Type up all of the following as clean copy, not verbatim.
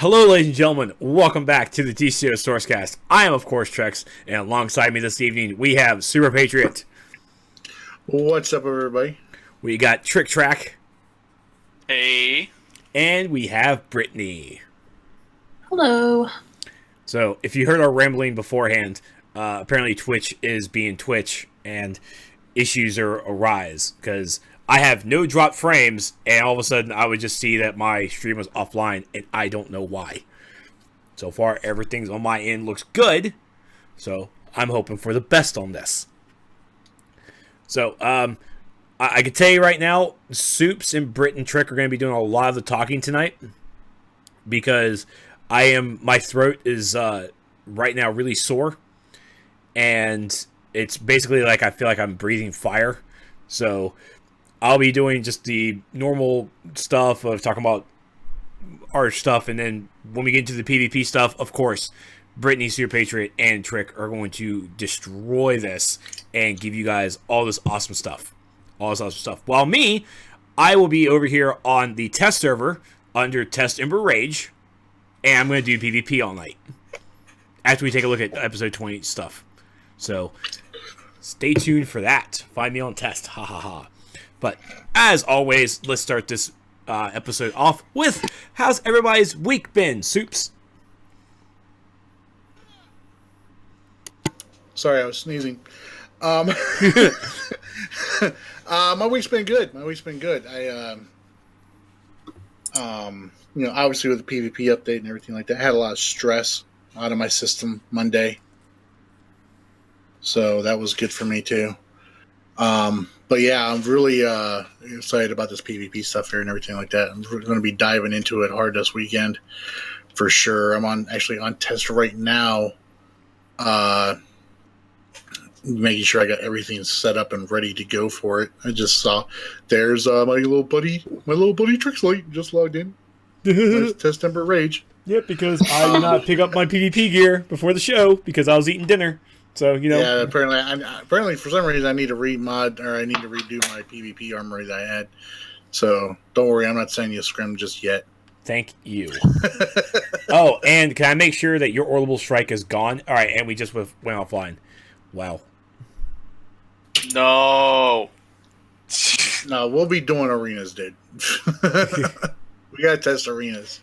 Hello, ladies and gentlemen. Welcome back to the DCUO Sourcecast. I am, of course, Trex, and alongside me this evening, we have Super Patriot. What's up, everybody? We got Trick Track. Hey. And we have Brittany. Hello. So, if you heard our rambling beforehand, apparently Twitch is being Twitch, and issues are arise, because I have no drop frames, and all of a sudden I would just see that my stream was offline, and I don't know why. So far, everything's on my end looks good, so I'm hoping for the best on this. So, I can tell you right now, Soups and Brit and Trick are going to be doing a lot of the talking tonight, because my throat is right now really sore, and it's basically like I feel like I'm breathing fire. So I'll be doing just the normal stuff of talking about our stuff, and then when we get into the PvP stuff, of course, Brittany, Super Patriot, and Trick are going to destroy this and give you guys all this awesome stuff. While me, I will be over here on the test server under Test Ember Rage, and I'm going to do PvP all night after we take a look at episode 20 stuff. So stay tuned for that. Find me on test. Ha ha ha. But as always, let's start this episode off with how's everybody's week been, Soups? Sorry, I was sneezing. My week's been good. I, obviously with the PvP update and everything like that, I had a lot of stress out of my system Monday. So that was good for me too. But yeah, I'm really excited about this PvP stuff here and everything like that. I'm going to be diving into it hard this weekend for sure. I'm actually on test right now, making sure I got everything set up and ready to go for it. I just saw there's my little buddy Trexlight just logged in. Test Ember Rage. Yep, because I did not pick up my PvP gear before the show because I was eating dinner. So, you know. Yeah, apparently for some reason I need to redo my PvP armory that I had. So don't worry, I'm not sending you a scrim just yet. Thank you. Oh, and can I make sure that your orbital strike is gone? All right, and we just went offline. Wow. No. No, we'll be doing arenas, dude. We gotta test arenas.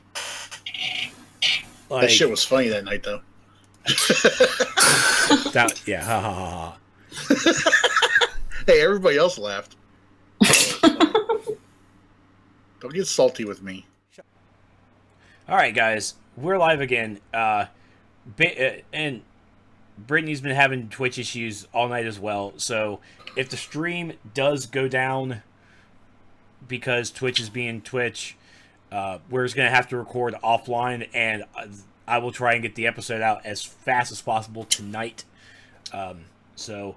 That shit was funny that night, though. Yeah, ha ha ha. Hey, everybody else laughed. Don't get salty with me. All right, guys, we're live again. And Brittany's been having Twitch issues all night as well. So if the stream does go down because Twitch is being Twitch, we're just gonna have to record offline, and I will try and get the episode out as fast as possible tonight. So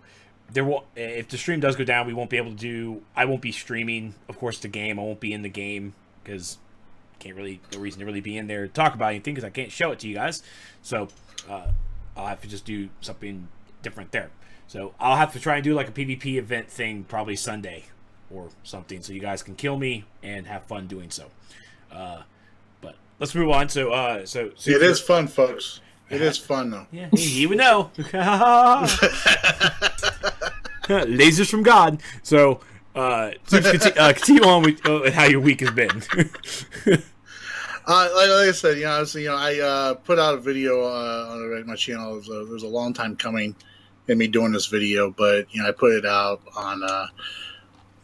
if the stream does go down, we won't be able to do. I won't be streaming, of course, the game. I won't be in the game because no reason to really be in there to talk about anything because I can't show it to you guys. So I'll have to just do something different there. So I'll have to try and do like a PvP event thing probably Sunday or something, so you guys can kill me and have fun doing so. But let's move on. So it is fun, folks. It is fun, though. Yeah, you would know. Lasers from God. So, continue on with how your week has been. Like I said, I put out a video on my channel. It was a long time coming in me doing this video, but I put it out on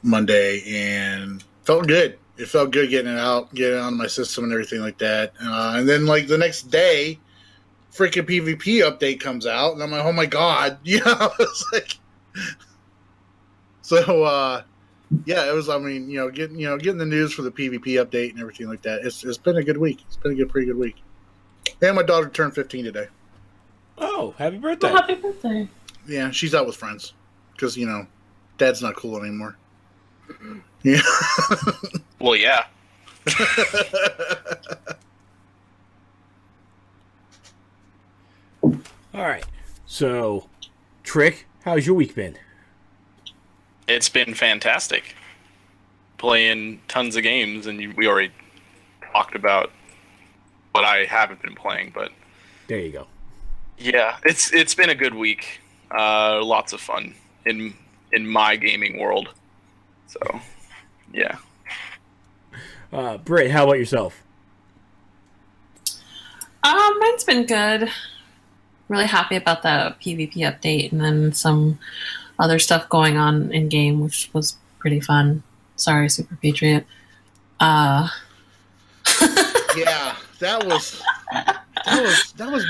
Monday and felt good. It felt good getting it out, getting it on my system and everything like that. And then like the next day, freaking PvP update comes out, and I'm like, oh my god, it's like, so yeah, it was. I mean, getting the news for the PvP update and everything like that. It's been a good week. It's been a pretty good week. And my daughter turned 15 today. Oh, happy birthday! Well, happy birthday! Yeah, she's out with friends because Dad's not cool anymore. Yeah. Well, yeah. All right. So, Trick, how's your week been? It's been fantastic. Playing tons of games, and we already talked about but I haven't been playing. But There you go. yeah, it's been a good week. Lots of fun in my gaming world. So yeah. Britt, how about yourself? Mine's been good. Really happy about the PvP update, and then some other stuff going on in game, which was pretty fun. Sorry, Super Patriot. Yeah, that was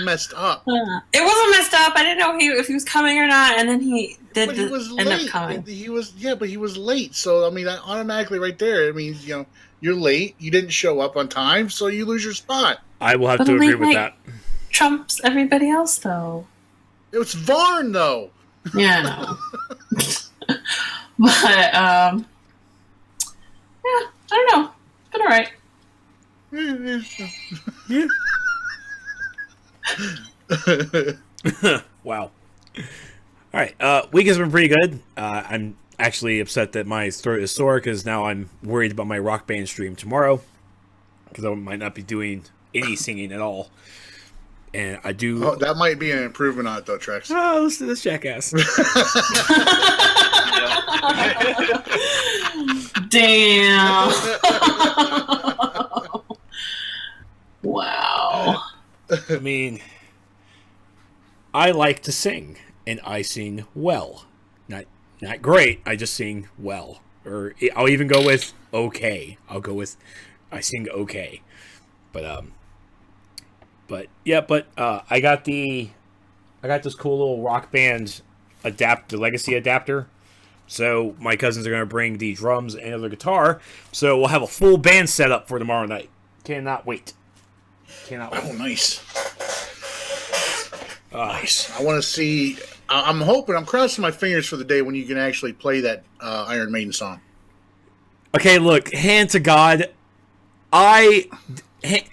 messed up. It wasn't messed up. I didn't know if he was coming or not, and then he did But he was end up late. coming. But he was late. So I mean, automatically right there, it means you're late. You didn't show up on time, so you lose your spot. I will have But to agree late with night that. Trumps everybody else, though. It was Varn though. Yeah, I know. But yeah, I don't know. It's been alright. Wow. All right. Week has been pretty good. I'm actually upset that my throat is sore because now I'm worried about my Rock Band stream tomorrow because I might not be doing any singing at all. And I do. Oh, that might be an improvement on it though, Trex. Oh, listen to this jackass. Damn. Wow. I mean, I like to sing, and I sing well. Not great. I just sing well. Or I'll even go with okay. I sing okay. But I got this cool little Rock Band the Legacy adapter. So my cousins are going to bring the drums and the guitar. So we'll have a full band set up for tomorrow night. Cannot wait. Oh, nice. Nice. I want to see. I'm crossing my fingers for the day when you can actually play that Iron Maiden song. Okay, look, hand to God,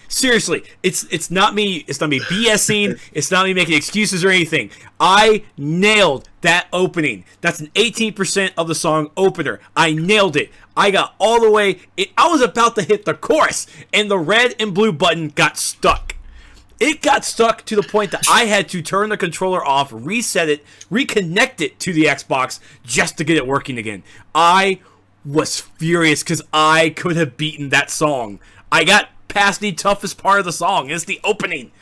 seriously, it's not me BSing, it's not me making excuses or anything. I nailed that opening. That's an 18% of the song opener. I nailed it. I got all the way, I was about to hit the chorus, and the red and blue button got stuck. It got stuck to the point that I had to turn the controller off, reset it, reconnect it to the Xbox just to get it working again. I was furious because I could have beaten that song. I got past the toughest part of the song. It's the opening.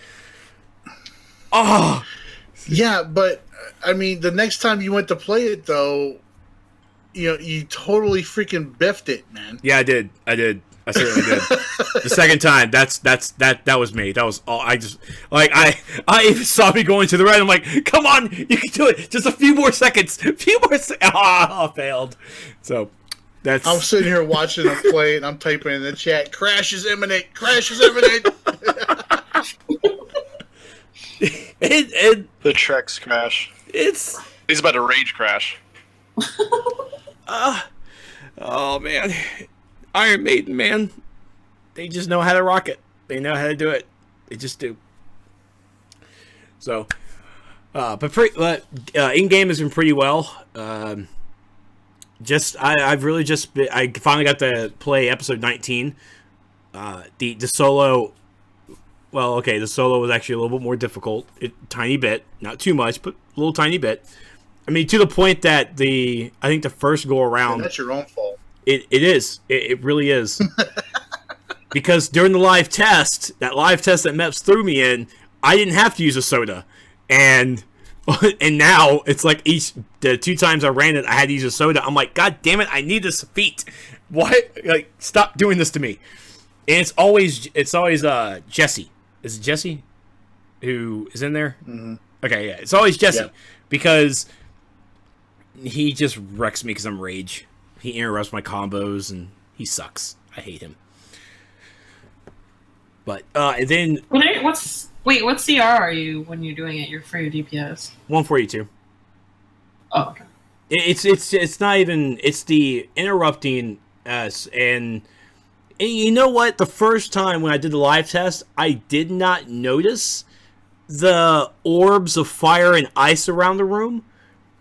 Oh. Yeah, but I mean, the next time you went to play it, though, you totally freaking biffed it, man. Yeah, I did. I certainly did. The second time, that was me. That was all. I just I even saw me going to the red. I'm like, come on, you can do it. Just a few more seconds. I failed. So that's. I'm sitting here watching them play, and I'm typing in the chat, "Crash is imminent. Crash is imminent." The Trex crash. He's about to rage crash. Oh man, Iron Maiden, man, they just know how to rock it. They know how to do it. They just do. So, but in game has been pretty well. I finally got to play episode 19. The solo. Well, okay, the solo was actually a little bit more difficult. Tiny bit, not too much, but a little tiny bit. I mean, to the point that I think the first go around. And that's your own fault. It is. It really is. Because during the live test that Meps threw me in, I didn't have to use a soda, and now it's like the 2 times I ran it, I had to use a soda. I'm like, God damn it, I need this feat. What? Like, stop doing this to me. And it's always Jesse. Is it Jesse who is in there? Mm-hmm. Okay, yeah, it's always Jesse. Yep. Because he just wrecks me because I'm rage. He interrupts my combos and he sucks. I hate him. But and then what CR are you when you're doing it? You're for your DPS. 142. Oh, okay. It's not even. It's the interrupting us and you know what? The first time when I did the live test, I did not notice the orbs of fire and ice around the room.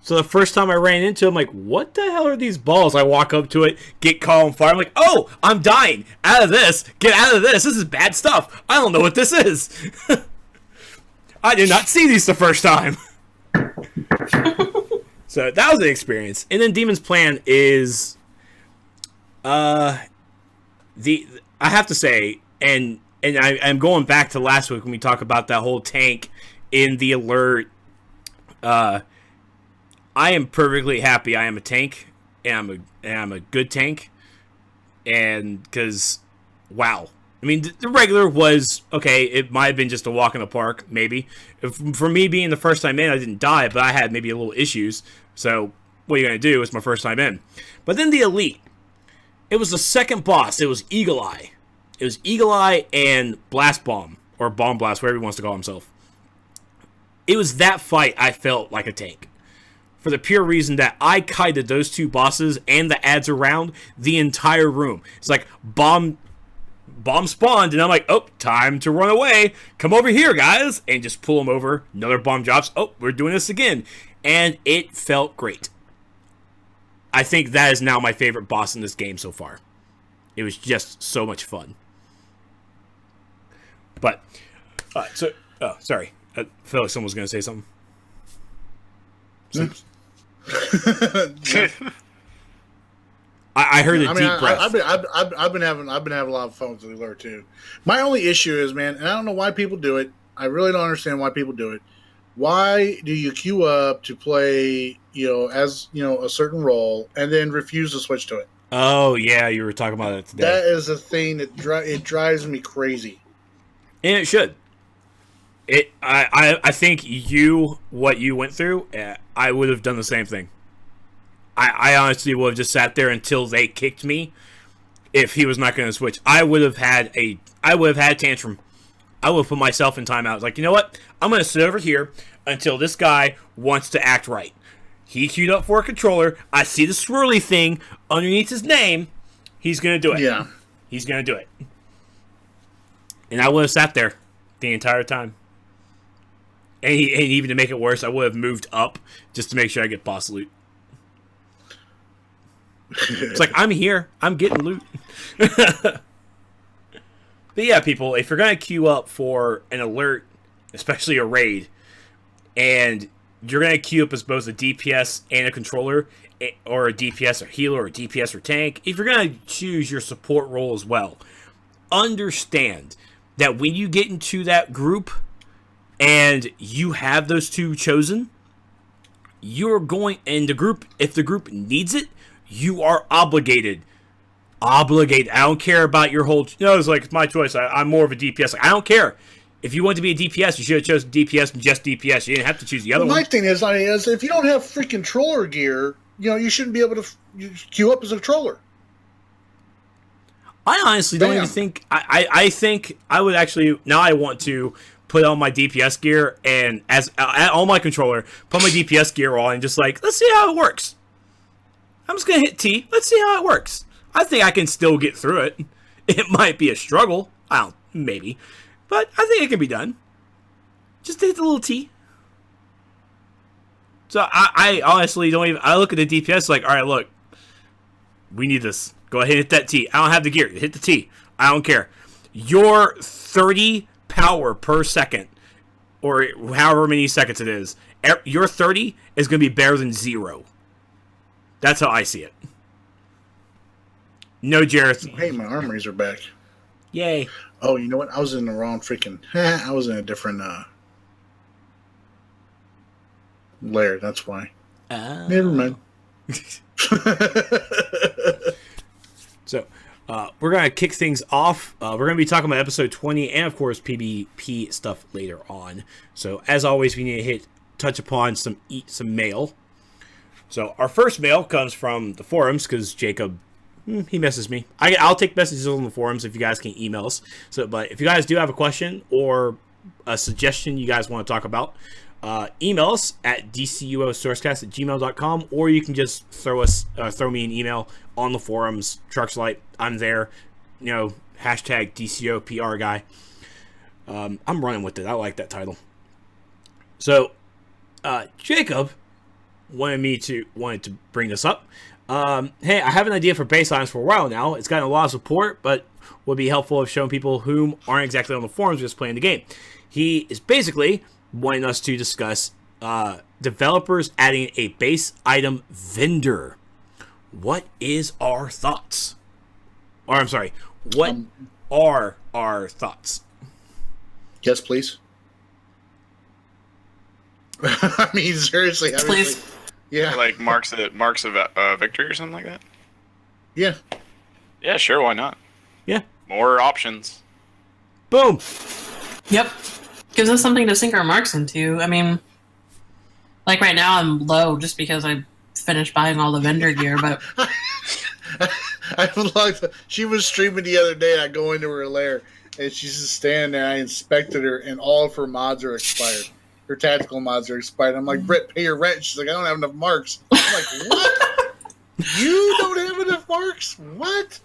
So the first time I ran into it, I'm like, what the hell are these balls? I walk up to it, get caught on fire. I'm like, oh, I'm dying. Out of this. Get out of this. This is bad stuff. I don't know what this is. I did not see these the first time. So that was the experience. And then Demon's Plan is... I have to say, and I'm going back to last week when we talked about that whole tank in the alert. I am perfectly happy I am a tank, and I'm a good tank, and because, wow. I mean, the regular was, okay, it might have been just a walk in the park, maybe. For me being the first time in, I didn't die, but I had maybe a little issues, so what are you going to do? It's my first time in. But then the Elite, it was the second boss. It was Eagle Eye. It was Eagle Eye and Blast Bomb, or Bomb Blast, whatever he wants to call himself. It was that fight I felt like a tank. For the pure reason that I kited those two bosses and the ads around the entire room. It's like bomb spawned, and I'm like, oh, time to run away. Come over here, guys. And just pull them over. Another bomb drops. Oh, we're doing this again. And it felt great. I think that is now my favorite boss in this game so far. It was just so much fun. But, sorry. I felt like someone was going to say something. I heard a deep breath. I've been having a lot of fun with the alert too. My only issue is, man, and I don't know why people do it. I really don't understand why people do it. Why do you queue up to play, as a certain role and then refuse to switch to it? Oh yeah, you were talking about it today. That is a thing that it drives me crazy. And it should. I think what you went through, I would have done the same thing. I honestly would have just sat there until they kicked me. If he was not going to switch, I would have had a tantrum. I would have put myself in timeout. I was like, you know what? I'm going to sit over here until this guy wants to act right. He queued up for a controller. I see the swirly thing underneath his name. He's going to do it. Yeah. He's going to do it. And I would have sat there the entire time. And even to make it worse, I would have moved up just to make sure I get boss loot. It's like, I'm here. I'm getting loot. But yeah, people, if you're going to queue up for an alert, especially a raid, and you're going to queue up as both a DPS and a controller, or a DPS or healer, or a DPS or tank, if you're going to choose your support role as well, understand that when you get into that group and you have those two chosen, you're going, and the group, if the group needs it, you are obligated. I don't care about your whole, it's like, it's my choice. I'm more of a DPS. Like, I don't care. If you want to be a DPS, you should have chosen DPS and just DPS. You didn't have to choose the other one. My thing is, if you don't have freaking controller gear, you shouldn't be able to queue up as a controller. I honestly don't even think, I think I would actually, now I want to put on my DPS gear and on my controller, put my DPS gear on and just like, let's see how it works. I'm just going to hit T. Let's see how it works. I think I can still get through it. It might be a struggle. Maybe. But I think it can be done. Just hit the little T. So I honestly don't even, I look at the DPS like, all right, look, we need this. Go ahead and hit that T. I don't have the gear. Hit the T. I don't care. Your 30 power per second, or however many seconds it is, your 30 is going to be better than 0. That's how I see it. No, Jareth. Hey, my armories are back. Yay. Oh, you know what? I was in the wrong freaking... I was in a different layer. That's why. Never mind. So, we're going to kick things off. We're going to be talking about episode 20 and, of course, PvP stuff later on. So, as always, we need to touch upon some mail. So, our first mail comes from the forums, because Jacob, he messes me. I'll take messages on the forums if you guys can email us. So, but if you guys do have a question or a suggestion you guys want to talk about, email us at dcuosourcecast@gmail.com, or you can just throw me an email on the forums. Trexlight, I'm there. Hashtag DCOPR guy. I'm running with it. I like that title. So, Jacob, wanted to bring this up. Hey, I have an idea for baselines for a while now. It's gotten a lot of support, but would be helpful if showing people whom aren't exactly on the forums just playing the game. He is basically wanting us to discuss developers adding a base item vendor. What is our thoughts? Or I'm sorry, what are our thoughts? Yes, please. I mean, seriously. Please. Yeah. Like marks of victory or something like that. Yeah. Yeah, sure. Why not? Yeah. More options. Boom. Yep. Gives us something to sink our marks into. I mean, like right now I'm low just because I finished buying all the vendor gear, but She was streaming the other day, and I go into her lair, and she's just standing there. I inspected her, and all of her mods are expired. Her tactical mods are expired. I'm like, Britt, pay your rent. She's like, I don't have enough marks. I'm like, what? You don't have enough marks? What?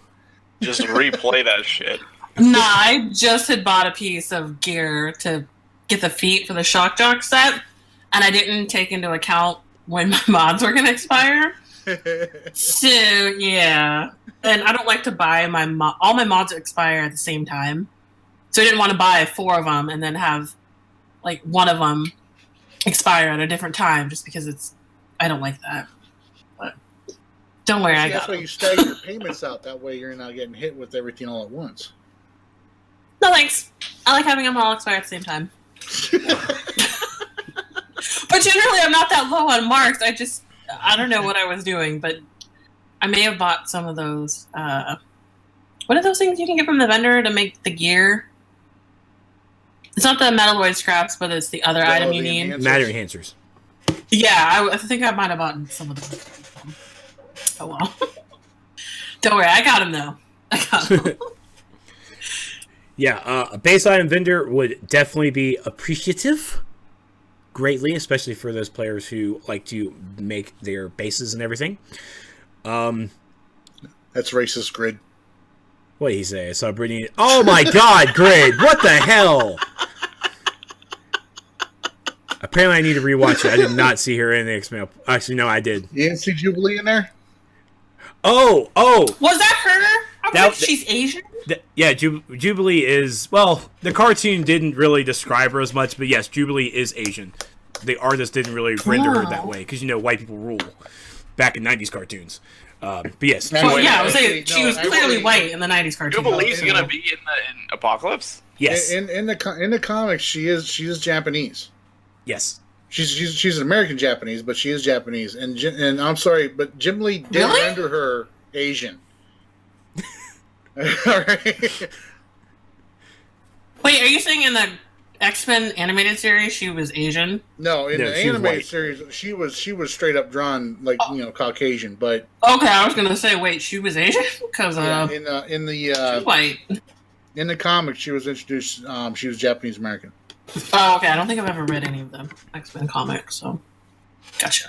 Just replay that shit. nah, I just had bought a piece of gear to get the feet for the shock jock set, and I didn't take into account when my mods were going to expire. So, yeah. And I don't like to buy all my mods expire at the same time. So I didn't want to buy 4 of them and then have like one of them expire at a different time just because I don't like that. But don't worry, I got That's why you stagger your payments out. That way you're not getting hit with everything all at once. No thanks. I like having them all expire at the same time. But generally I'm not that low on marks. I don't know what I was doing, but I may have bought some of those. What are those things you can get from the vendor to make the gear? It's not the metalloid scraps, but it's the other item you need. Matter enhancers. Yeah, I think I might have bought some of them. Oh well. Don't worry, I got them though. I got them. Yeah, a base item vendor would definitely be appreciative. Greatly, especially for those players who like to make their bases and everything. That's racist, Grid. What did he say? I saw Brittany. Oh my God, Grid! What the hell? Apparently, I need to rewatch it. I did not see her in the X-Men. Actually, no, I did. You didn't see Jubilee in there? Oh! Was that her? I was like, she's Asian? Yeah, Jubilee is... Well, the cartoon didn't really describe her as much, but yes, Jubilee is Asian. The artist didn't really render her that way, because, white people rule back in 90s cartoons. But yes. Well, yeah, I was saying she was clearly white in the 90s cartoon. Jubilee's going to be in Apocalypse? Yes. In the comics, she is Japanese. Yes. She's an American Japanese, but she is Japanese. And I'm sorry, but Jim Lee did render her Asian. All right. Wait, are you saying in the X-Men animated series she was Asian? No, in the animated series she was straight up drawn like Caucasian, but okay, I was gonna say wait, she was Asian because in the white. In the comics she was introduced. She was Japanese American. Oh, okay. I don't think I've ever read any of them X-Men comics, so gotcha.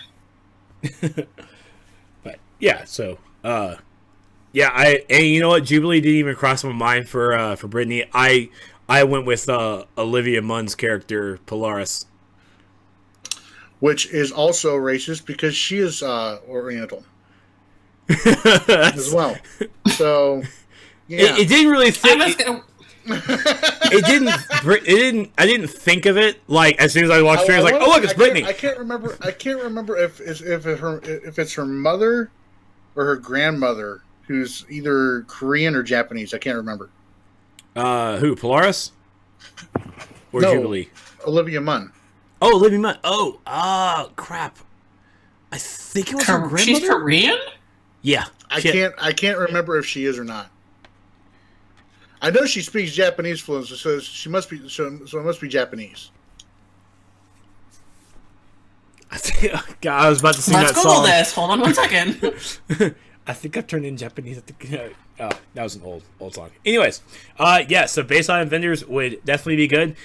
But yeah, so yeah, and you know what? Jubilee didn't even cross my mind for Brittany. I went with Olivia Munn's character Polaris, which is also racist because she is Oriental as well. So yeah, it didn't really think. It didn't. I didn't think of it like as soon as I watched it. I was like, "Oh look, it's Brittany." I can't remember if it's her mother or her grandmother who's either Korean or Japanese. I can't remember. Who? Polaris? Or no, Jubilee? Olivia Munn. Oh, Olivia Munn. Oh, crap. I think it was her grandmother. She's Korean? Yeah. I can't remember if she is or not. I know she speaks Japanese fluently, so she must be. So it must be Japanese. God, I was about to sing that Google song. this. Hold on one second. I think I've turned in Japanese. That was an old song. Anyways, yeah, so base item vendors would definitely be good.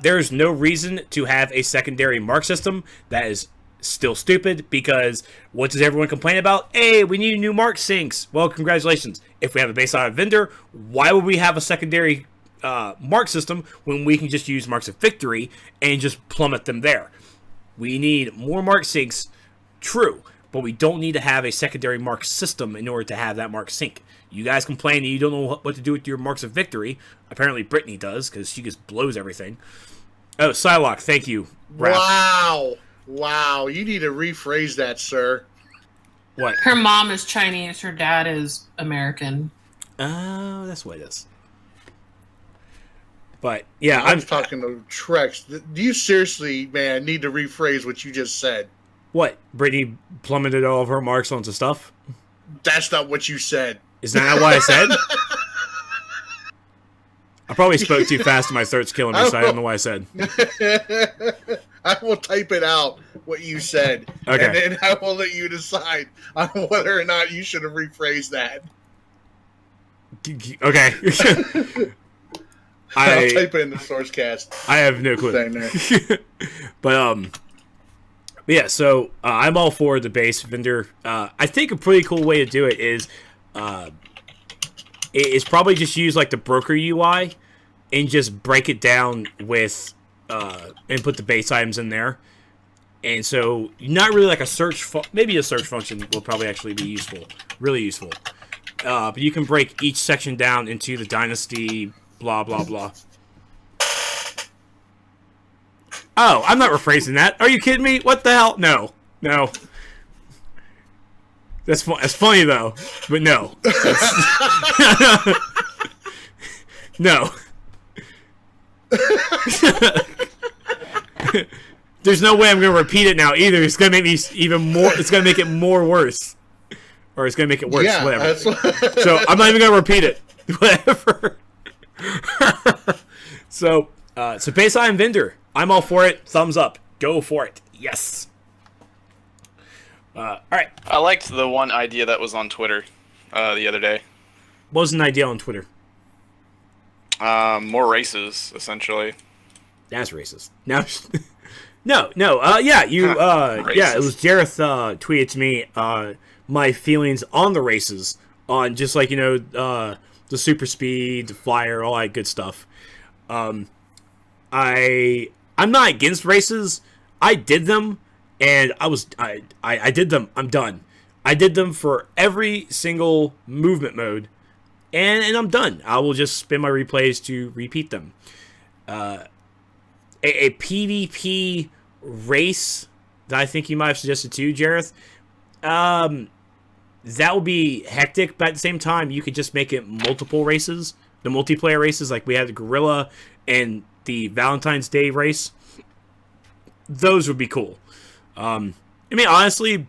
There's no reason to have a secondary mark system. That is still stupid because what does everyone complain about? Hey, we need new mark sinks. Well, congratulations. If we have a base item vendor, why would we have a secondary mark system when we can just use marks of victory and just plummet them there? We need more mark sinks, True, but we don't need to have a secondary mark system in order to have that mark sync. You guys complain that you don't know what to do with your marks of victory. Apparently Brittany does, because she just blows everything. Oh, Psylocke, thank you. Raph. Wow. You need to rephrase that, sir. What? Her mom is Chinese. Her dad is American. Oh, that's what it is. But, yeah. I'm talking to Trex. Do you seriously, man, need to rephrase what you just said? What? Brittany plummeted all of her marks onto stuff? That's not what you said. Is that not what I said? I probably spoke too fast and my throat's killing me, so I don't know what I said. I will type it out, what you said. Okay. And then I will let you decide on whether or not you should have rephrased that. Okay. I'll type it in the Sourcecast. I have no clue. But, yeah, so I'm all for the base vendor. I think a pretty cool way to do it is probably just use like the broker UI and just break it down with and put the base items in there. And so not really like a search, maybe a search function will probably actually be useful, really useful. But you can break each section down into the dynasty, blah, blah, blah. Oh, I'm not rephrasing that. Are you kidding me? What the hell? No. That's funny though, but no. No. There's no way I'm going to repeat it now either. It's going to make me even more. It's going to make it more worse, or it's going to make it worse. Yeah, whatever. So I'm not even going to repeat it. Whatever. So base item vendor. I'm all for it. Thumbs up. Go for it. Yes. All right. I liked the one idea that was on Twitter the other day. What was an idea on Twitter? More races, essentially. That's racist. No. Yeah, it was Jareth tweeted to me my feelings on the races, on just like, the super speed, the flyer, all that good stuff. I'm not against races. I did them, and I did them. I'm done. I did them for every single movement mode, and I'm done. I will just spin my replays to repeat them. A PvP race that I think you might have suggested too, Jareth, that would be hectic, but at the same time, you could just make it multiple races. The multiplayer races, like we had the Gorilla and the Valentine's Day race. Those would be cool. I mean, honestly,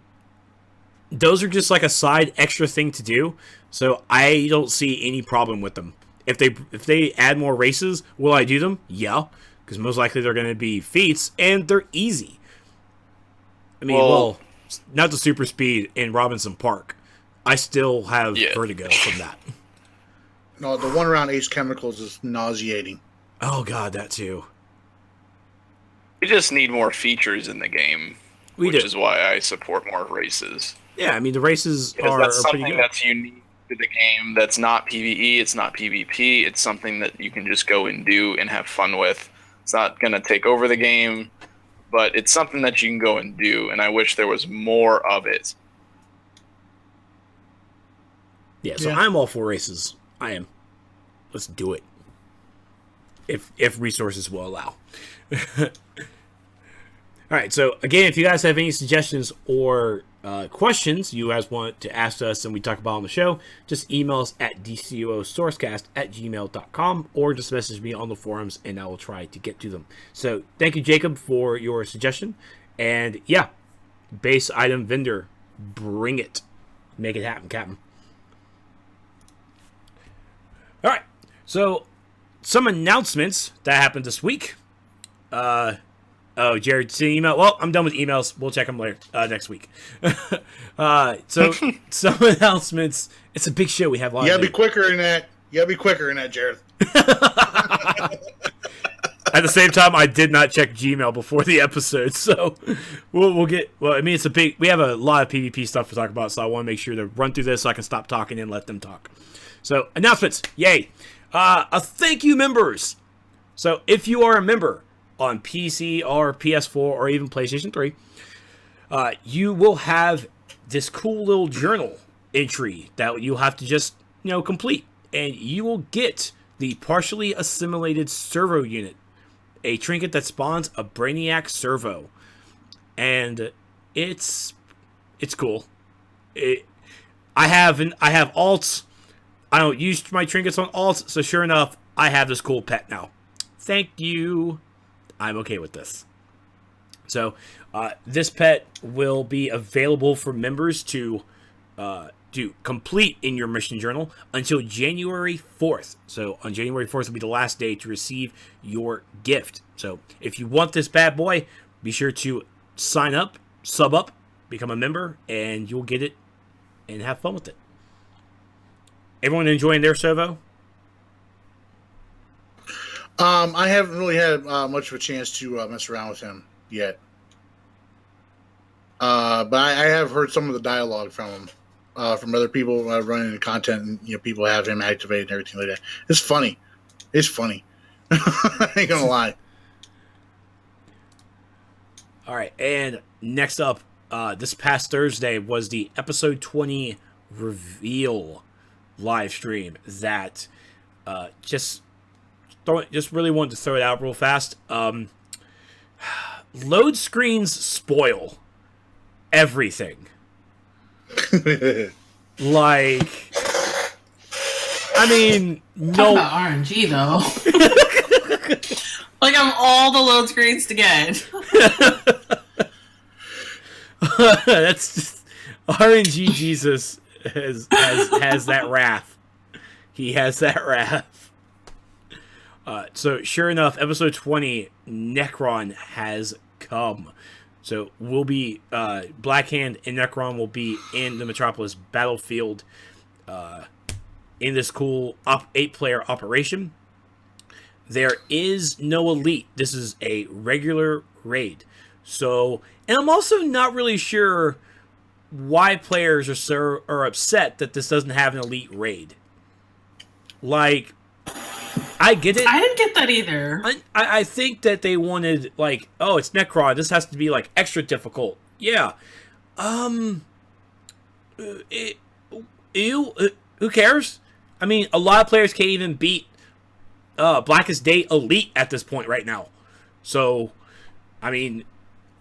those are just like a side extra thing to do, so I don't see any problem with them. If they add more races, will I do them? Yeah, because most likely they're going to be feats, and they're easy. I mean, well, not the super speed in Robinson Park. I still have vertigo from that. No, the one around Ace Chemicals is nauseating. Oh god, that too. We just need more features in the game, which is why I support more races. Yeah, I mean the races are that's pretty something good. that's unique to the game. That's not PvE. It's not PvP. It's something that you can just go and do and have fun with. It's not gonna take over the game, but it's something that you can go and do. And I wish there was more of it. Yeah, so I'm all for races. I am. Let's do it. If resources will allow. Alright, so again, if you guys have any suggestions or questions you guys want to ask us and we talk about on the show, just email us at dcuosourcecast@gmail.com or just message me on the forums and I will try to get to them. So thank you, Jacob, for your suggestion. And yeah, base item vendor, bring it. Make it happen, Captain. All right, so some announcements that happened this week. Jared, see email? Well, I'm done with emails. We'll check them later next week. So some announcements. It's a big show. We have a lot. You gotta be quicker in that. Jared. At the same time, I did not check Gmail before the episode, so we'll get. Well, I mean, it's a big. We have a lot of PvP stuff to talk about, so I want to make sure to run through this so I can stop talking and let them talk. So, announcements. Yay. A thank you, members. So, if you are a member on PC or PS4 or even PlayStation 3, you will have this cool little journal entry that you'll have to just, complete. And you will get the partially assimilated servo unit, a trinket that spawns a Brainiac servo. And it's cool. I have alts. I don't use my trinkets on alts, so sure enough, I have this cool pet now. Thank you. I'm okay with this. So, this pet will be available for members to complete in your mission journal until January 4th. So, on January 4th will be the last day to receive your gift. So, if you want this bad boy, be sure to sign up, sub up, become a member, and you'll get it and have fun with it. Everyone enjoying their servo? I haven't really had much of a chance to mess around with him yet. But I have heard some of the dialogue from him, from other people running the content, and people have him activated and everything like that. It's funny. I ain't gonna lie. All right, and next up, this past Thursday was the episode 20 reveal live stream that just really wanted to throw it out real fast. Load screens spoil everything. Like, I mean, no. Talk about RNG though. Like, of all the load screens to get. That's just, RNG Jesus has that wrath. He has that wrath. So sure enough, episode 20, Necron has come. So we'll be Blackhand and Necron will be in the Metropolis battlefield in this cool 8-player operation. There is no elite. This is a regular raid. So, and I'm also not really sure why players are upset that this doesn't have an elite raid. Like, I get it. I didn't get that either. I think that they wanted, like, oh, it's Necron. This has to be, like, extra difficult. Yeah. Who cares? I mean, a lot of players can't even beat Blackest Day Elite at this point right now. So, I mean,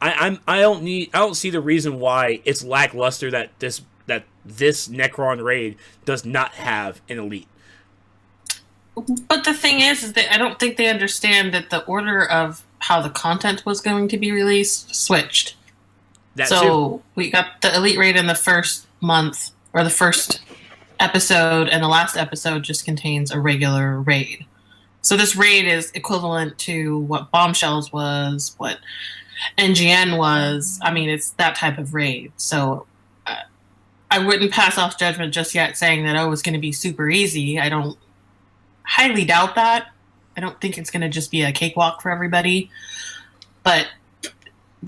I don't see the reason why it's lackluster that this Necron raid does not have an elite. But the thing is that I don't think they understand that the order of how the content was going to be released switched. So we got the elite raid in the first month, or the first episode, and the last episode just contains a regular raid. So this raid is equivalent to what Bombshells was, what NGN was. I mean, it's that type of raid. So I wouldn't pass off judgment just yet saying that, oh, it's going to be super easy. I don't highly doubt that. I don't think it's going to just be a cakewalk for everybody. But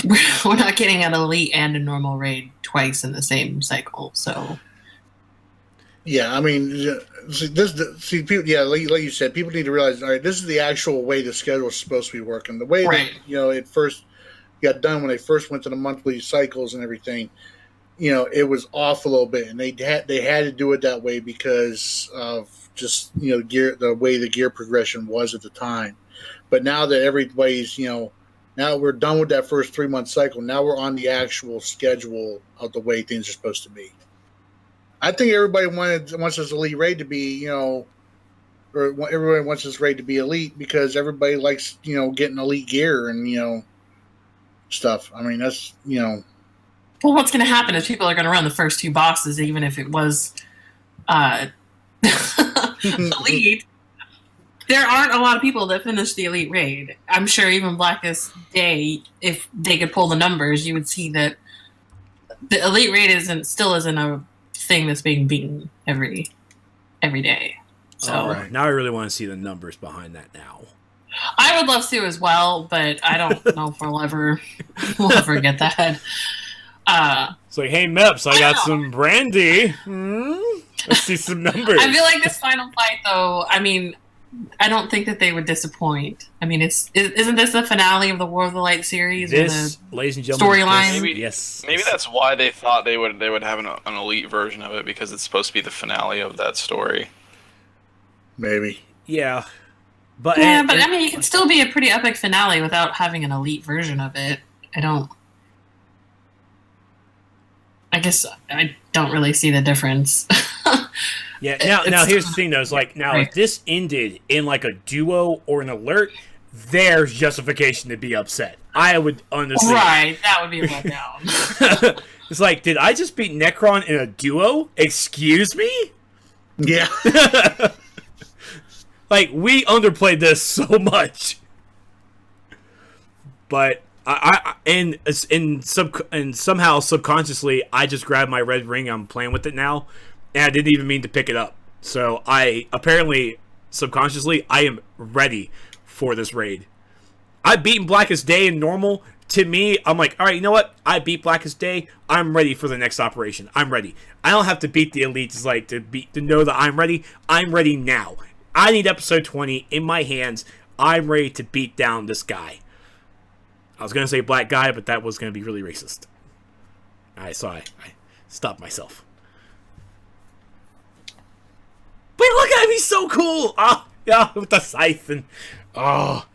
we're not getting an elite and a normal raid twice in the same cycle. So yeah, I mean, people. Yeah, like you said, people need to realize. All right, this is the actual way the schedule is supposed to be working. The way that it first got done when they first went to the monthly cycles and everything. It was off a little bit, and they had to do it that way because of just the way the gear progression was at the time. But now that everybody's now we're done with that first 3-month cycle. Now we're on the actual schedule of the way things are supposed to be. I think everybody wants this elite raid to be or everybody wants this raid to be elite because everybody likes getting elite gear and stuff. I mean that's Well, what's going to happen is people are going to run the first 2 bosses, even if it was elite. There aren't a lot of people that finish the elite raid. I'm sure even Blackest Day, if they could pull the numbers, you would see that the elite raid still isn't a thing that's being beaten every day. So all right. Now I really want to see the numbers behind that now. I would love to as well, but I don't know if we'll ever get that. It's like, hey, Meps, I got some brandy. Let's see some numbers. I feel like this final fight, though, I mean, I don't think that they would disappoint. I mean, isn't this the finale of the War of the Light series? This, ladies and gentlemen, storyline. Yes. Maybe that's why they thought they would have an elite version of it, because it's supposed to be the finale of that story. Maybe. Yeah. But I mean, it could still be a pretty epic finale without having an elite version of it. I guess I don't really see the difference. Yeah, now here's the thing though, is like, now if this ended in like a duo or an alert, there's justification to be upset. I would understand. Right, that would be a letdown. It's like, did I just beat Necron in a duo? Excuse me? Yeah. Like, we underplayed this so much. But and somehow subconsciously I just grabbed my red ring, I'm playing with it now. And I didn't even mean to pick it up. So I apparently, subconsciously, I am ready for this raid. I've beaten Blackest Day in normal. To me, I'm like, alright, you know what? I beat Blackest Day. I'm ready for the next operation. I'm ready. I don't have to beat the elites like to know that I'm ready. I'm ready now. I need episode 20 in my hands. I'm ready to beat down this guy. I was going to say black guy, but that was going to be really racist. So I stopped myself. But look at him, he's so cool! Oh, yeah, with the scythe and... Oh.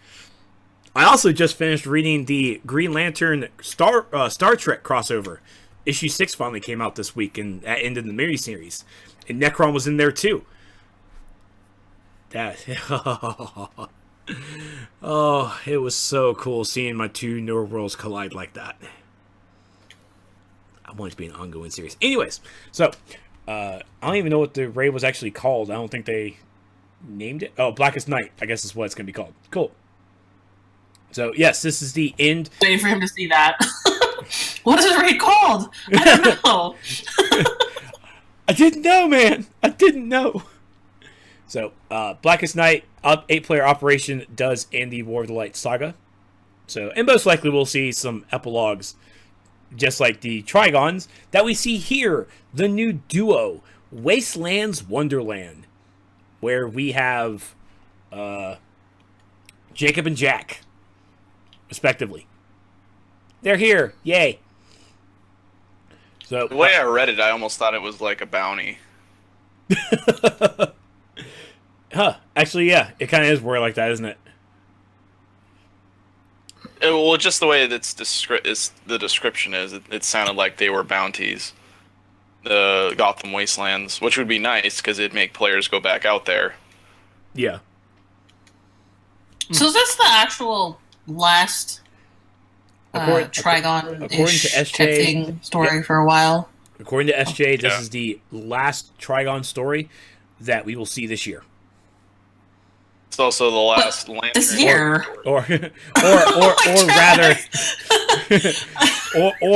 I also just finished reading the Green Lantern Star Trek crossover. Issue 6 finally came out this week, and that ended the miniseries. And Necron was in there too. Oh, it was so cool seeing my two newer worlds collide like that. I want it to be an ongoing series. Anyways, so... I don't even know what the raid was actually called. I don't think they named it. Oh, Blackest Night, I guess is what it's going to be called. Cool. So, yes, this is the end. Waiting for him to see that. What is the raid called? I don't know. I didn't know, man. I didn't know. So, Blackest Night, 8-player operation does end the War of the Light saga. So, and most likely we'll see some epilogues, just like the Trigons that we see here, the new duo, Wastelands Wonderland, where we have Jacob and Jack, respectively. They're here, yay! So the way I read it, I almost thought it was like a bounty. Huh? Actually, yeah, it kind of is worded like that, isn't it? Well, just the way that's the description is, it sounded like they were bounties. The Gotham Wastelands, which would be nice because it'd make players go back out there. Yeah. So is this the actual last Trigon according to SJ story for a while? According to SJ, this is the last Trigon story that we will see this year. It's also the last Lantern. This year, or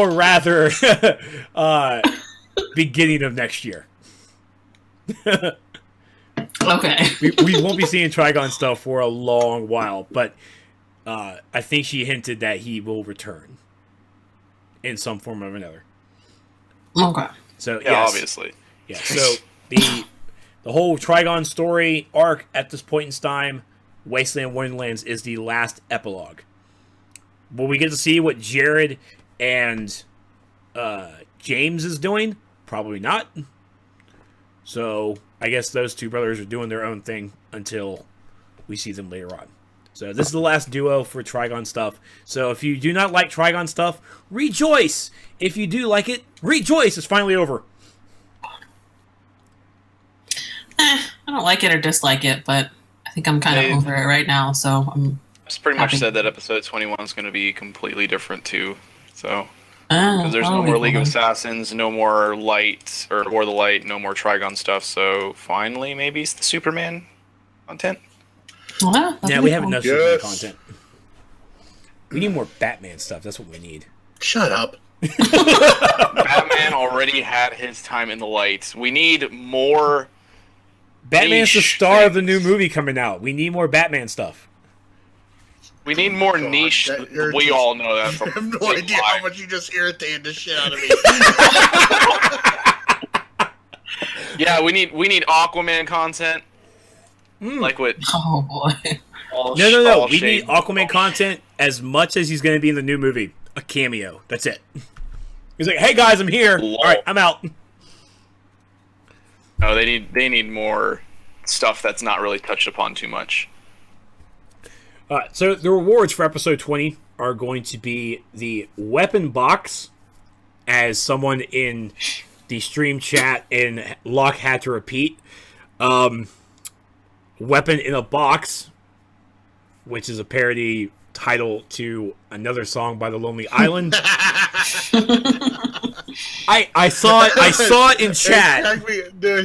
rather, beginning of next year. Okay. we won't be seeing Trigon stuff for a long while, but I think she hinted that he will return in some form or another. Okay. So yeah, yes. Obviously. Yeah. So the whole Trigon story arc at this point in time, Wasteland Wonderlands, is the last epilogue. Will we get to see what Jared and James is doing? Probably not. So I guess those two brothers are doing their own thing until we see them later on. So this is the last duo for Trigon stuff. So if you do not like Trigon stuff, rejoice! If you do like it, rejoice! It's finally over. I don't like it or dislike it, but I think I'm kind of over it right now, so I'm... It's pretty much said that episode 21 is going to be completely different, too. So, because there's no more League of Assassins, no more Light, or the Light, no more Trigon stuff, so finally, maybe it's the Superman content? Well, yeah, we have enough Superman content. We need more Batman stuff, that's what we need. Shut up. Batman already had his time in the Light. We need more... Batman's the star of the new movie coming out. We need more Batman stuff. We need more niche. We all know that. From I have no idea how much you just irritated the shit out of me. Yeah, we need Aquaman content. Like with Oh boy. No. We need Aquaman content as much as he's going to be in the new movie. A cameo. That's it. He's like, hey guys, I'm here. All right, I'm out. No, they need more stuff that's not really touched upon too much. So the rewards for episode 20 are going to be the weapon box, as someone in the stream chat and Locke had to repeat. Weapon in a Box, which is a parody title to another song by The Lonely Island. I saw it in chat.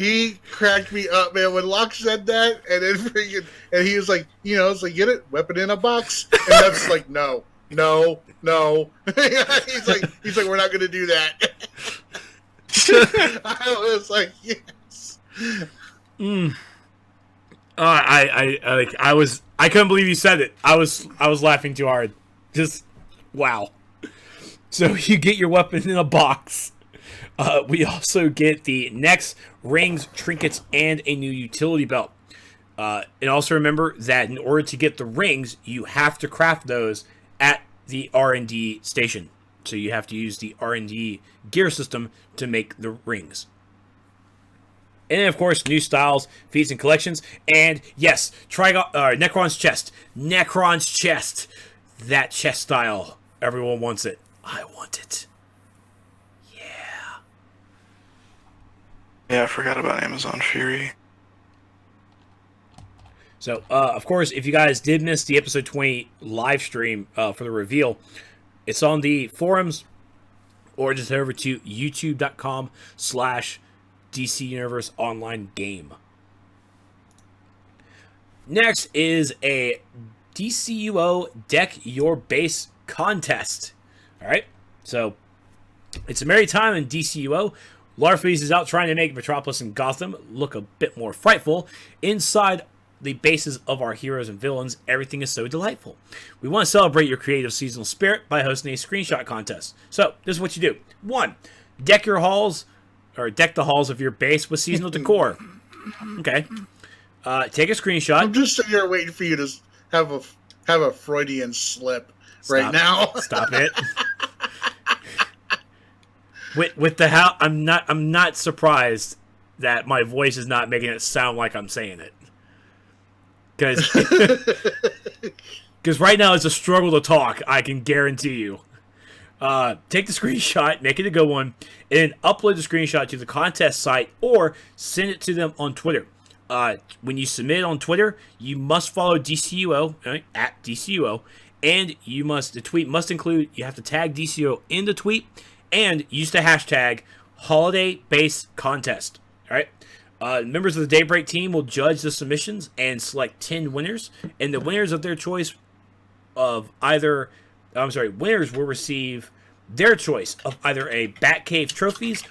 He cracked me up, man. When Locke said that, and then and he was like, it's like, get it, weapon in a box, and that's like, no. he's like, we're not gonna do that. I was like, yes. I couldn't believe you said it. I was laughing too hard. Just wow. So you get your weapon in a box. We also get the next rings, trinkets, and a new utility belt. And also remember that in order to get the rings, you have to craft those at the R&D station. So you have to use the R&D gear system to make the rings. And then, of course, new styles, feats, and collections. And yes, Necron's chest. Necron's chest. That chest style. Everyone wants it. I want it. Yeah. Yeah, I forgot about Amazon Fury. So, of course, if you guys did miss the episode 20 live stream for the reveal, it's on the forums, or just head over to youtube.com/DC Universe Online Game. Next is a DCUO Deck Your Base contest. Alright, so it's a merry time in DCUO. Larfleeze is out trying to make Metropolis and Gotham look a bit more frightful. Inside the bases of our heroes and villains, everything is so delightful. We want to celebrate your creative seasonal spirit by hosting a screenshot contest. So, this is what you do. 1. Deck the halls of your base with seasonal decor. Okay. Take a screenshot. I'm just sitting here waiting for you to have a Freudian slip right now. Stop it. With the how, I'm not surprised that my voice is not making it sound like I'm saying it. Because right now it's a struggle to talk, I can guarantee you. Take the screenshot, make it a good one, and upload the screenshot to the contest site or send it to them on Twitter. When you submit it on Twitter, you must follow DCUO, right, at DCUO, and you have to tag DCUO in the tweet and use the hashtag Holiday Base Contest. All right. Members of the Daybreak team will judge the submissions and select 10 winners, and the winners of their choice winners will receive their choice of either a Batcave Trophies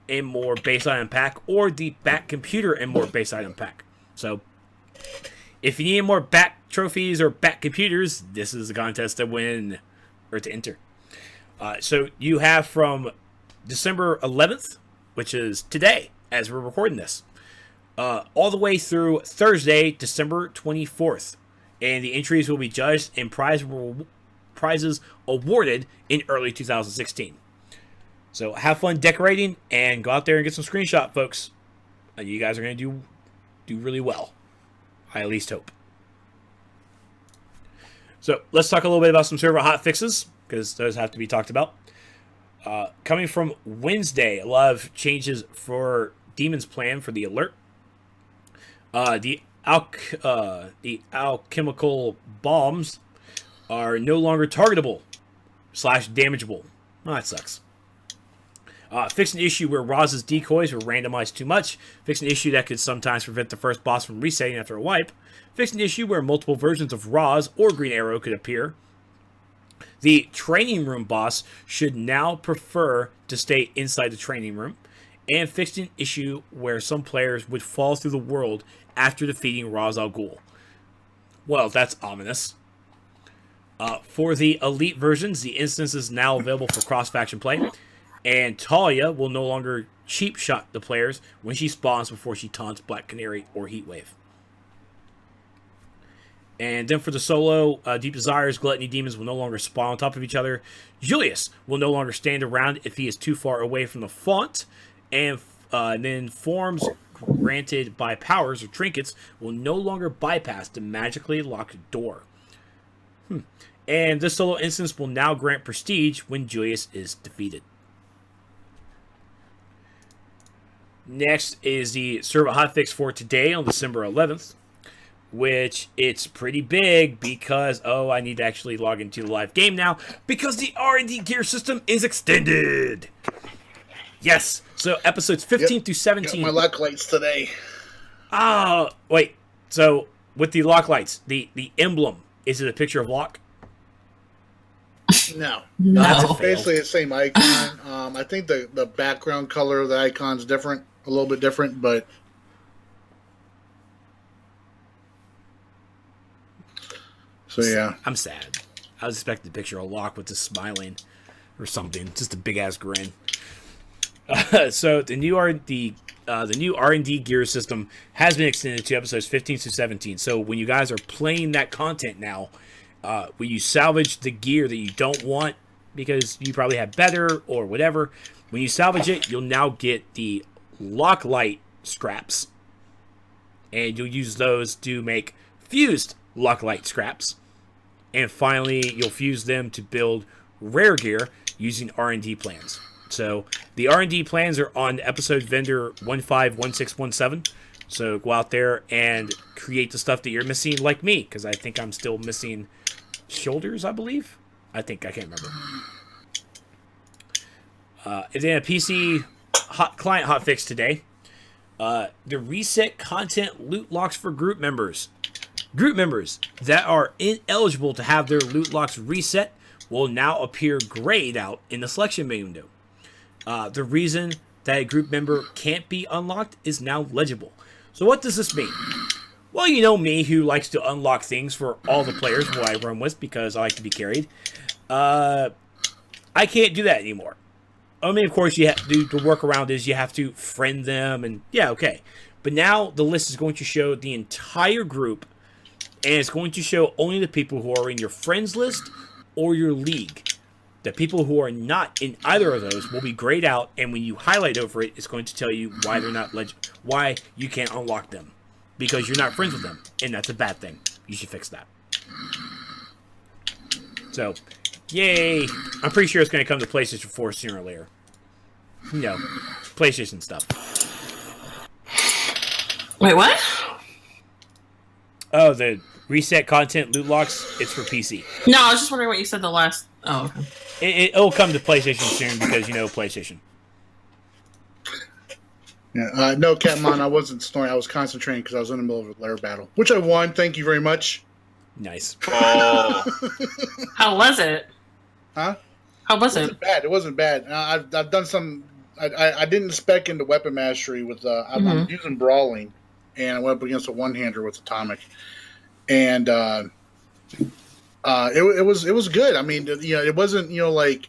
and more base item pack, or the Bat Computer and more base item pack. So, if you need more Bat Trophies or Bat Computers, this is the contest to win, or to enter. So, you have from December 11th, which is today, as we're recording this, all the way through Thursday, December 24th. And the entries will be judged and prizes awarded in early 2016. So have fun decorating and go out there and get some screenshot, folks. You guys are going to do really well. I at least hope. So let's talk a little bit about some server hotfixes, because those have to be talked about. Coming from Wednesday, a lot of changes for Demon's Plan for the alert. The alchemical bombs are no longer targetable / damageable. Well, that sucks. Fix an issue where Roz's decoys were randomized too much. Fix an issue that could sometimes prevent the first boss from resetting after a wipe. Fix an issue where multiple versions of Roz or Green Arrow could appear. The training room boss should now prefer to stay inside the training room. And fixed an issue where some players would fall through the world after defeating Ra's al Ghul. Well, that's ominous. For the elite versions, the instance is now available for cross-faction play. And Talia will no longer cheap shot the players when she spawns before she taunts Black Canary or Heatwave. And then for the solo, Deep Desires, Gluttony Demons will no longer spawn on top of each other. Julius will no longer stand around if he is too far away from the font. And then forms granted by powers or trinkets will no longer bypass the magically locked door. And this solo instance will now grant prestige when Julius is defeated. Next is the server hotfix for today on December 11th. Which it's pretty big because, I need to actually log into the live game now because the R&D gear system is extended. Yes. So episodes 15 through 17. Got my lock lights today. Wait. So with the lock lights, the emblem, is it a picture of Locke? No. No. It's basically the same icon. I think the background color of the icon's different, a little bit different, but so yeah. I'm sad. I was expecting a picture of Locke with just smiling or something, just a big ass grin. So the new R&D gear system has been extended to episodes 15 to 17. So when you guys are playing that content now, when you salvage the gear that you don't want because you probably have better or whatever, when you salvage it, you'll now get the lock light scraps, and you'll use those to make fused lock light scraps. And finally, you'll fuse them to build rare gear using R&D plans. So the R&D plans are on episode vendor 151617. So go out there and create the stuff that you're missing, like me, because I think I'm still missing shoulders, I believe. I can't remember. And then a PC client hotfix today. The reset content loot locks for group members. Group members that are ineligible to have their loot locks reset will now appear grayed out in the selection window. The reason that a group member can't be unlocked is now legible. So what does this mean? Well, you know me, who likes to unlock things for all the players who I run with because I like to be carried. I can't do that anymore. I mean, of course, you have to do the workaround is you have to friend them, and yeah, okay. But now the list is going to show the entire group, and it's going to show only the people who are in your friends list or your league. The people who are not in either of those will be grayed out, and when you highlight over it, it's going to tell you why they're not why you can't unlock them, because you're not friends with them, and that's a bad thing. You should fix that. So, yay! I'm pretty sure it's going to come to PlayStation 4 sooner or later. You know, PlayStation stuff. Wait, what? Oh, the reset content loot locks, it's for PC. No, I was just wondering what you said the last... Oh, okay. It'll come to PlayStation soon because, you know, PlayStation. Yeah, no, Catmon, I wasn't snoring. I was concentrating because I was in the middle of a Lair battle, which I won. Thank you very much. Nice. Oh. How was it? Huh? How was it? It wasn't bad. I've done some. I didn't spec into weapon mastery with. I'm using brawling, and I went up against a one-hander with atomic, and it was good. I mean, it wasn't like.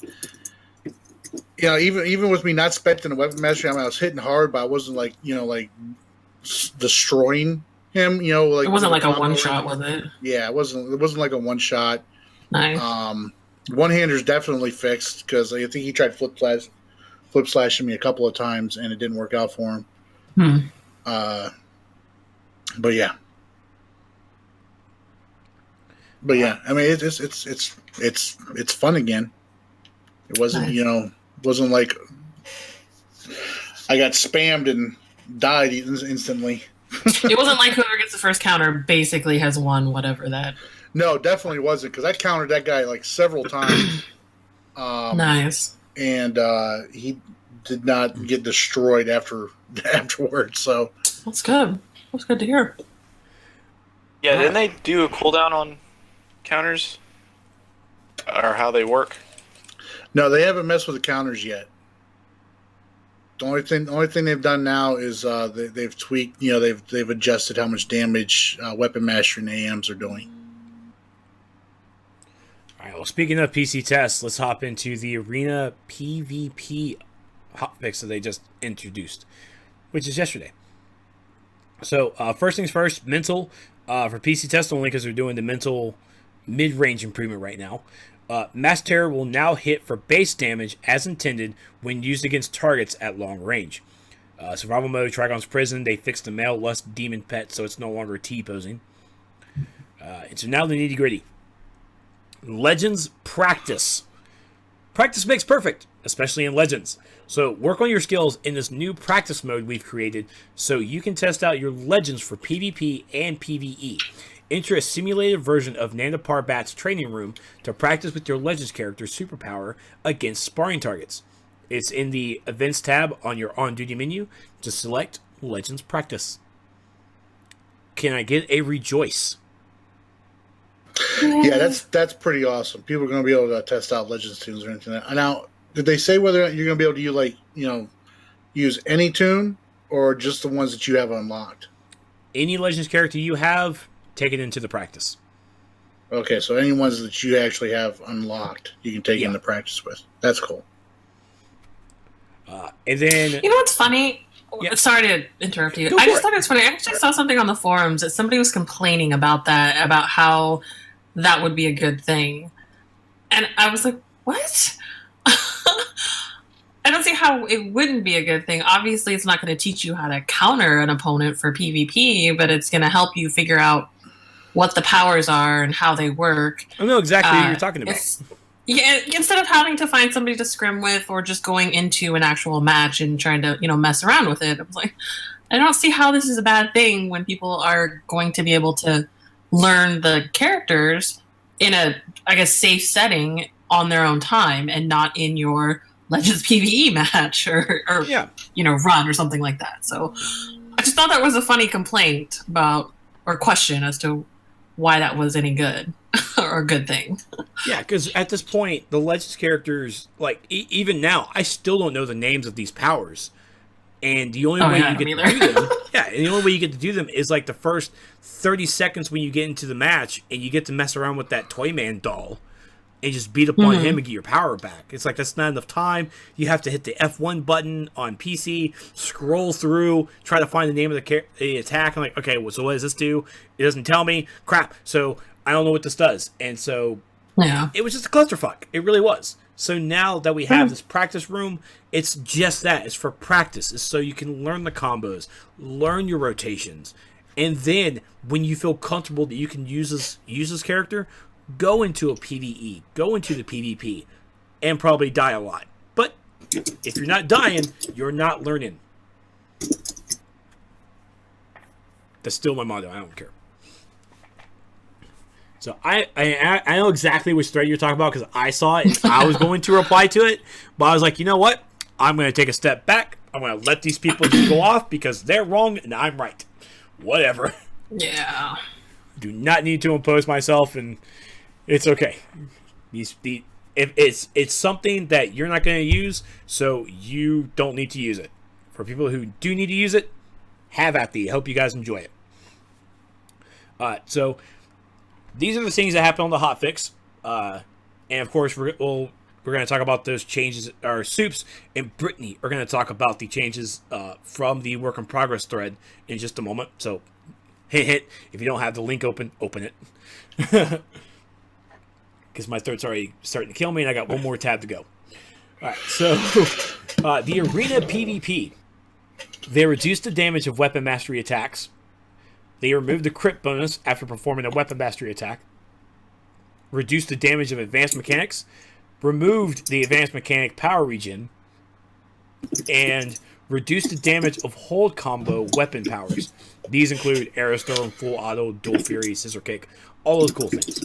Even with me not specting the weapon mastery, I mean, I was hitting hard, but I wasn't like destroying him. Like it wasn't like a one shot, was it? Yeah, it wasn't. It wasn't like a one shot. Nice. One hander's definitely fixed because I think he tried flip slashing me a couple of times and it didn't work out for him. But yeah. I mean, it's fun again. It wasn't Nice. Wasn't like I got spammed and died instantly. It wasn't like whoever gets the first counter basically has won whatever that. No, definitely wasn't, because I countered that guy like several times. Nice. And he did not get destroyed afterwards. So That's good. That's good to hear. Yeah, didn't they do a cooldown on counters? Or how they work? no, they haven't messed with the counters yet. The only thing they've done now is they've tweaked. They've adjusted how much damage weapon mastery and AMs are doing. All right, well, speaking of PC tests, let's hop into the Arena PvP hotfix that they just introduced, which is yesterday. So, first things first, mental. For PC test only, because they're doing the mental mid-range improvement right now. Mass Terror will now hit for base damage as intended when used against targets at long range. Survival mode, Trigon's Prison, they fixed the male lust demon pet, so it's no longer T-posing. And so now the nitty-gritty. Legends practice. Practice makes perfect, especially in Legends. So work on your skills in this new practice mode we've created so you can test out your Legends for PvP and PvE. Enter a simulated version of Nanda Parbat's training room to practice with your Legends character's superpower against sparring targets. It's in the Events tab on your on-duty menu. Just select Legends Practice. Can I get a rejoice? Yeah, that's pretty awesome. People are going to be able to test out Legends tunes or anything. Now, did they say whether you're going to be able to use any tune or just the ones that you have unlocked? Any Legends character you have, take it into the practice. Okay, so any ones that you actually have unlocked, you can take into practice with. That's cool. And then... You know what's funny? Yeah. Sorry to interrupt you. I just thought it was funny. I actually saw something on the forums that somebody was complaining about that, about how that would be a good thing. And I was like, what? I don't see how it wouldn't be a good thing. Obviously, it's not going to teach you how to counter an opponent for PvP, but it's going to help you figure out what the powers are and how they work. I know exactly what you're talking about. Yeah, instead of having to find somebody to scrim with or just going into an actual match and trying to, mess around with it, I was like, I don't see how this is a bad thing when people are going to be able to learn the characters in a, I guess, safe setting on their own time and not in your Legends PvE match or run or something like that. So I just thought that was a funny complaint about, or question as to why that was any good or a good thing. Yeah, because at this point, the Legends characters, like, even now, I still don't know the names of these powers. And the only way you get to do them, and the only way you get to do them is like the first 30 seconds when you get into the match and you get to mess around with that Toyman doll and just beat up on him and get your power back. It's like, that's not enough time. You have to hit the F1 button on PC, scroll through, try to find the name of the attack. I'm like, okay, so what does this do? It doesn't tell me. Crap. So I don't know what this does. And so it was just a clusterfuck. It really was. So now that we have this practice room, it's just that. It's for practice. It's so you can learn the combos, learn your rotations. And then when you feel comfortable that you can use this character, go into a PvE, go into the PvP, and probably die a lot. But if you're not dying, you're not learning. That's still my motto. I don't care. So I know exactly which thread you're talking about because I saw it and I was going to reply to it, but I was like, you know what? I'm going to take a step back. I'm going to let these people just go off because they're wrong and I'm right. Whatever. Yeah. Do not need to impose myself, and it's okay. If it's something that you're not going to use, so you don't need to use it. For people who do need to use it, have at thee. I hope you guys enjoy it. So these are the things that happen on the hotfix, and of course we're going to talk about those changes. Our Soups and Brittany are going to talk about the changes from the work in progress thread in just a moment. So hit. If you don't have the link open it, because my throat's already starting to kill me, and I got one more tab to go. All right, so the arena PvP, they reduced the damage of weapon mastery attacks. They removed the crit bonus after performing a weapon mastery attack. Reduced the damage of advanced mechanics. Removed the advanced mechanic power regen. And reduced the damage of hold combo weapon powers. These include Aerostorm, Full Auto, Dual Fury, Scissor Kick, all those cool things.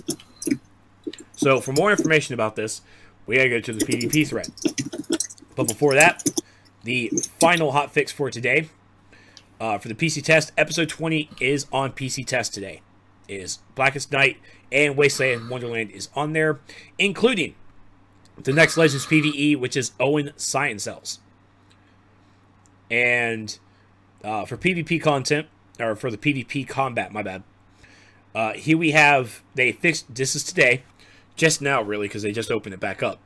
So for more information about this, we gotta go to the PvP thread. But before that, the final hotfix for today. For the PC test, episode 20 is on PC test today. Is Blackest Night and Wasteland Wonderland is on there, including the next Legends PvE, which is Owen Science Cells. And for PvP content, or for the PvP combat, my bad. Here we have, they fixed, this is today, just now really, because they just opened it back up.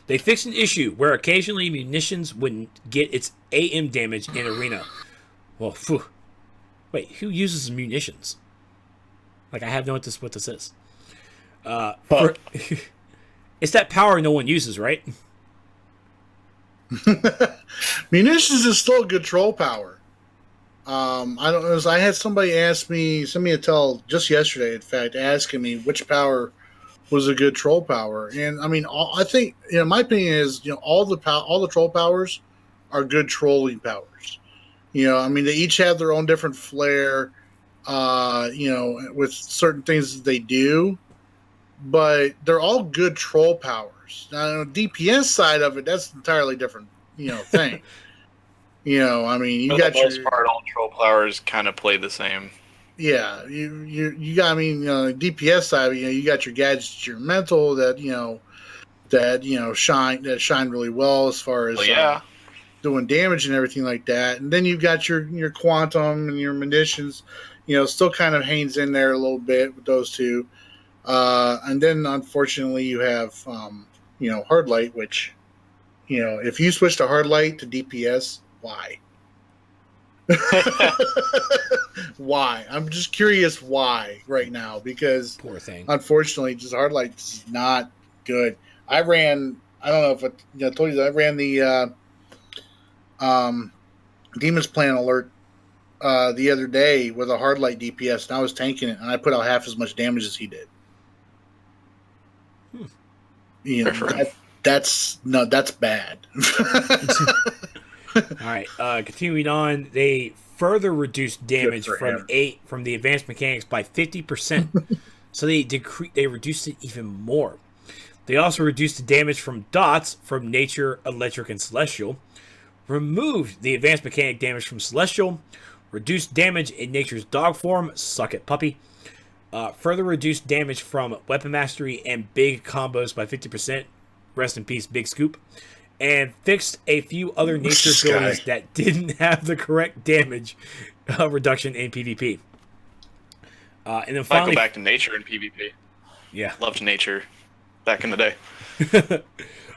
They fixed an issue where occasionally munitions wouldn't get its AM damage in arena. Well, wait, who uses munitions? Like, I have no idea what this is. It's that power no one uses, right? Munitions is still a good troll power. I don't know. I had somebody send me a tell just yesterday, in fact, asking me which power was a good troll power. And I mean, I think, my opinion is, all the troll powers are good trolling powers. I mean, they each have their own different flair, with certain things that they do, but they're all good troll powers. Now, DPS side of it, that's an entirely different, thing. I mean, you got for the most part, all troll powers kind of play the same. Yeah, you got. I mean, DPS side, you got your gadgets, your mental that shine really well as far as doing damage and everything like that. And then you've got your quantum and your munitions, still kind of hangs in there a little bit with those two. And then unfortunately you have hard light, which if you switch to hard light to DPS, why? Why? I'm just curious why right now, because poor thing. Unfortunately, just hard light is not good. I don't know if I told you that I ran the Demon's Plan alert the other day with a hard light DPS, and I was tanking it, and I put out half as much damage as he did. That's bad. All right, continuing on, they further reduced damage from the advanced mechanics by 50%. So they reduced it even more. They also reduced the damage from dots from nature, electric, and celestial. Removed the advanced mechanic damage from celestial. Reduced damage in nature's dog form. Suck it, puppy. Further reduced damage from weapon mastery and big combos by 50%. Rest in peace, Big Scoop. And fixed a few other nature abilities that didn't have the correct damage reduction in PvP. And then finally, go back to nature in PvP. Yeah, loved nature back in the day.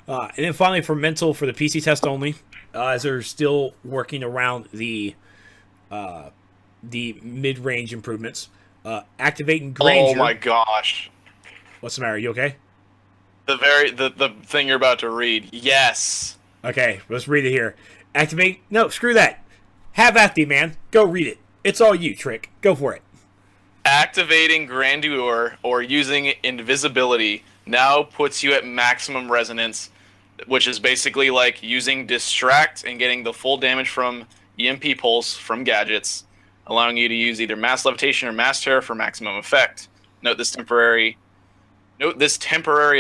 And then finally, for mental, for the PC test only, as they're still working around the mid-range improvements. Grandeur. Oh my gosh! What's the matter? Are you okay? The thing you're about to read. Yes. Okay, let's read it here. No, screw that. Have at thee, man. Go read it. It's all you, Trick. Go for it. Activating Grandeur or using invisibility now puts you at maximum resonance, which is basically like using Distract and getting the full damage from EMP Pulse from gadgets, allowing you to use either Mass Levitation or Mass Terror for maximum effect. Note this temporary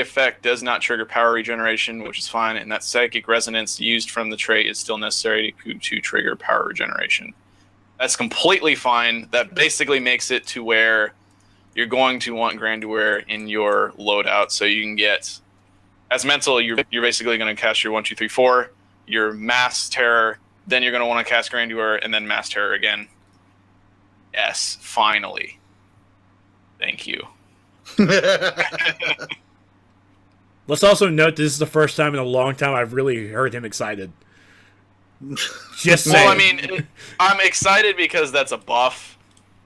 effect does not trigger power regeneration, which is fine, and that psychic resonance used from the trait is still necessary to trigger power regeneration. That's completely fine. That basically makes it to where you're going to want Grandeur in your loadout, so you can get, as mental, you're basically going to cast your 1, 2, 3, 4, your Mass Terror, then you're going to want to cast Grandeur, and then Mass Terror again. Yes, finally. Thank you. Let's also note this is the first time in a long time I've really heard him excited. Just saying. Well, I mean, I'm excited because that's a buff,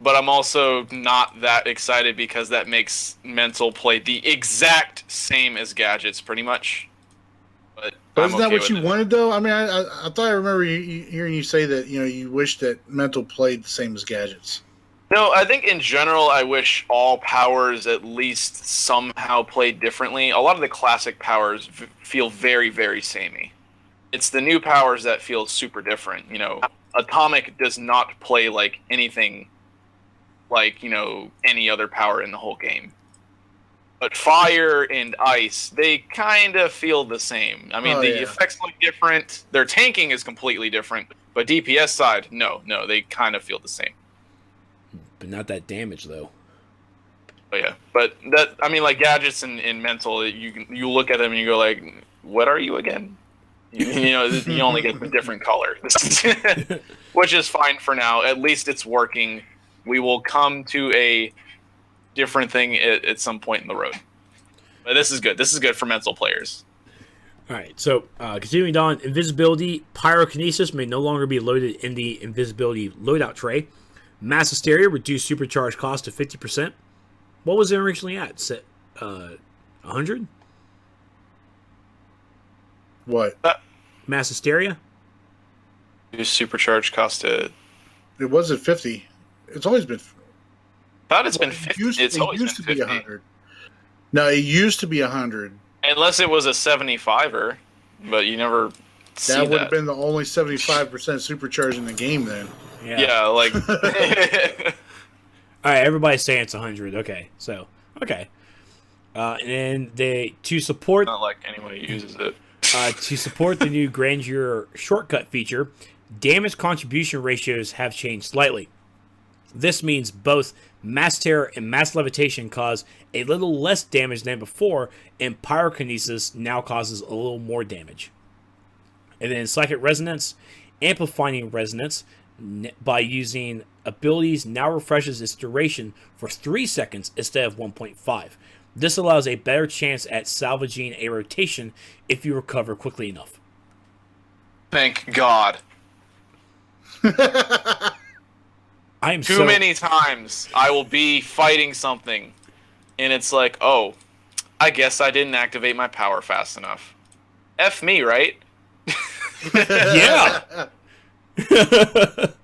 but I'm also not that excited because that makes mental play the exact same as gadgets, pretty much. But isn't that what you wanted, though? I mean, I thought I remember hearing you say that you wish that mental played the same as gadgets. No, I think in general, I wish all powers at least somehow played differently. A lot of the classic powers feel very, very samey. It's the new powers that feel super different. Atomic does not play like anything like, any other power in the whole game. But fire and ice, they kind of feel the same. I mean, effects look different. Their tanking is completely different. But DPS side, no, they kind of feel the same. But not that damage, though. Oh, yeah. But that, I mean, like gadgets and mental, you look at them and you go like, what are you again? You only get the different color. Which is fine for now. At least it's working. We will come to a different thing at some point in the road. But this is good. This is good for mental players. All right, so continuing on, invisibility, pyrokinesis may no longer be loaded in the invisibility loadout tray. Mass hysteria, reduced supercharge cost to 50%. What was it originally at? 100? What? Mass Hysteria? Supercharged cost It was at 50. It's always been. Thought it's been 50. It's always used been to be 50. 100. No, it used to be 100. Unless it was a 75er, but you never see That would have been the only 75% supercharge in the game then. Yeah, like. All right, everybody's saying it's 100. Okay, so okay, and then to support Not like anyone who uses it. to support the new grandeur shortcut feature, damage contribution ratios have changed slightly. This means both mass terror and mass levitation cause a little less damage than before, and pyrokinesis now causes a little more damage. And then psychic resonance, amplifying resonance by using abilities now refreshes its duration for 3 seconds instead of 1.5. This allows a better chance at salvaging a rotation if you recover quickly enough. Thank God. I am Too many times I will be fighting something, and it's like, oh, I guess I didn't activate my power fast enough. F me, right? Yeah. Because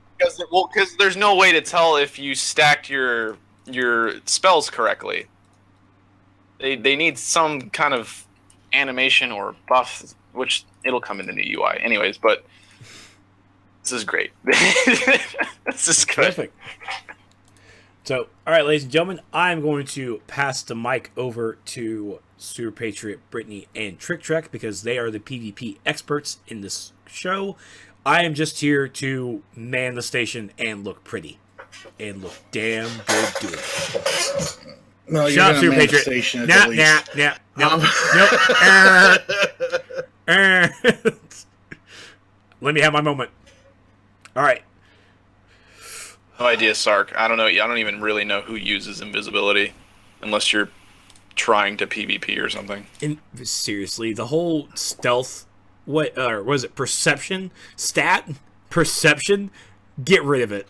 there's no way to tell if you stacked your spells correctly. They need some kind of animation or buff, which it'll come in the new UI. Anyways, but this is great. This is good. Perfect. So, all right, ladies and gentlemen, I'm going to pass the mic over to Super Patriot, Brittany, and Trick Trek because they are the PvP experts in this show. I am just here to man the station and look pretty. And look damn good doing it. Well, Shut up, Super Patriot. Let me have my moment. All right. No idea, Sark. I don't know. I don't even really know who uses invisibility, unless you're trying to PvP or something. Seriously, the whole stealth, what was it? Perception stat? Perception? Get rid of it.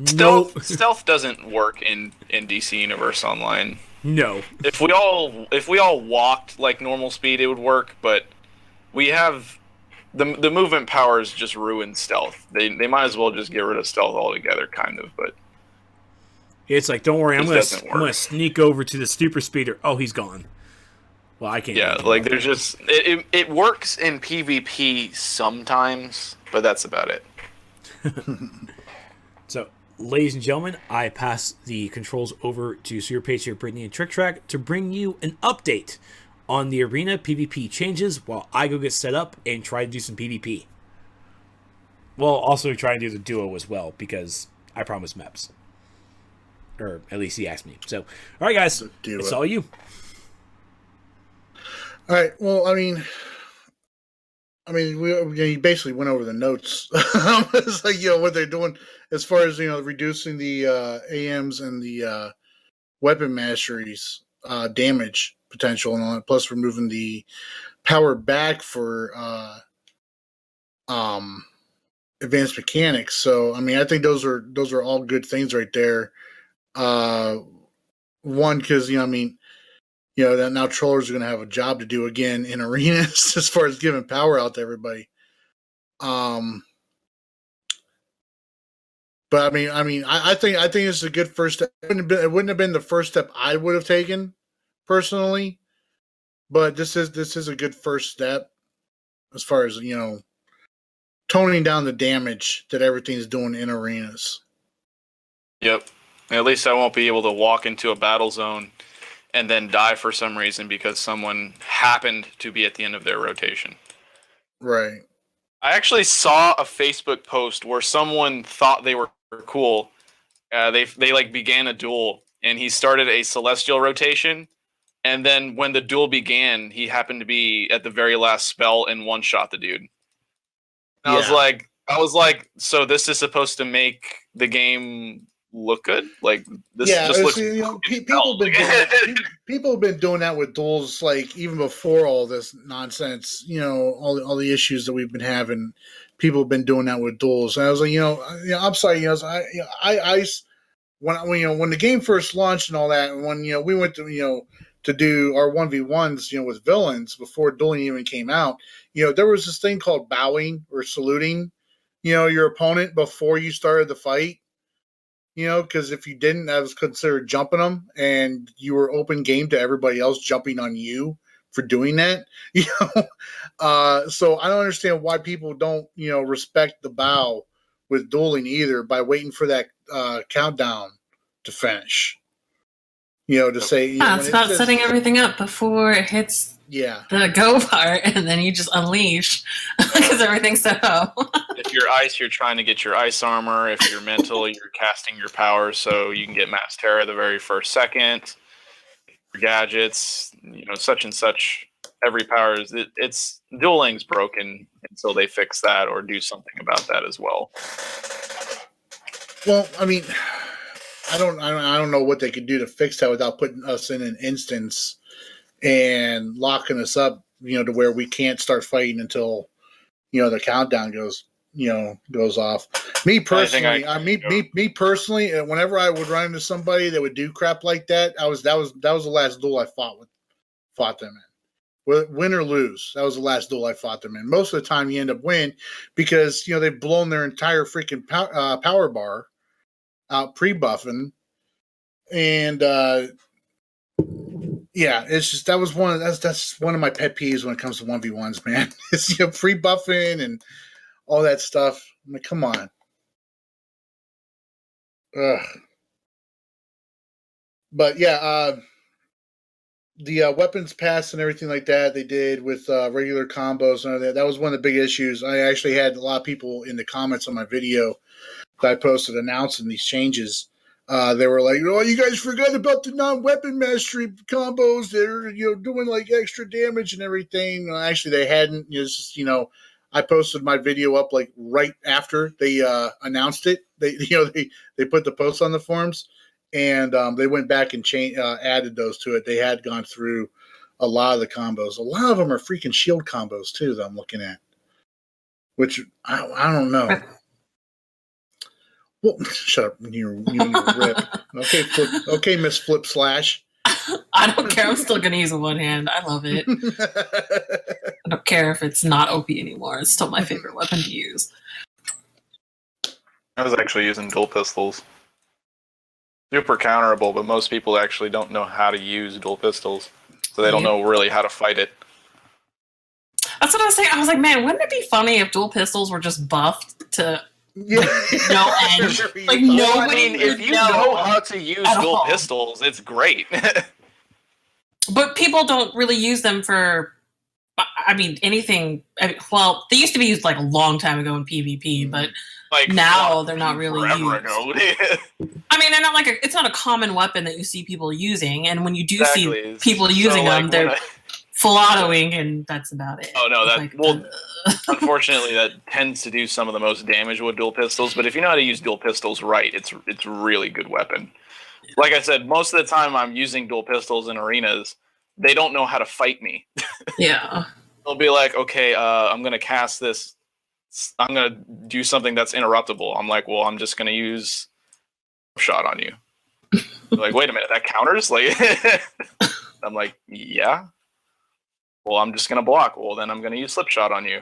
Stealth doesn't work in DC Universe Online. No. If we all walked like normal speed, it would work. But we have the movement powers just ruin stealth. They might as well just get rid of stealth altogether, kind of. But it's like, don't worry, I'm gonna sneak over to the super speeder. Oh, he's gone. Well, I can't. Yeah, like there's just it works in PvP sometimes, but that's about it. So, ladies and gentlemen, I pass the controls over to Super Patriot, Brittany, and Trick Track to bring you an update on the arena PvP changes while I go get set up and try to do some PvP. Well, also try to do the duo as well, because I promised Meps. Or at least he asked me. So, all right, guys, it's all you. All right. Well, I mean, we basically went over the notes. It's like, what they're doing as far as, reducing the AMs and the weapon masteries damage potential and all that, plus removing the power back for advanced mechanics. So, I mean, I think those are all good things right there. One, because, that now trollers are going to have a job to do again in arenas as far as giving power out to everybody. But I think it's a good first step. It wouldn't have been the first step I would have taken personally, but this is a good first step as far as, toning down the damage that everything's doing in arenas. Yep. At least I won't be able to walk into a battle zone and then die for some reason because someone happened to be at the end of their rotation. Right. I actually saw a Facebook post where someone thought they were cool. They began a duel, and he started a celestial rotation, and then when the duel began, he happened to be at the very last spell and one-shot the dude. And I was like, so this is supposed to make the game look good? Like this just looks people have been doing that with duels, like even before all this nonsense, all the issues that we've been having. People have been doing that with duels, and I was like, I'm sorry, Ice when the game first launched and all that, and when we went to do our 1v1s with villains before dueling even came out, there was this thing called bowing or saluting your opponent before you started the fight. Because if you didn't, that was considered jumping them, and you were open game to everybody else jumping on you for doing that. So I don't understand why people don't respect the bow with dueling either by waiting for that countdown to finish. To say it's about setting everything up before it hits the go part, and then you just unleash because everything's set up. If you're ice, you're trying to get your ice armor. If you're mental, you're casting your power so you can get Mass Terra the very first second. Your gadgets, such and such. Every power it's dueling's broken until they fix that or do something about that as well. Well, I mean, I don't know what they could do to fix that without putting us in an instance and locking us up, to where we can't start fighting until the countdown goes off. Me personally, me personally, whenever I would run into somebody that would do crap like that, that was the last duel I fought them in. Win or lose, that was the last duel I fought them in. Most of the time, you end up winning because they've blown their entire freaking power bar out pre-buffing, and it's just that's one of my pet peeves when it comes to 1v1s, man. It's pre-buffing and all that stuff. I mean, come on. Ugh. But the weapons pass and everything like that they did with regular combos and all that was one of the big issues. I actually had a lot of people in the comments on my video that I posted announcing these changes. They were like, "Oh, you guys forgot about the non-weapon mastery combos. They're doing like extra damage and everything." Well, actually, they hadn't. It's just, I posted my video up like right after they announced it. They put the post on the forums, and they went back and added those to it. They had gone through a lot of the combos. A lot of them are freaking shield combos too that I'm looking at, which I don't know. Well, shut up, you rip. Okay, Miss Flip Slash. I don't care. I'm still gonna use one hand. I love it. I don't care if it's not OP anymore. It's still my favorite weapon to use. I was actually using dual pistols. Super counterable, but most people actually don't know how to use dual pistols, so they don't know really how to fight it. That's what I was saying. I was like, man, wouldn't it be funny if dual pistols were just buffed to no end? Like nobody. If you know how to use dual pistols, it's great. But people don't really use them for. I mean, anything. Well, they used to be used like a long time ago in PvP, but now they're not really used. I mean, they're not like it's not a common weapon that you see people using, and when you do see people using them, they're full autoing, and that's about it. Oh no, unfortunately, that tends to do some of the most damage with dual pistols. But if you know how to use dual pistols right, it's a really good weapon. Like I said, most of the time I'm using dual pistols in arenas. They don't know how to fight me. Yeah. They'll be like, okay, I'm going to cast this. I'm going to do something that's interruptible. I'm like, well, I'm just going to use shot on you. Like, wait a minute, that counters? Like, I'm like, yeah. Well, I'm just going to block. Well, then I'm going to use slip shot on you.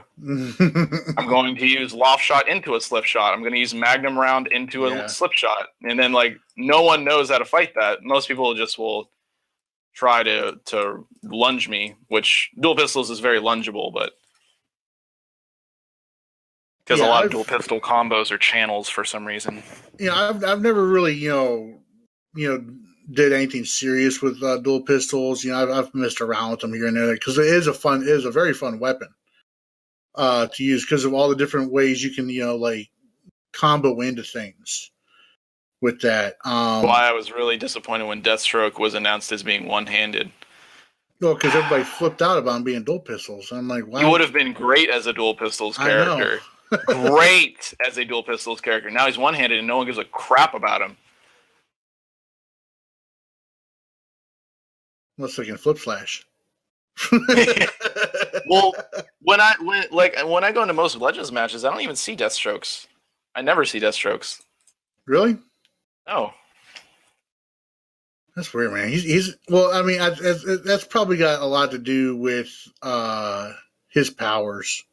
I'm going to use loft shot into a slip shot. I'm going to use magnum round into a slip shot. And then, like, no one knows how to fight that. Most people just will try to lunge me, which dual pistols is very lungeable, but because a lot of dual pistol combos are channels for some reason. I've never really did anything serious with dual pistols. I've messed around with them here and there because it is a very fun weapon to use because of all the different ways you can like combo into things with that. Why I was really disappointed when Deathstroke was announced as being one-handed. Well, because everybody flipped out about him being dual pistols. I'm like, wow. He would have been great as a dual pistols character. Great as a dual pistols character. Now he's one-handed and no one gives a crap about him. Let's look in Flip Slash. Well, when I go into most Legends matches, I don't even see Deathstrokes. I never see Deathstrokes. Really? No. That's weird, man. He's well. I mean, that's probably got a lot to do with his powers.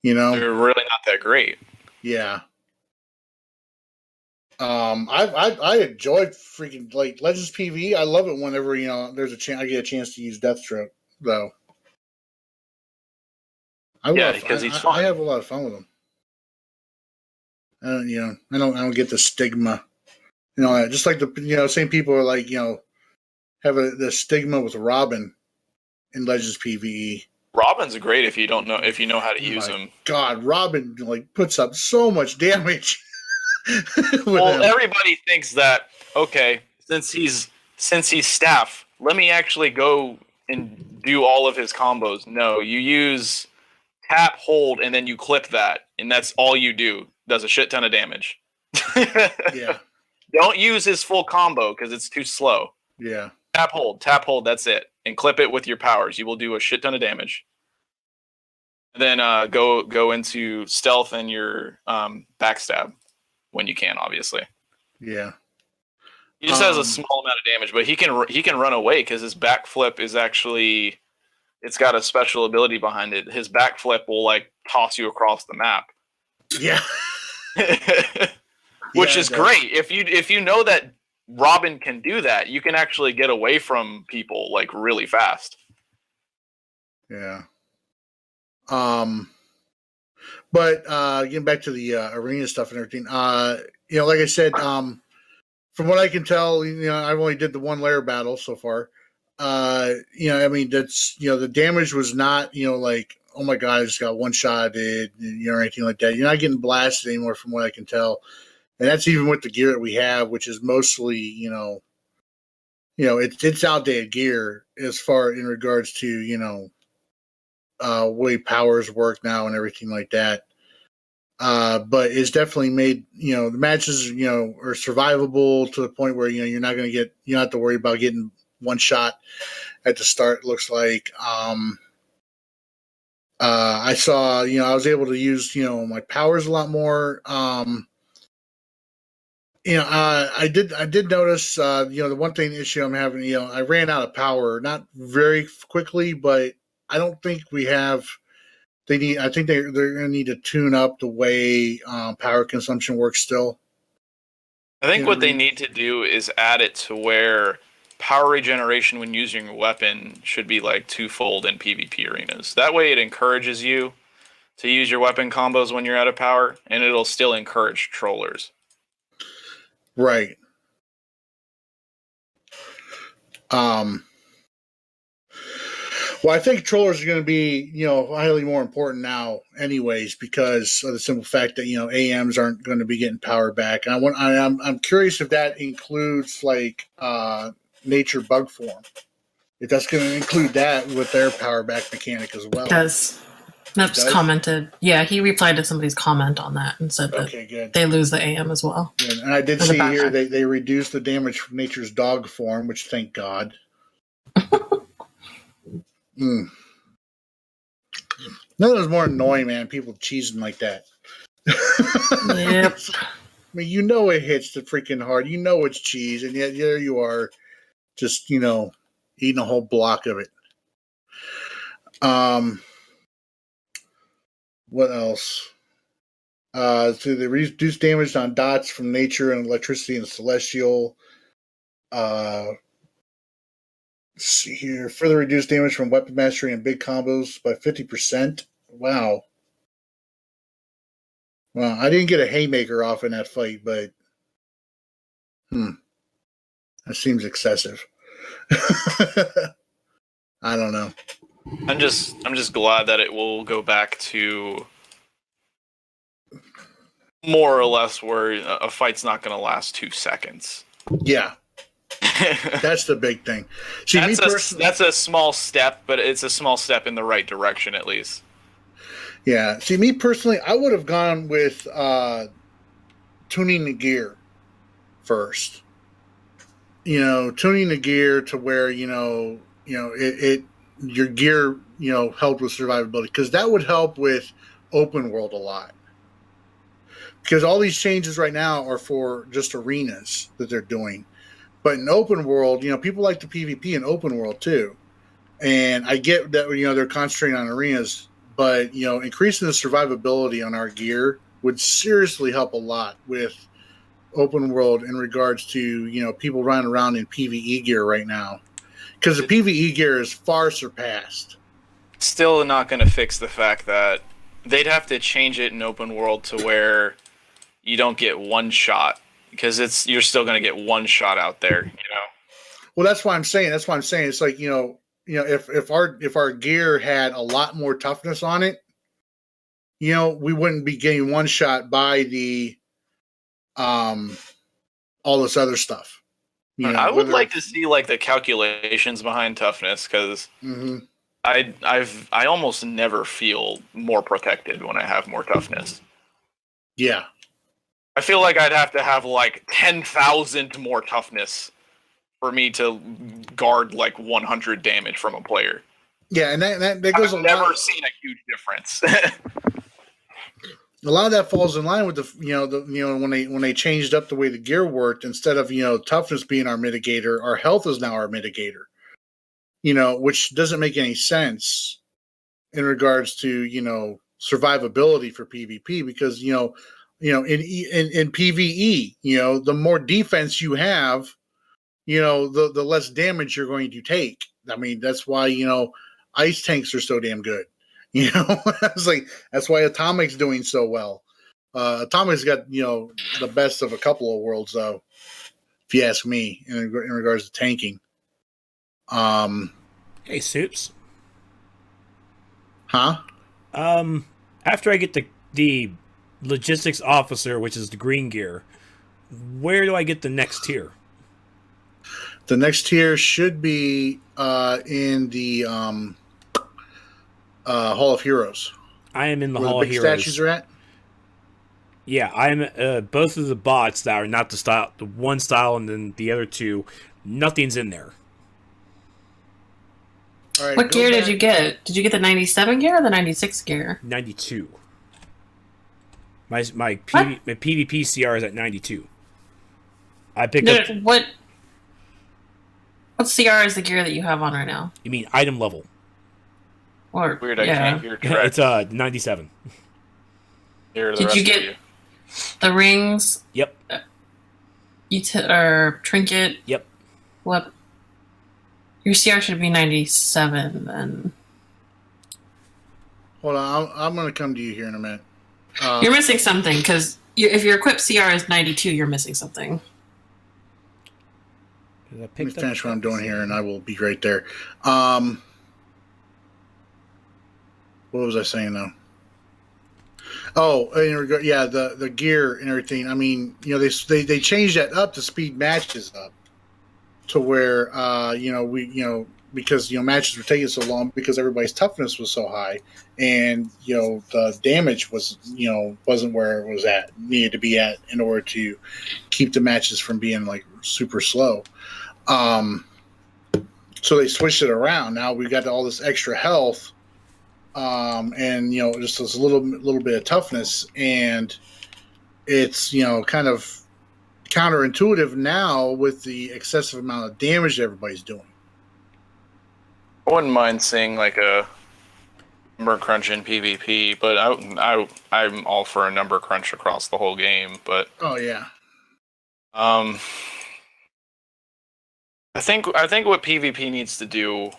You know, They're really not that great. yeah. I enjoyed freaking like Legends PV. I love it whenever there's a chance I get a chance to use Deathstroke though. Because he's fun. I have a lot of fun with him. I don't get the stigma. Just like the same people are like have the stigma with Robin in Legends PVE. Robin's great if you know how to use him. God, Robin puts up so much damage. Well, everybody thinks that since he's staff, let me actually go and do all of his combos. No, you use tap, hold, and then you clip that, and that's all you do. Does a shit ton of damage. Yeah. Don't use his full combo because it's too slow. Yeah. Tap, hold, that's it. And clip it with your powers. You will do a shit ton of damage. And then go into stealth and your backstab when you can, obviously. Yeah. He just has a small amount of damage, but he can run away because his backflip is actually, it's got a special ability behind it. His backflip will toss you across the map. Yeah. Which is great. If you know that Robin can do that, you can actually get away from people really fast. Yeah. But getting back to the arena stuff and everything, like I said, from what I can tell, I've only did the one Lair battle so far. I mean, that's the damage was not oh my god, I just got one shotted, or anything like that. You're not getting blasted anymore, from what I can tell, and that's even with the gear that we have, which is mostly it's outdated gear as far in regards to way powers work now and everything like that. But it's definitely made the matches are survivable to the point where you don't have to worry about getting one shot at the start. It looks like I saw I was able to use my powers a lot more. I did notice the one thing issue I'm having, I ran out of power, not very quickly, but I don't think we have. I think they're going to need to tune up the way power consumption works still. I think what they need to do is add it to where power regeneration when using your weapon should be twofold in PvP arenas. That way it encourages you to use your weapon combos when you're out of power, and it'll still encourage trollers. Right. Well, I think trollers are going to be, highly more important now, anyways, because of the simple fact that AMs aren't going to be getting power back. And I'm curious if that includes nature bug form. If that's going to include that with their power back mechanic as well. It does. Nope's commented. Yeah, he replied to somebody's comment on that and said that good. They lose the AM as well. Good. And I did see here they reduced the damage from nature's dog form, which thank God. None of those more annoying, man. People cheesing like that. Yep. I mean, it hits the freaking hard. It's cheese, and yet there you are, just eating a whole block of it. What else? So they reduce damage on dots from nature and electricity and celestial. Let's see here. Further reduce damage from weapon mastery and big combos by 50%. Wow. Well, I didn't get a haymaker off in that fight, but that seems excessive. I don't know. I'm just glad that it will go back to more or less where a fight's not going to last 2 seconds. Yeah. That's the big thing. See, that's a small step, but it's a small step in the right direction at least. Yeah. See, me personally, I would have gone with tuning the gear first. Tuning the gear to where your gear helped with survivability, because that would help with open world a lot. Because all these changes right now are for just arenas that they're doing. But in open world, people like the PvP in open world too. And I get that, they're concentrating on arenas, but, increasing the survivability on our gear would seriously help a lot with open world in regards to, people running around in PvE gear right now. Because the PvE gear is far surpassed. Still not going to fix the fact that they'd have to change it in open world to where you don't get one shot. Because you're still going to get one shot out there, Well, that's why I'm saying. It's like, if our gear had a lot more toughness on it, we wouldn't be getting one shot by the all this other stuff. I would like to see like the calculations behind toughness, because I almost never feel more protected when I have more toughness. Yeah, I feel like I'd have to have like 10,000 more toughness for me to guard like 100 damage from a player. Yeah, and that goes. I've never seen a huge difference. A lot of that falls in line with when they changed up the way the gear worked. Instead of toughness being our mitigator, our health is now our mitigator. Which doesn't make any sense in regards to survivability for PvP, because in PvE, the more defense you have, the less damage you're going to take. I mean, that's why ice tanks are so damn good. It's like that's why Atomic's doing so well. Atomic's got the best of a couple of worlds, though, if you ask me, in regards to tanking. Hey, Soups. Huh? After I get the logistics officer, which is the green gear, where do I get the next tier? The next tier should be in the Hall of Heroes. I am in the where Hall the of big Heroes. Statues are at. Yeah, I'm both of the bots that are not the style, the one style, and then the other two. Nothing's in there. All right, what gear did you get? Did you get the 97 gear or the 96 gear? 92. My PvP CR is at 92. I picked up. What CR is the gear that you have on right now? You mean item level? Or Weird, I can't hear correct. It's 97. Did you get the rings? Yep. Or trinket? Yep. What? Your CR should be 97 then. Hold on, I'm going to come to you here in a minute. You're missing something, because if your equipped CR is 92, you're missing something. Let me finish what I'm doing here, and I will be right there. What was I saying, though? Oh, the gear and everything. I mean, they changed that up to speed matches up to where because matches were taking so long because everybody's toughness was so high, and the damage was wasn't where it was needed to be at in order to keep the matches from being like super slow. So they switched it around. Now we got all this extra health, and just this little bit of toughness, and it's kind of counterintuitive now with the excessive amount of damage that everybody's doing. I wouldn't mind seeing like a number crunch in PvP, but I'm all for a number crunch across the whole game. But oh yeah, I think what PvP needs to do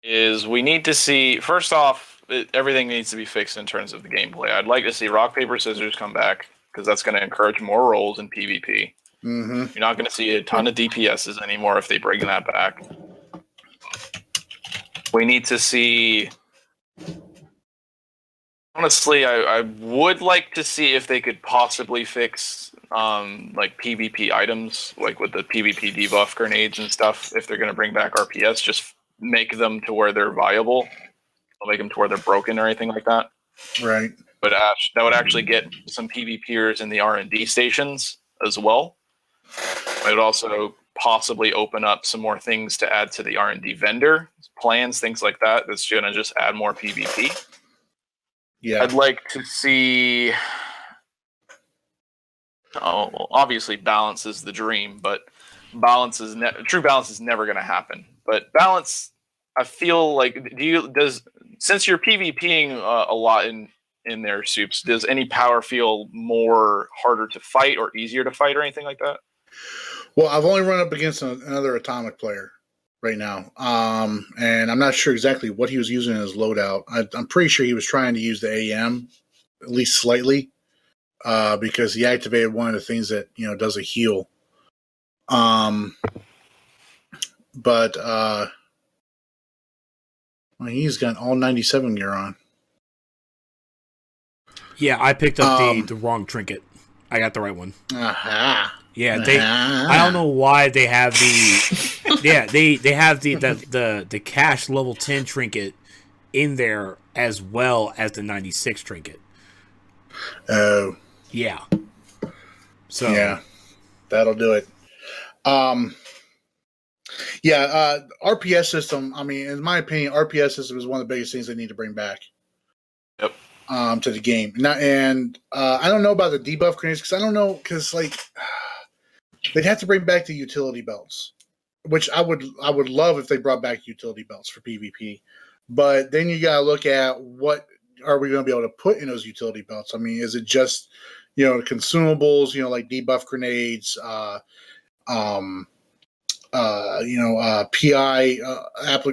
is we need to see, first off, everything needs to be fixed in terms of the gameplay. I'd like to see rock paper scissors come back, because that's going to encourage more rolls in PvP. Mm-hmm. You're not going to see a ton of DPSs anymore if they bring that back. We need to see... Honestly, I would like to see if they could possibly fix like PvP items, like with the PvP debuff grenades and stuff. If they're going to bring back RPS, just make them to where they're viable. Don't make them to where they're broken or anything like that. Right. But that would actually get some PvPers in the R&D stations as well. It would also possibly open up some more things to add to the R&D vendor plans, things like that. That's going to just add more PvP. Yeah, I'd like to see. Obviously, balance is the dream, but true balance is never going to happen. But balance, I feel like since you're PvPing a lot in their soups, does any power feel more harder to fight or easier to fight or anything like that? Well, I've only run up against another atomic player right now, and I'm not sure exactly what he was using in his loadout. I'm pretty sure he was trying to use the AM, at least slightly, because he activated one of the things that does a heal. But he's got all 97 gear on. Yeah, I picked up the wrong trinket. I got the right one. Aha. Yeah, I don't know why they have the they have the cash level 10 trinket in there as well as the 96 trinket. Oh. Yeah. So yeah, that'll do it. RPS system. I mean, in my opinion, RPS system is one of the biggest things they need to bring back. Yep. To the game. I don't know about the debuff grenades because they'd have to bring back the utility belts, which I would love if they brought back utility belts for PvP. But then you gotta look at what are we going to be able to put in those utility belts. I mean, is it just consumables, like debuff grenades, PI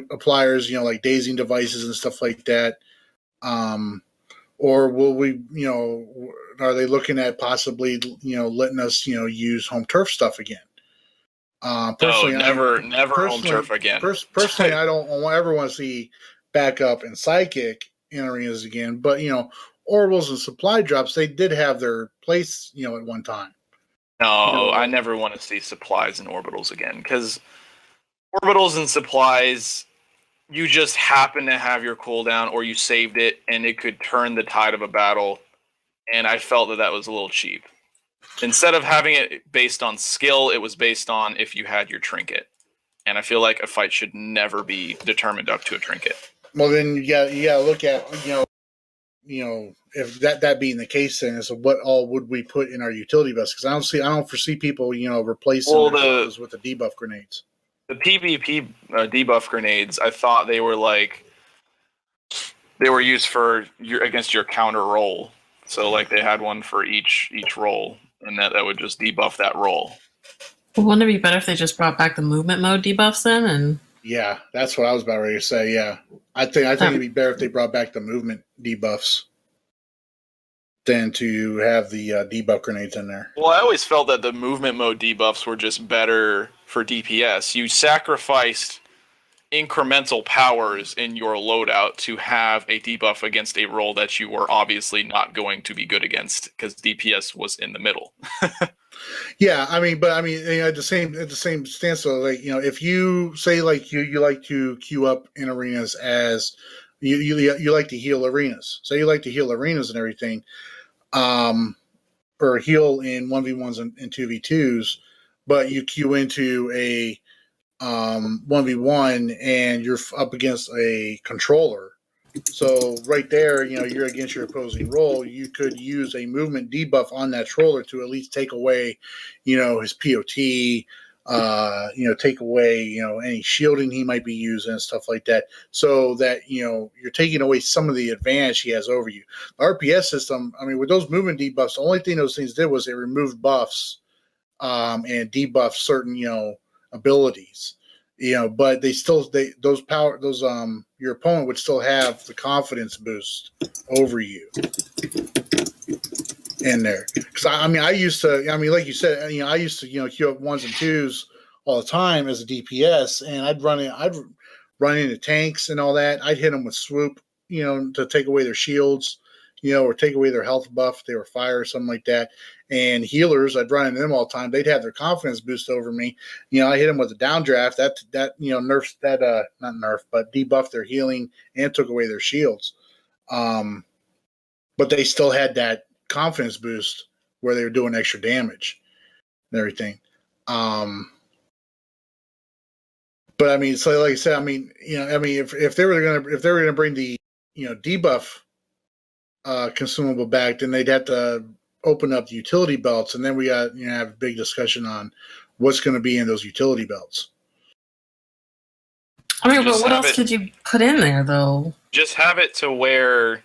appliers, like dazing devices and stuff like that. Or will we, are they looking at possibly, letting us, use home turf stuff again? Personally, never home turf again. Personally, I don't ever want to see backup and sidekick in arenas again. But orbitals and supply drops, they did have their place, at one time. No, I never want to see supplies and orbitals again, because orbitals and supplies, you just happen to have your cooldown or you saved it and it could turn the tide of a battle, and I felt that was a little cheap. Instead of having it based on skill, it was based on if you had your trinket, and I feel like a fight should never be determined up to a trinket. Well, then you got to look at if that being the case, then is what all would we put in our utility belts? Because I don't foresee people replacing those with the debuff grenades. The PvP debuff grenades, I thought they were used for against your counter roll. So they had one for each roll, and that would just debuff that roll. Well, wouldn't it be better if they just brought back the movement mode debuffs then? And yeah, that's what I was about ready to say. Yeah, I think it'd be better if they brought back the movement debuffs than to have the debuff grenades in there. Well, I always felt that the movement mode debuffs were just better for DPS. You sacrificed incremental powers in your loadout to have a debuff against a roll that you were obviously not going to be good against, because DPS was in the middle. Yeah, at the same stance. So, if you say you like to queue up in arenas as you like to heal arenas. So you like to heal arenas and everything, or heal in 1v1s and 2v2s, but you queue into a 1v1 and you're up against a controller. So right there, you're against your opposing role. You could use a movement debuff on that controller to at least take away, his POT, take away, any shielding he might be using and stuff like that. So that, you're taking away some of the advantage he has over you. The RPS system, with those movement debuffs, the only thing those things did was they removed buffs and debuffed certain, abilities. But your opponent would still have the confidence boost over you in there. Because I used to, like you said, I used to, queue up 1s and 2s all the time as a DPS, and I'd run into tanks and all that. I'd hit them with swoop, to take away their shields, or take away their health buff if they were fire or something like that. And healers, I'd run into them all the time. They'd have their confidence boost over me. I hit them with a downdraft. That nerfs that not nerf, but debuffed their healing and took away their shields. But they still had that confidence boost where they were doing extra damage and everything. But so like I said, if they were gonna bring the debuff consumable back, then they'd have to open up the utility belts, and then we got have a big discussion on what's going to be in those utility belts. I mean, but what else could you put in there, though? Just have it to where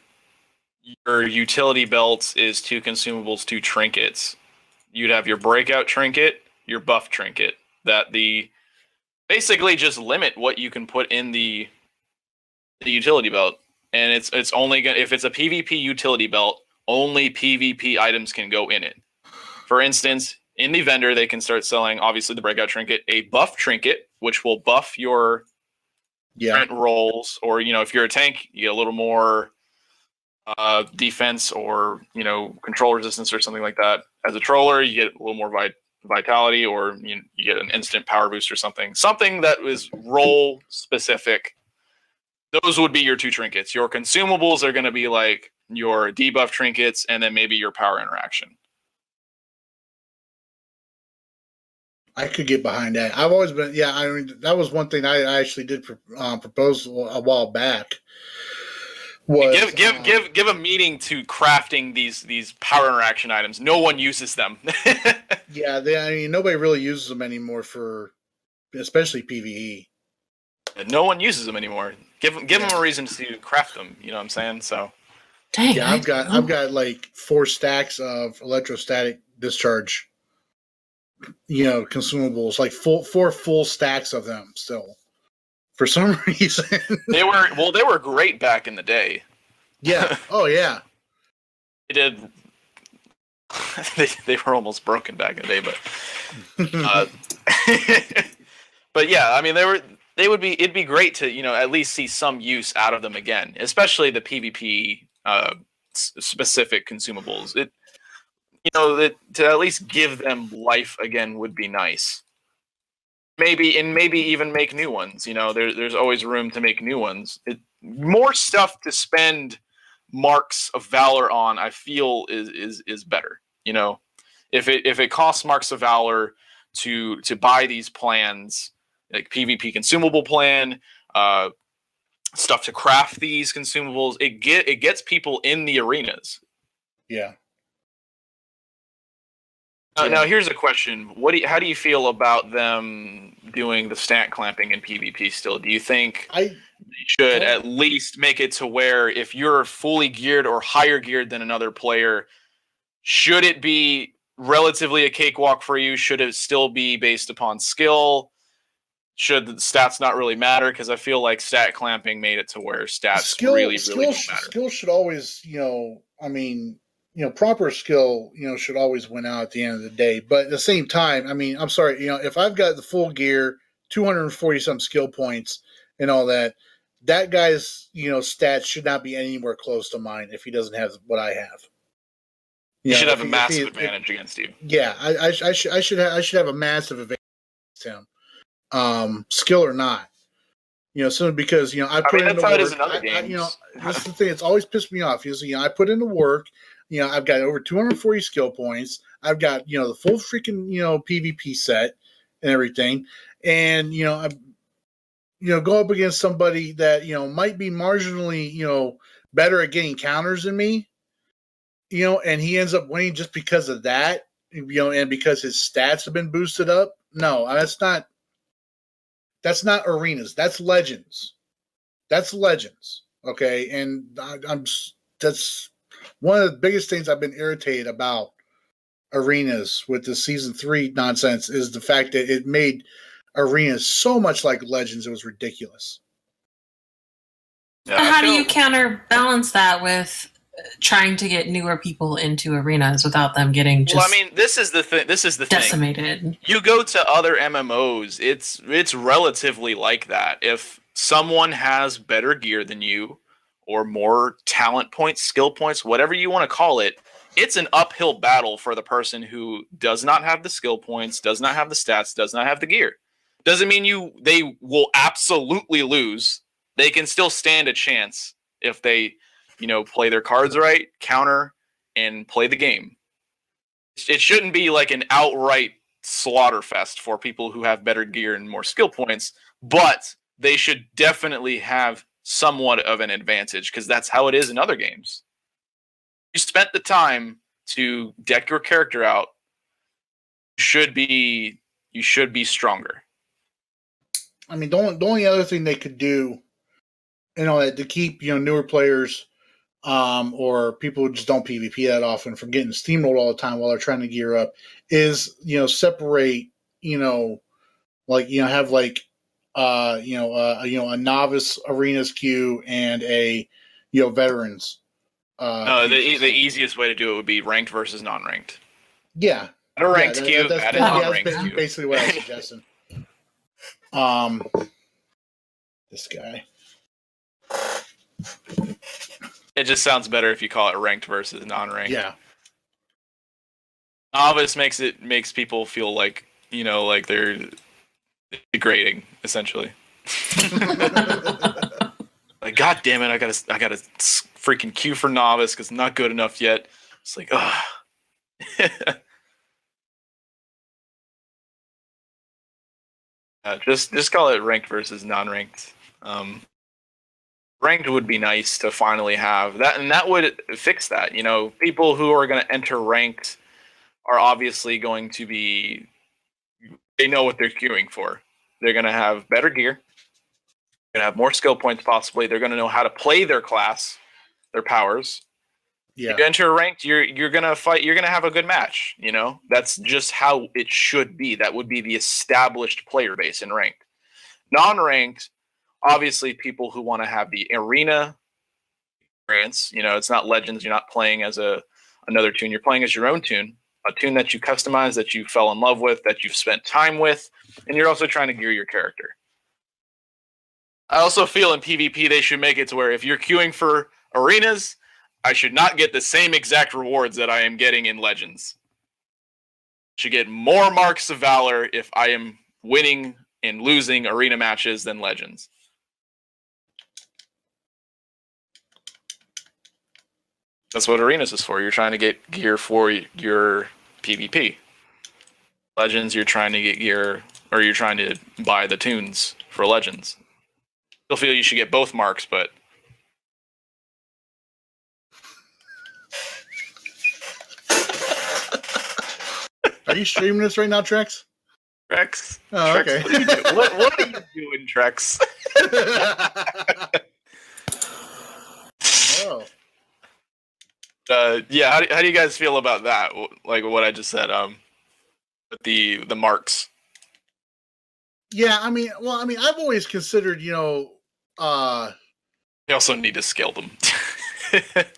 your utility belt is 2 consumables, 2 trinkets. You'd have your breakout trinket, your buff trinket. Basically just limit what you can put in the utility belt. And it's only gonna, if it's a PvP utility belt, only PvP items can go in it. For instance, in the vendor, they can start selling, obviously, the breakout trinket, a buff trinket, which will buff your different rolls, or if you're a tank, you get a little more defense, or control resistance, or something like that. As a troller, you get a little more vitality, or you get an instant power boost, or something that is role specific. Those would be your 2 trinkets. Your consumables are going to be like your debuff trinkets, and then maybe your power interaction. I could get behind that. I've always been, I mean, that was one thing I actually did propose a while back. Was give a meaning to crafting these power interaction items. No one uses them. I mean, nobody really uses them anymore especially PvE. No one uses them anymore. Give them a reason to craft them. You know what I'm saying? So, dang, I've got like 4 stacks of electrostatic discharge. Consumables, like 4 full stacks of them still. For some reason, they were great back in the day. Yeah. Oh yeah. They did. They were almost broken back in the day, but but yeah, I mean it'd be great to at least see some use out of them again, especially the PvP specific consumables. To at least give them life again would be nice. Maybe even make new ones. There's always room to make new ones. More stuff to spend marks of valor on, I feel is better. If it costs marks of valor to buy these plans, like PvP consumable plan, stuff to craft these consumables, it gets people in the arenas. Yeah. Now here's a question: how do you feel about them doing the stat clamping in PvP still? Do you think they should at least make it to where if you're fully geared or higher geared than another player, should it be relatively a cakewalk for you? Should it still be based upon skill? Should the stats not really matter? Because I feel like stat clamping made it to where stats really don't matter. Skill should always, proper skill, should always win out at the end of the day. But at the same time, I mean, I'm sorry, if I've got the full gear, 240 some skill points and all that, that guy's, stats should not be anywhere close to mine if he doesn't have what I have. He should have a massive advantage against you. Yeah, I should have a massive advantage against him, skill or not. Simply because I put in the work. That's in other games. That's the thing. It's always pissed me off. I put in the work. I've got over 240 skill points. I've got the full freaking PvP set and everything, and I go up against somebody that might be marginally better at getting counters than me, and he ends up winning just because of that, and because his stats have been boosted up. No, that's not arenas. That's legends. Okay, and that's one of the biggest things I've been irritated about arenas with the season 3 nonsense is the fact that it made arenas so much like legends. It was ridiculous. Yeah, how do you counterbalance that with trying to get newer people into arenas without them getting just? Well, I mean, this is the thing. Decimated. You go to other MMOs, it's relatively like that. If someone has better gear than you, or more talent points, skill points, whatever you want to call it, it's an uphill battle for the person who does not have the skill points, does not have the stats, does not have the gear. Doesn't mean they will absolutely lose. They can still stand a chance if they, play their cards right, counter, and play the game. It shouldn't be like an outright slaughter fest for people who have better gear and more skill points, but they should definitely have somewhat of an advantage, because that's how it is in other games. You spent the time to deck your character out, you should be you should be stronger. I mean, the only other thing they could do, to keep newer players, or people who just don't PvP that often from getting steamrolled all the time while they're trying to gear up, is separate, have a novice arenas queue and a veterans. No, the easiest way to do it would be ranked versus non-ranked. Yeah, add a ranked queue, add a non-ranked queue. Basically what I suggested. This guy. It just sounds better if you call it ranked versus non-ranked. Yeah. Novice makes people feel like like they're degrading, essentially. Like, God damn it, I gotta freaking queue for novice because not good enough yet. It's like, ugh. Just call it ranked versus non-ranked. Ranked would be nice to finally have that, and that would fix that. People who are going to enter ranked are obviously going to be. They know what they're queuing for. They're going to have better gear. They're going to have more skill points, possibly. They're going to know how to play their class, their powers. Yeah. If you enter ranked, you're going to fight. You're going to have a good match. That's just how it should be. That would be the established player base in ranked. Non-ranked. Obviously, people who want to have the arena experience, it's not Legends. You're not playing as another tune. You're playing as your own tune, a tune that you customize, that you fell in love with, that you've spent time with, and you're also trying to gear your character. I also feel in PvP they should make it to where if you're queuing for arenas, I should not get the same exact rewards that I am getting in Legends. I should get more marks of valor if I am winning and losing arena matches than Legends. That's what arenas is for. You're trying to get gear for your PvP. Legends, you're trying to get gear, or you're trying to buy the tunes for Legends. Still feel you should get both marks, but are you streaming this right now, Trex? Trex? Oh, Trex, okay. What are you doing, Trex? Oh. Yeah, how do you guys feel about that? Like what I just said, with the marks. Yeah, I've always considered, You also need to scale them.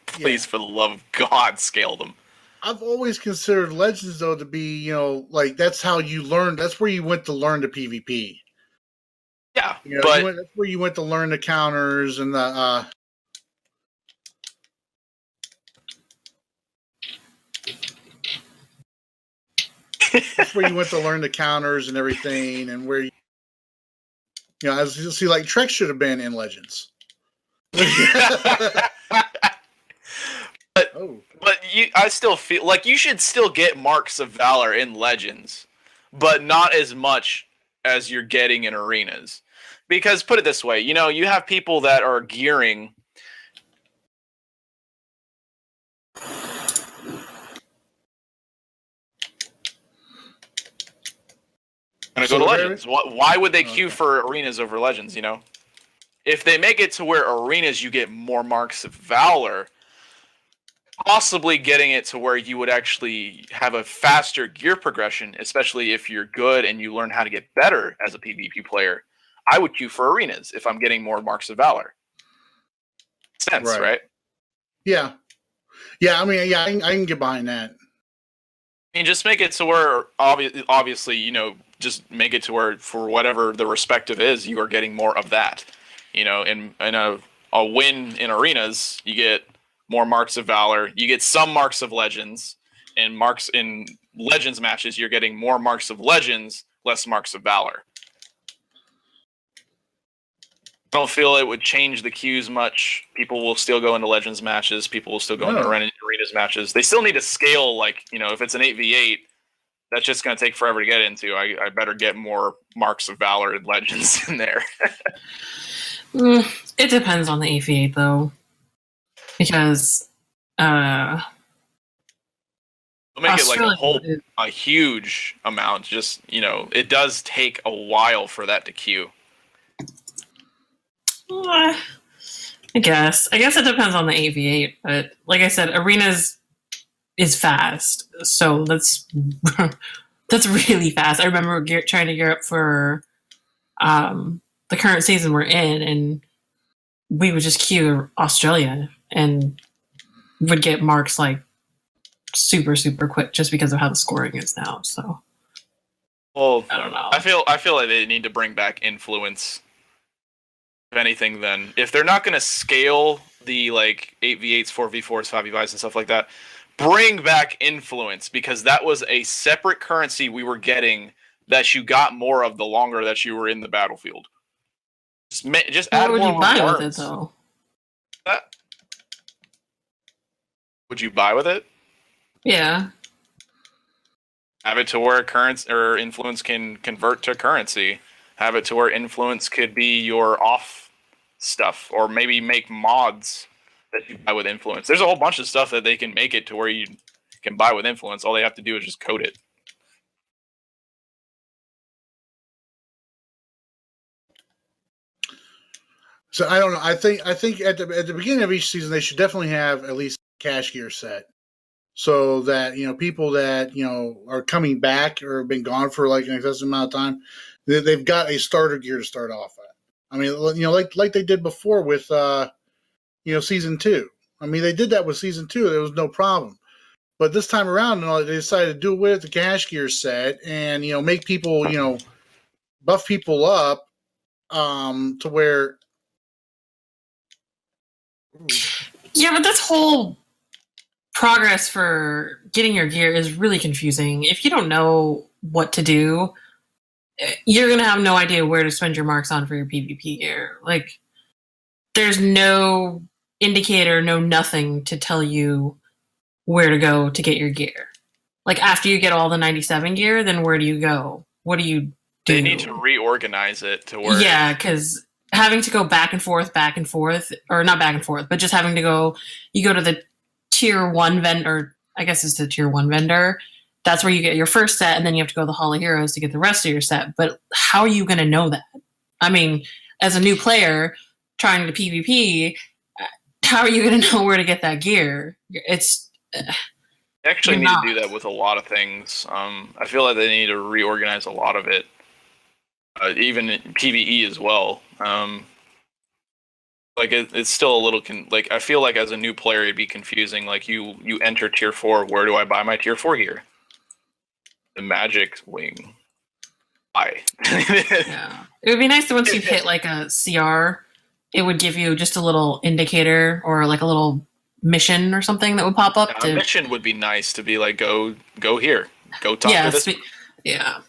Please, for the love of God, scale them. I've always considered Legends though to be, that's how you learn. That's where you went to learn the PvP. Yeah, but that's where you went to learn the counters and the. That's where you went to learn the counters and everything, and where as you see, like Trex should have been in Legends. But I still feel like you should still get marks of valor in Legends, but not as much as you're getting in arenas. Because put it this way, you have people that are gearing. Gonna go to Legends. Why would they queue for arenas over Legends? If they make it to where arenas you get more marks of valor, possibly getting it to where you would actually have a faster gear progression, especially if you're good and you learn how to get better as a PvP player. I would queue for arenas if I'm getting more marks of valor. Sense, right? Yeah. I can get behind that. Just make it to where obviously, just make it to where for whatever the respective is, you are getting more of that. In a win in arenas, you get more marks of valor. You get some marks of Legends, and marks in Legends matches, you're getting more marks of Legends, less marks of valor. I don't feel it would change the queues much. People will still go into Legends matches. People will still go into arenas matches. They still need to scale, if it's an 8v8, that's just going to take forever to get into. I better get more marks of valor and Legends in there. It depends on the 8v8, though. Because, They'll make it like Australia. a huge amount. Just, it does take a while for that to queue. I guess. I guess it depends on the AV8, but like I said, Arenas is fast, so that's that's really fast. I remember trying to gear up for the current season we're in, and we would just queue Australia and would get marks like super quick just because of how the scoring is now. So, well, I don't know. I feel like they need to bring back influence. If anything, then if they're not going to scale the like 8v8s, 4v4s, 5v5s, and stuff like that, bring back influence, because that was a separate currency we were getting that you got more of the longer that you were in the battlefield. Just add what would more you buy rewards. with it though? Would you buy with it? Yeah. Have it to where currency or influence can convert to currency. Have it to where influence could be your off stuff, or maybe make mods that you buy with influence. There's a whole bunch of stuff that they can make it to where you can buy with influence. All they have to do is just code it. So I don't know. I think at the beginning of each season they should definitely have at least a cash gear set, so that people that are coming back or have been gone for like an excessive amount of time, they've got a starter gear to start off at. I mean, like they did before with season 2. I mean, they did that with season 2. There was no problem. But this time around, they decided to do away with the cash gear set and make people buff people up to where. Yeah, but this whole progress for getting your gear is really confusing. If you don't know what to do, you're going to have no idea where to spend your marks on for your PvP gear. Like, there's no indicator, no nothing to tell you where to go to get your gear. Like, after you get all the 97 gear, then where do you go? What do you do? They need to reorganize it to where... Yeah, because having to go back and forth, or not back and forth, but just having to go... You go to the tier 1 vendor, I guess it's the tier 1 vendor. That's where you get your first set, and then you have to go to the Hall of Heroes to get the rest of your set. But how are you going to know that? I mean, as a new player trying to PvP, how are you going to know where to get that gear? It's... They actually need to do that with a lot of things. I feel like they need to reorganize a lot of it. Even PvE as well. It's still a little... I feel like as a new player, it'd be confusing. Like, you enter tier 4, where do I buy my tier 4 gear? The magic wing. Why? Yeah. It would be nice that once you hit like a CR, it would give you just a little indicator or like a little mission or something that would pop up. A mission would be nice to be like, go here. Go talk to this. Yeah.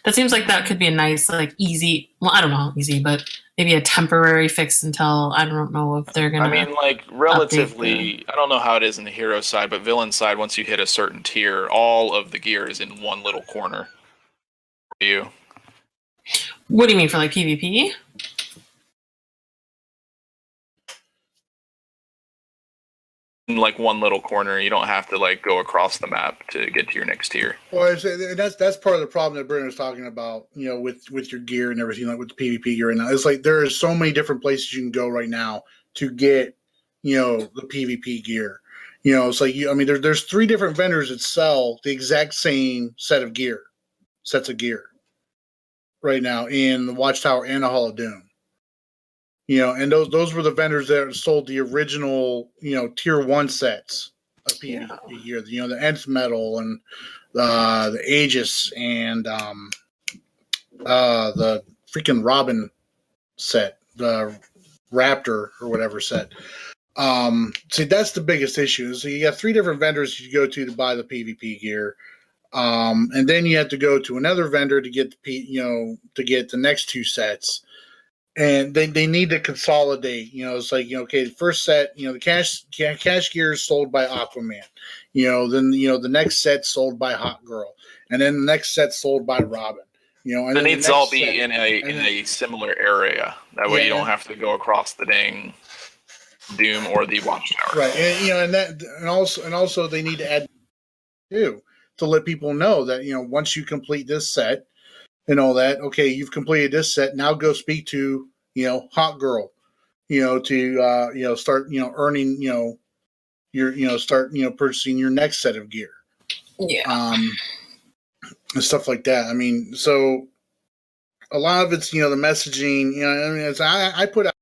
That seems like that could be a nice, like, easy... Well, I don't know, easy, but maybe a temporary fix until... I don't know if they're going to... I mean, like, relatively... I don't know how it is in the hero side, but villain side, once you hit a certain tier, all of the gear is in one little corner for you. What do you mean, for, like, PvP? In, like, one little corner. You don't have to, like, go across the map to get to your next tier. Well, that's part of the problem that Brennan was talking about, with your gear and everything, like with the PvP gear right now. It's like there are so many different places you can go right now to get, the PvP gear. It's like, there's 3 different vendors that sell the exact same sets of gear right now in the Watchtower and the Hall of Doom. And those were the vendors that sold the original, tier 1 sets of PvP gear. The Nth Metal and the Aegis and the freaking Robin set, the Raptor or whatever set. See, that's the biggest issue. So you got 3 different vendors you go to buy the PvP gear. And then you have to go to another vendor to get to get the next 2 sets. And they need to consolidate. It's like, okay, the first set, the cash gear is sold by Aquaman. Then the next set sold by Hot Girl, and then the next set sold by Robin. And it needs to all be in a similar area. That way, you don't have to go across the dang Doom or the Watchtower. Right, and also they need to add too, to let people know that, once you complete this set and all that, okay, you've completed this set. Now go speak to, Hot Girl, to, start, earning, start, purchasing your next set of gear. Yeah. And stuff like that. I mean, so a lot of it's, the messaging, I put out,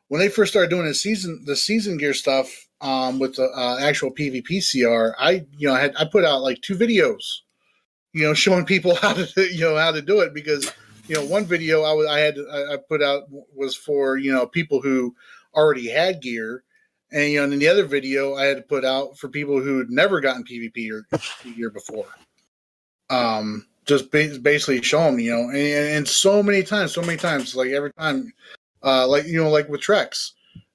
when they first started doing the season gear stuff, with the actual PvP CR, I put out like 2 videos, showing people how to, how to do it, because, one video I put out was for, people who already had gear, and, and then the other video I had to put out for people who had never gotten PvP or gear before. Just basically show them, and so many times, like every time, like with Trex,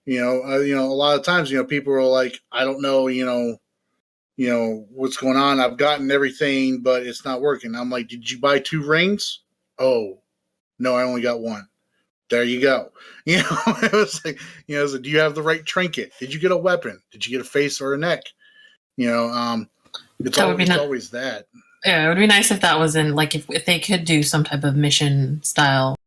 a lot of times, people are like, I don't know, what's going on. I've gotten everything, but it's not working. I'm like, did you buy 2 rings? Oh, no, I only got 1. There you go. It was like, do you have the right trinket? Did you get a weapon? Did you get a face or a neck? It's always that. Yeah, it would be nice if that was in, like, if they could do some type of mission style.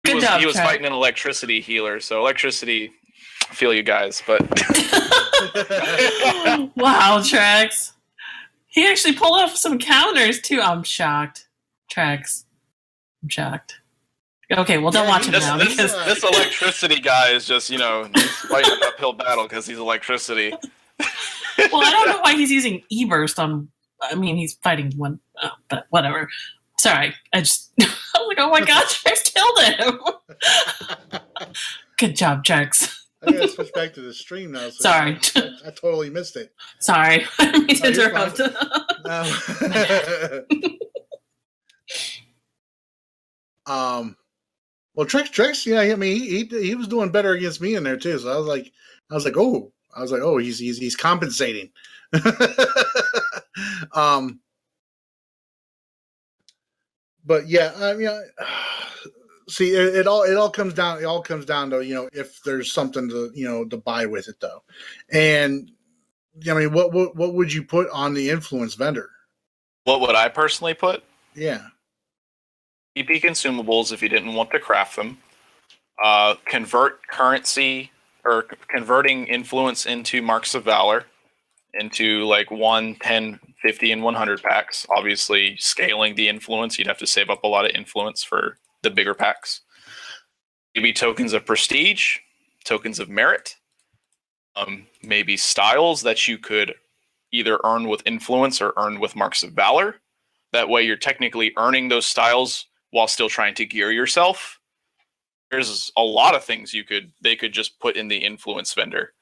Good job, he was Trek. fighting an electricity healer, so electricity, I feel you guys, but Wow, Trex. He actually pulled off some counters too. I'm shocked. Trex. I'm shocked. Okay, well, don't watch him now. This electricity guy is just, he's fighting an uphill battle because he's electricity. Well, I don't know why he's using E-burst on. I mean, he's fighting one, but whatever. Sorry, I was like, oh my god, Trex killed him. Good job, Trex. I gotta switch back to the stream now. So Sorry. I totally missed it. Sorry, I didn't mean to interrupt. Well, Trex, yeah, I mean, he was doing better against me in there too. So I was like, oh, he's compensating. But yeah, I mean, see, it all comes down to, if there's something to to buy with it though, and I mean, what would you put on the influence vendor? What would I personally put? Yeah. PP consumables if you didn't want to craft them. Convert currency or converting influence into marks of valor. into like 1, 10, 50, and 100 packs. Obviously, scaling the influence, you'd have to save up a lot of influence for the bigger packs. Maybe tokens of prestige, tokens of merit, maybe styles that you could either earn with influence or earn with marks of valor. That way you're technically earning those styles while still trying to gear yourself. There's a lot of things they could just put in the influence vendor.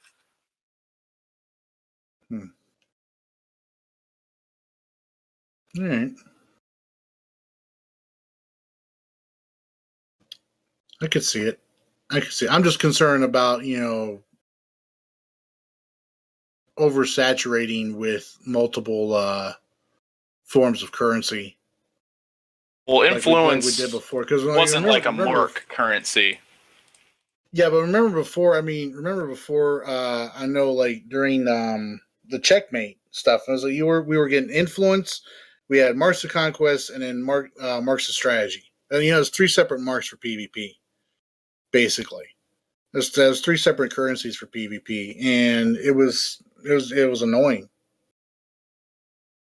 All right. I could see it. I'm just concerned about, oversaturating with multiple forms of currency. Well, influence like we did before, because wasn't like a mark currency. Yeah, but remember before? I know, like during the checkmate stuff, I was like, we were getting influence. We had marks of conquest, and then marks of strategy. And there's 3 separate marks for PvP. Basically, there's 3 separate currencies for PvP, and it was annoying.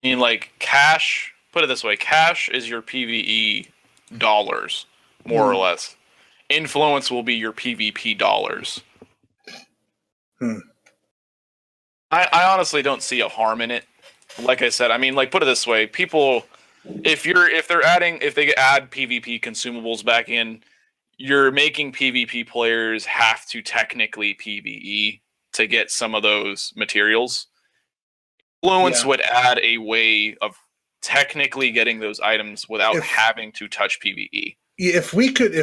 I mean, like cash. Put it this way: cash is your PvE dollars, more or less. Influence will be your PvP dollars. I honestly don't see a harm in it. Like I said, I mean, like, put it this way: people, if they add PvP consumables back in, you're making PvP players have to technically PvE to get some of those materials. Influence would add a way of technically getting those items without having to touch PvE. If we could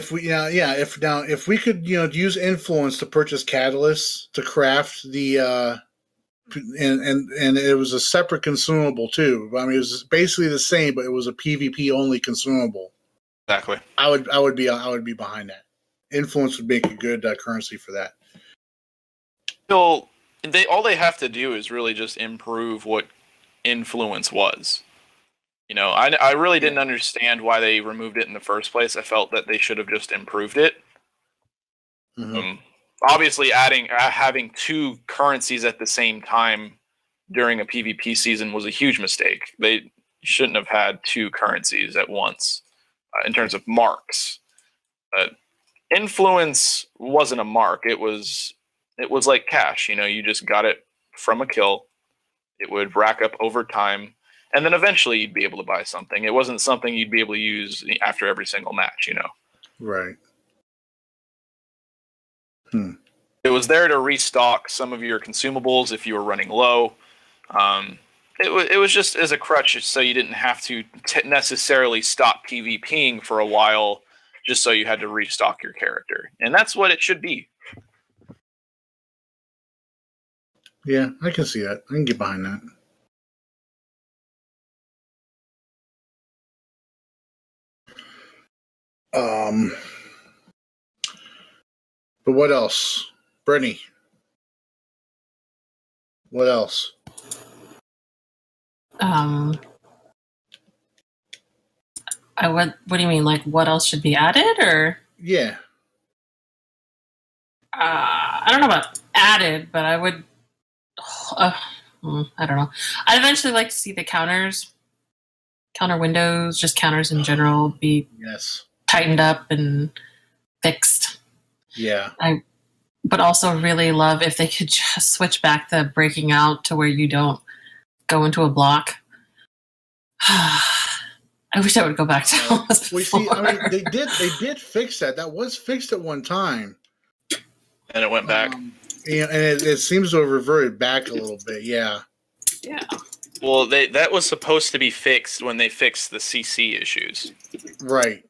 use influence to purchase catalysts to craft the and it was a separate consumable too. I mean, it was basically the same, but it was a PvP only consumable. Exactly. I would be behind that. Influence would make a good currency for that. So all they have to do is really just improve what influence was. I really didn't understand why they removed it in the first place. I felt that they should have just improved it. Obviously, having 2 currencies at the same time during a PvP season was a huge mistake. They shouldn't have had 2 currencies at once in terms of marks. But influence wasn't a mark. It was like cash. You just got it from a kill. It would rack up over time. And then eventually you'd be able to buy something. It wasn't something you'd be able to use after every single match, Right. It was there to restock some of your consumables if you were running low. It was just as a crutch so you didn't have to necessarily stop PvPing for a while just so you had to restock your character. And that's what it should be. Yeah, I can see that. I can get behind that. But what else? Brittany, what else? What do you mean? Like, what else should be added, or? Yeah. I don't know about added, but I would. I don't know. I'd eventually like to see the counter windows, just counters in general, be tightened up and fixed. Yeah. But also really love if they could just switch back the breaking out to where you don't go into a block. I wish I would go back to how it was before. See, I mean, they did fix that. That was fixed at one time. And it went back. And it seems to have reverted back a little bit. Yeah. Yeah. Well, that was supposed to be fixed when they fixed the CC issues. Right.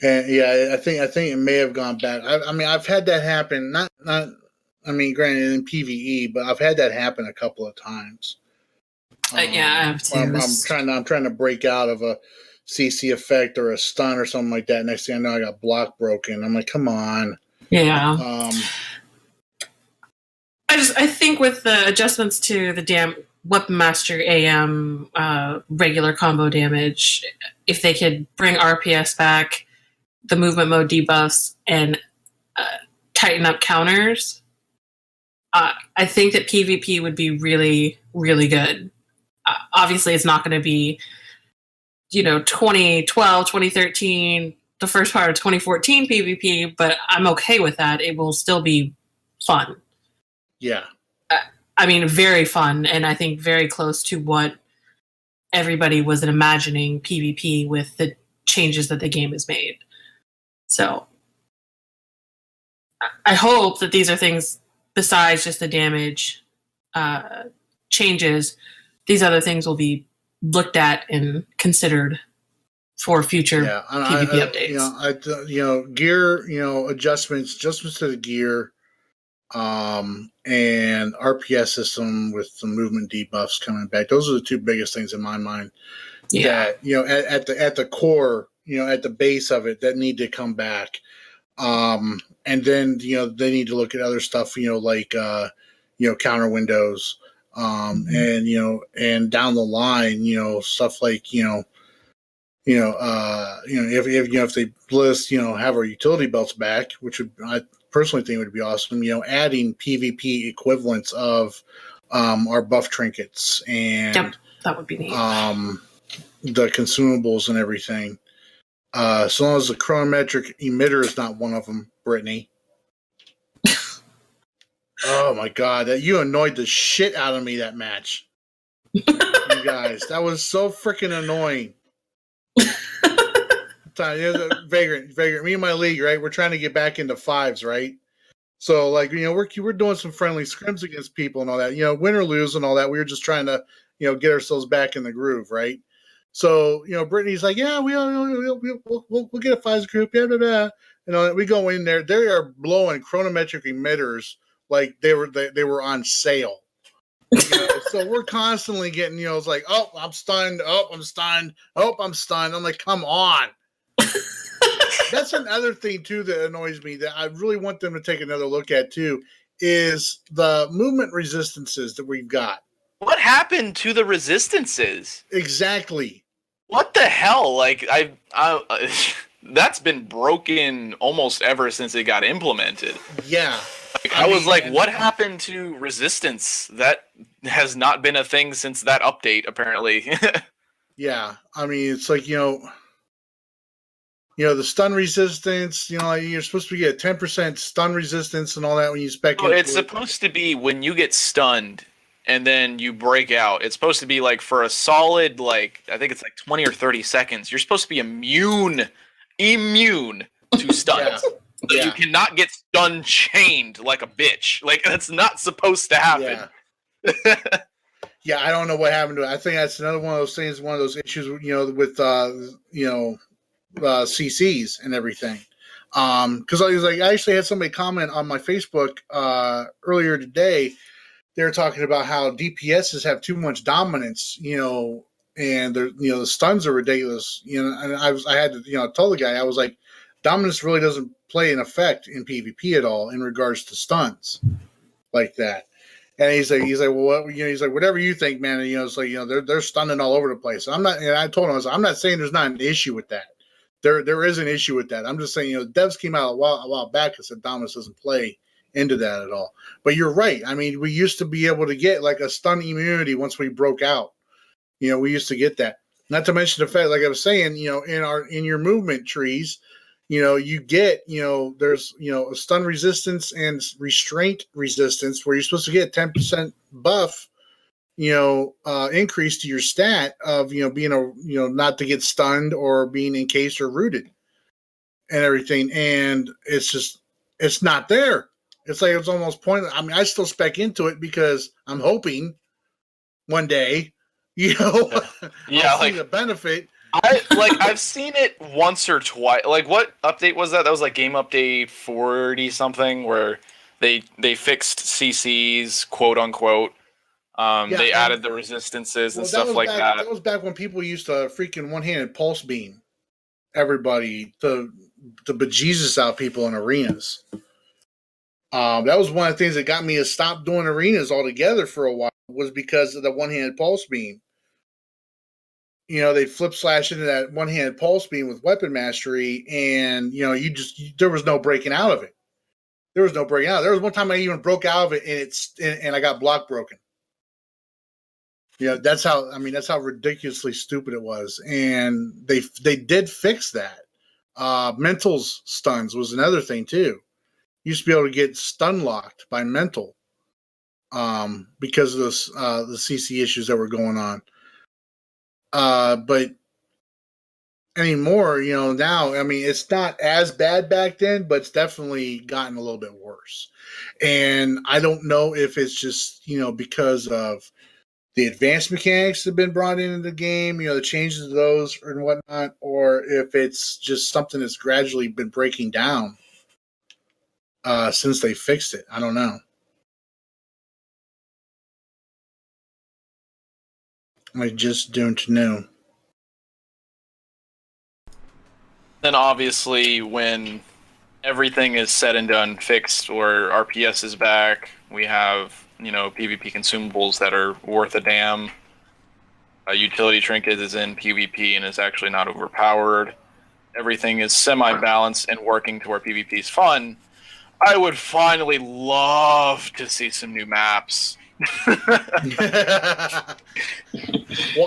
And yeah, I think it may have gone back. I mean, I've had that happen. Not. I mean, granted in PvE, but I've had that happen a couple of times. Yeah, I have too. I'm trying to break out of a CC effect or a stun or something like that. Next thing I know, I got block broken. I'm like, come on. Yeah. I think with the adjustments to the damn Weapon Master AM regular combo damage, if they could bring RPS back, the movement mode debuffs, and tighten up counters, I think that PvP would be really, really good. Obviously, it's not going to be, 2012, 2013, the first part of 2014 PvP, but I'm okay with that. It will still be fun. Yeah. I mean, very fun, and I think very close to what everybody was imagining PvP with the changes that the game has made. So I hope that these are things besides just the damage changes. These other things will be looked at and considered for future PvP updates. Gear, adjustments to the gear, and RPS system with some movement debuffs coming back. Those are the two biggest things in my mind. Yeah. That at the core, at the base of it, that need to come back. And then they need to look at other stuff, like counter windows, and down the line, stuff like if they list, have our utility belts back, which I personally think would be awesome. Adding PvP equivalents of our buff trinkets and that would be neat. The consumables and everything. So long as the chronometric emitter is not one of them, Brittany. Oh my god, that you annoyed the shit out of me that match. You guys, that was so freaking annoying. Vagrant, me and my league, right? We're trying to get back into fives, right? So we're doing some friendly scrims against people and all that. Win or lose and all that. We were just trying to get ourselves back in the groove, right? So Brittany's like, yeah, we'll get a fives group, blah, blah, blah. We go in there. They are blowing chronometric emitters like they were on sale. So we're constantly getting, it's like, oh, I'm stunned. Oh, I'm stunned. Oh, I'm stunned. I'm like, come on. That's another thing too that annoys me that I really want them to take another look at too is the movement resistances that we've got. What happened to the resistances? Exactly. What the hell? Like I that's been broken almost ever since it got implemented. Yeah. I was like, what happened to resistance? That has not been a thing since that update, apparently. Yeah. I mean, it's like, the stun resistance, you're supposed to get 10% stun resistance and all that when you spec into it's supposed to be when you get stunned and then you break out. It's supposed to be like for a solid, I think it's like 20 or 30 seconds. You're supposed to be immune to stuns. Yeah. You cannot get stun chained like a bitch. Like, that's not supposed to happen. Yeah, I don't know what happened to it. I think that's another one of those things, one of those issues, with CCs and everything. Because I actually had somebody comment on my Facebook earlier today. They were talking about how DPSs have too much dominance, and the stuns are ridiculous, and I had to, tell the guy, I was like, dominance really doesn't play an effect in PvP at all in regards to stuns like that. And he's like, well, what, he's like, whatever you think, man. And, it's like, they're stunning all over the place. I'm not, and I told him, I'm not saying there's not an issue with that. There is an issue with that. I'm just saying, devs came out a while back and said dominance doesn't play into that at all. But you're right. I mean, we used to be able to get like a stun immunity once we broke out. We used to get that. Not to mention the fact, like I was saying, in your movement trees, you get, there's, a stun resistance and restraint resistance where you're supposed to get 10% buff, increase to your stat of, being not to get stunned or being encased or rooted and everything. And it's not there. It's like, it's almost pointless. I mean, I still spec into it because I'm hoping one day, I'll see the benefit. I've seen it once or twice. Like, what update was that? That was like game update 40 something where they fixed CCs, quote unquote. They added the resistances and stuff like that. That was back when people used to freaking one-handed pulse beam everybody to bejesus out people in arenas. That was one of the things that got me to stop doing arenas altogether for a while, was because of the one-handed pulse beam. They flip slash into that one-handed pulse beam with weapon mastery, and there was no breaking out of it. There was no breaking out. There was one time I even broke out of it, and I got block broken. That's how ridiculously stupid it was, and they did fix that. Mental's stuns was another thing too. You used to be able to get stun locked by mental, because of this the CC issues that were going on. But anymore, now, it's not as bad back then, but it's definitely gotten a little bit worse. And I don't know if it's just, because of the advanced mechanics that have been brought into the game, the changes to those and whatnot, or if it's just something that's gradually been breaking down since they fixed it. I don't know. I just don't know. Then obviously when everything is said and done, fixed, or RPS is back, we have, PvP consumables that are worth a damn. A utility trinket is in PvP and is actually not overpowered. Everything is semi-balanced and working to where PvP is fun. I would finally love to see some new maps. Well,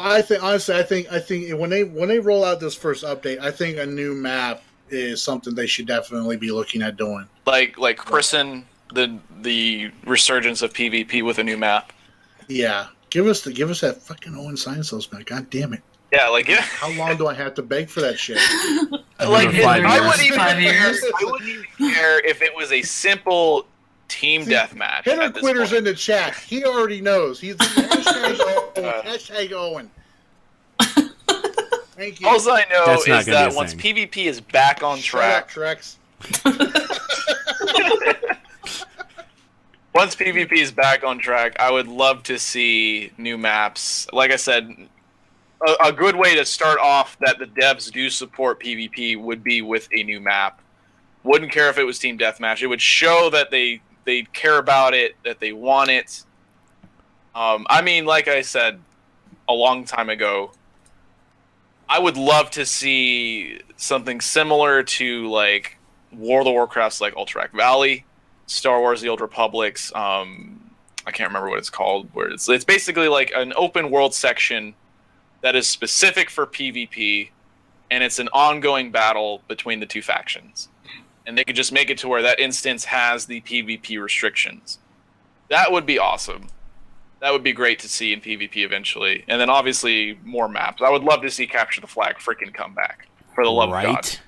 I think when they roll out this first update, I think a new map is something they should definitely be looking at doing. Like christen the resurgence of PvP with a new map. Yeah, give us that fucking Owen Sciencelos map. God damn it. Yeah, how long do I have to beg for that shit? I wouldn't even care if it was a simple team deathmatch. Hitter Quitter's in the chat. He already knows. He's hashtag Owen. Thank you. All I know is that once PvP is back on track, Trex. Once PvP is back on track, I would love to see new maps. Like I said, a good way to start off that the devs do support PvP would be with a new map. Wouldn't care if it was team deathmatch. It would show that they care about it, that they want it. Like I said a long time ago, I would love to see something similar to like World of Warcraft's like Alterac Valley, Star Wars: The Old Republic's. I can't remember what it's called. Where it's basically like an open world section that is specific for PvP, and it's an ongoing battle between the two factions. And they could just make it to where that instance has the PvP restrictions. That would be awesome. That would be great to see in PvP eventually. And then obviously more maps. I would love to see Capture the Flag freaking come back. For the love of God.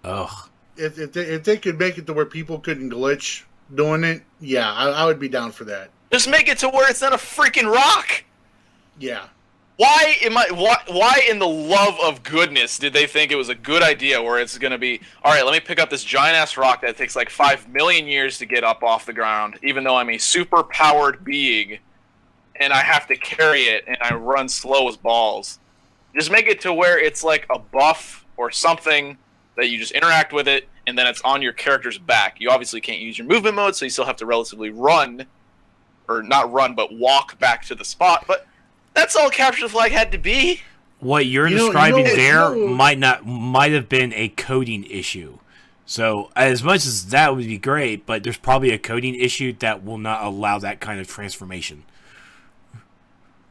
Ugh. If they could make it to where people couldn't glitch doing it, yeah, I would be down for that. Just make it to where it's not a freaking rock! Yeah. Why in the love of goodness did they think it was a good idea where it's going to be, all right, let me pick up this giant-ass rock that takes like 5 million years to get up off the ground, even though I'm a super-powered being, and I have to carry it, and I run slow as balls. Just make it to where it's like a buff or something that you just interact with it, and then it's on your character's back. You obviously can't use your movement mode, so you still have to relatively run, or not run, but walk back to the spot, but that's all Capture the Flag had to be. What you're describing might have been a coding issue. So as much as that would be great, but there's probably a coding issue that will not allow that kind of transformation.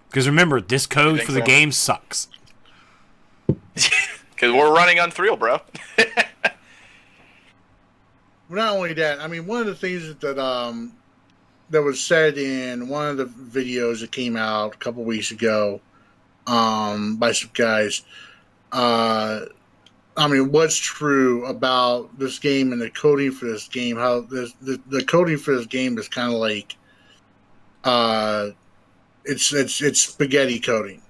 Because remember, this code for the game sucks. Because we're running Unreal, bro. Not only that, one of the things that was said in one of the videos that came out a couple weeks ago by some guys. What's true about this game and the coding for this game? How the coding for this game is kind of like it's spaghetti coding,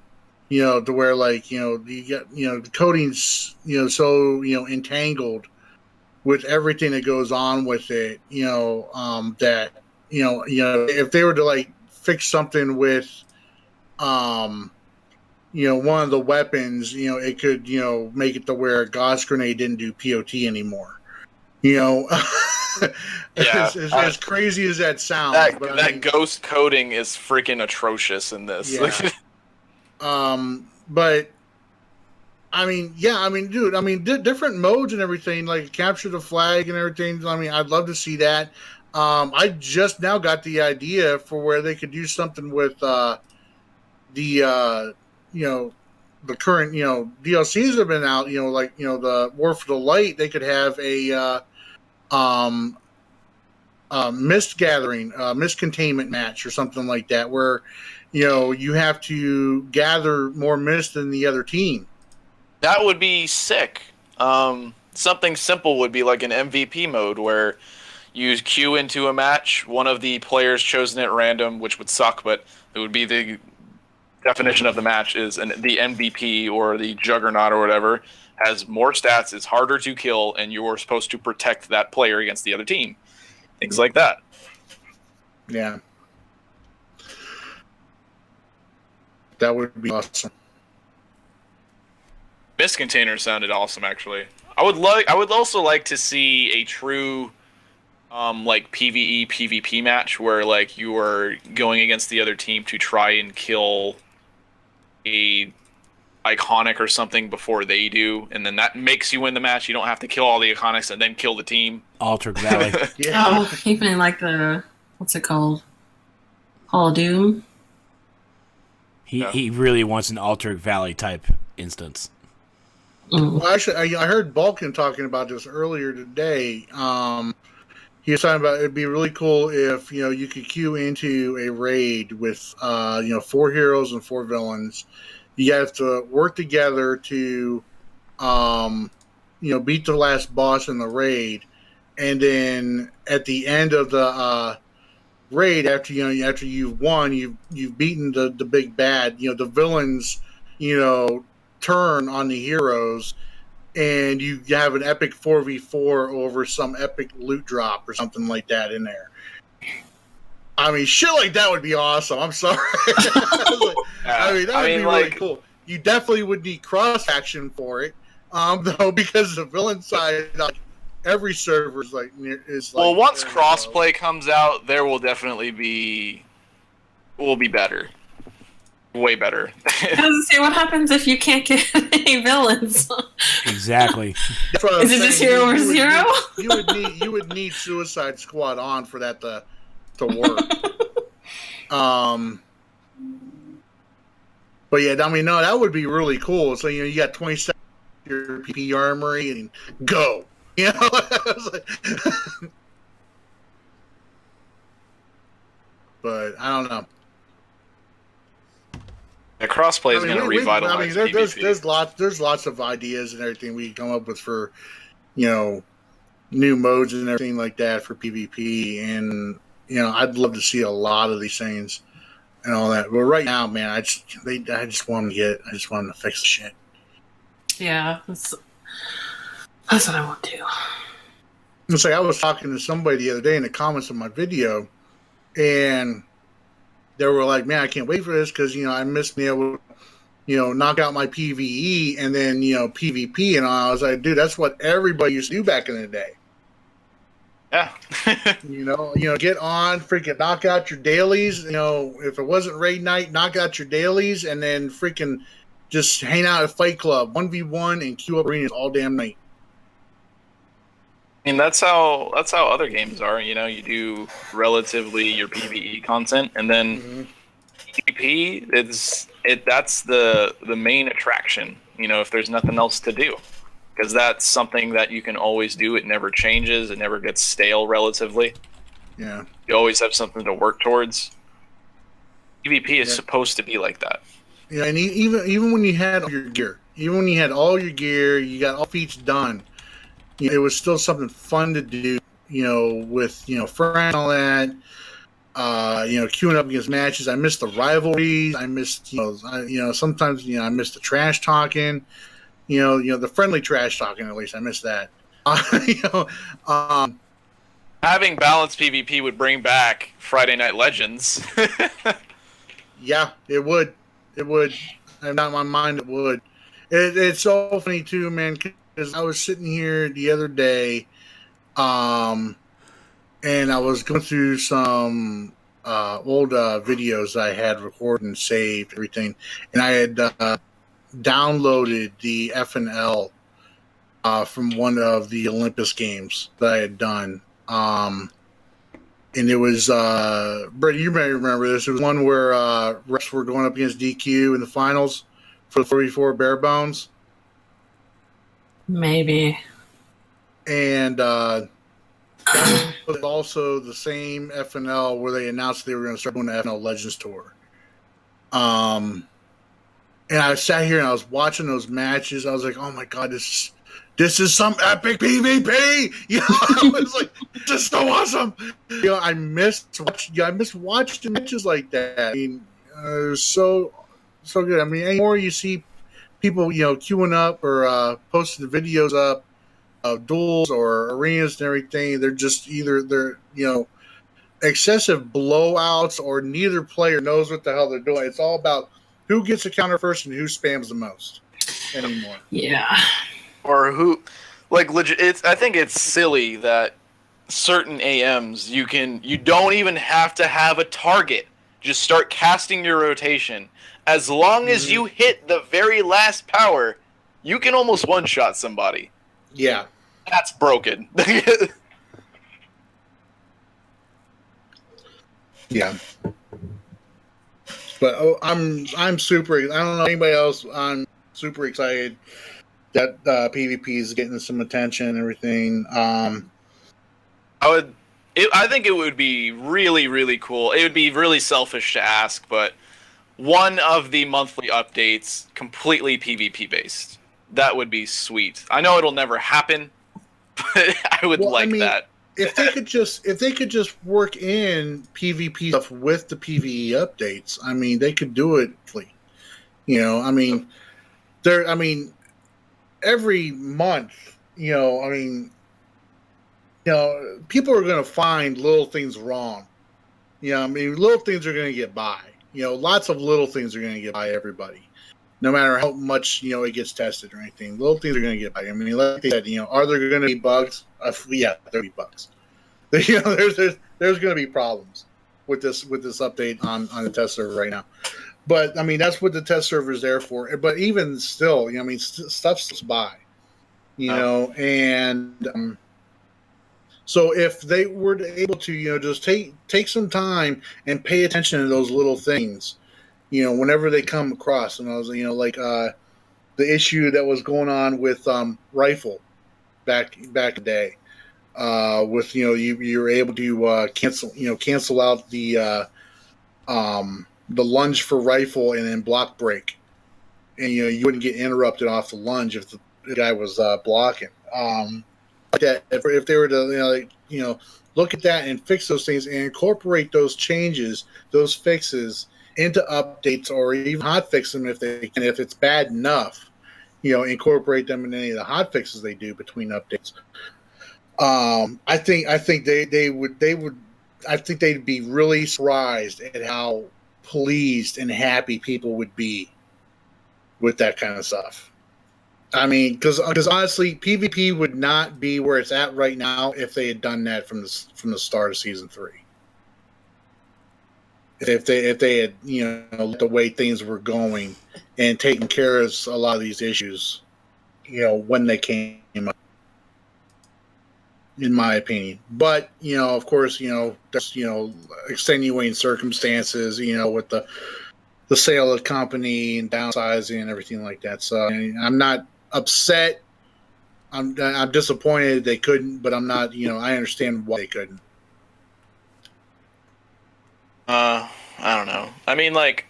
to where like you get the coding's so entangled with everything that goes on with it, that. If they were to like fix something with, one of the weapons, it could, make it to where a Gauss grenade didn't do POT anymore. As crazy as that sounds. That ghost coding is freaking atrocious in this. Yeah. But I mean, yeah, I mean, dude, I mean, different modes and everything, like capture the flag and everything. I mean, I'd love to see that. I just now got the idea for where they could do something with the you know the current DLCs have been out. Like the War for the Light. They could have a um, mist gathering, mist containment match or something like that, where you have to gather more mist than the other team. That would be sick. Something simple would be like an MVP mode where you queue into a match, one of the players chosen at random, which would suck, but it would be the definition of the match is the MVP or the Juggernaut or whatever has more stats, is harder to kill, and you're supposed to protect that player against the other team. Things like that. Yeah. That would be awesome. Mist container sounded awesome, actually. I would also like to see a true like PvE PvP match where like you are going against the other team to try and kill a iconic or something before they do, and then that makes you win the match. You don't have to kill all the iconics and then kill the team. Altered Valley. Yeah. Oh, even in like the what's it called? Hall of Doom. He really wants an Altered Valley type instance. Well, actually, I heard Balkan talking about this earlier today. He was talking about it'd be really cool if you could queue into a raid with 4 heroes and 4 villains. You have to work together to beat the last boss in the raid, and then at the end of the raid, after you've won, you've beaten the big bad. The villains turn on the heroes, and you have an epic 4v4 over some epic loot drop or something like that in there. I mean, shit like that would be awesome. I'm sorry. That would be really cool. You definitely would need cross action for it, though, because the villain side, every server is well, once crossplay comes out, there will definitely be better. Way better. I was say, what happens if you can't get any villains? Exactly. Is it just hero or zero? You would need Suicide Squad on for that to work. But yeah, I mean, no, that would be really cool. So you got 27 your PP armory and go. But I don't know. The crossplay is going to revitalize. There's lots of ideas and everything we come up with for, new modes and everything like that for PvP, and I'd love to see a lot of these things and all that. But right now, man, I just want them to fix the shit. Yeah, that's what I want to do. It's like I was talking to somebody the other day in the comments of my video, and they were like, man, I can't wait for this because, I missed being able to, knock out my PvE and then, PvP. And I was like, dude, that's what everybody used to do back in the day. Yeah. Get on, freaking knock out your dailies. If it wasn't raid night, knock out your dailies and then freaking just hang out at Fight Club, 1v1 and queue up arenas all damn night. I mean, that's how other games are. You do relatively your PvE content, and then PvP that's the main attraction. If there's nothing else to do, because that's something that you can always do. It never changes. It never gets stale. Relatively, yeah. You always have something to work towards. PvP is supposed to be like that. Yeah, and even when you had all your gear, you got all feats done. It was still something fun to do, with, friends and all that, queuing up against matches. I missed the rivalries. I missed, sometimes, I missed the trash talking, the friendly trash talking, at least I missed that. Having balanced PvP would bring back Friday Night Legends. Yeah, it would. And not in my mind, it would. It's so funny too, man. Because I was sitting here the other day, and I was going through some old videos I had recorded and saved, everything. And I had downloaded the FNL from one of the Olympus games that I had done. And it was, Brett, you may remember this. It was one where refs were going up against DQ in the finals for the 44 Bare Bones. Maybe. And that was also the same FNL where they announced they were going to start doing the FNL Legends Tour. And I sat here and I was watching those matches. I was like, oh my God, this is some epic PvP. You know, I was like, this is so awesome. You know, I missed watching matches like that. I mean, it was so good. I mean, anymore you see people, you know, queuing up or posting the videos up of duels or arenas and everything. They're just they're you know, excessive blowouts, or neither player knows what the hell they're doing. It's all about who gets the counter first and who spams the most anymore. Yeah. Or who, like, legit. I think it's silly that certain AMs you don't even have to have a target. Just start casting your rotation. As long as you hit the very last power, you can almost one-shot somebody. Yeah. That's broken. Yeah. But I'm super. I don't know anybody else. I'm super excited that PvP is getting some attention and everything. I think it would be really, really cool. It would be really selfish to ask, but one of the monthly updates completely PvP based. That would be sweet. I know it'll never happen, but I would that. If they could just work in PvP stuff with the PvE updates, I mean, they could do it. You know, I mean, every month, you know, I mean, you know, people are going to find little things wrong. You know, I mean, little things are going to get by. You know, lots of little things are going to get by everybody, no matter how much, you know, it gets tested or anything. Little things are going to get by. I mean, like they said, you know, are there going to be bugs? Yeah, there'll be bugs. You know, there's going to be problems with this update on the test server right now. But I mean, that's what the test server is there for. But even still, you know, I mean, stuff's by, you know, and so if they were able to, you know, just take some time and pay attention to those little things, you know, whenever they come across, and I was, you know, like the issue that was going on with Rifle back in the day, with, you know, you were able to cancel out the lunge for Rifle and then block break, and you know you wouldn't get interrupted off the lunge if the guy was blocking. Like that, if they were to look at that and fix those things and incorporate those changes, those fixes into updates, or even hotfix them if they can. If it's bad enough, you know, incorporate them in any of the hotfixes they do between updates. I think they would. I think they'd be really surprised at how pleased and happy people would be with that kind of stuff. I mean, because honestly, PvP would not be where it's at right now if they had done that from the start of season 3. If they had, you know, the way things were going and taken care of a lot of these issues, you know, when they came up, in my opinion. But, you know, of course, you know, there's, you know, extenuating circumstances, you know, with the sale of the company and downsizing and everything like that. So I'm not upset. I'm disappointed they couldn't, but I'm not, you know, I understand why they couldn't. I don't know. I mean, like,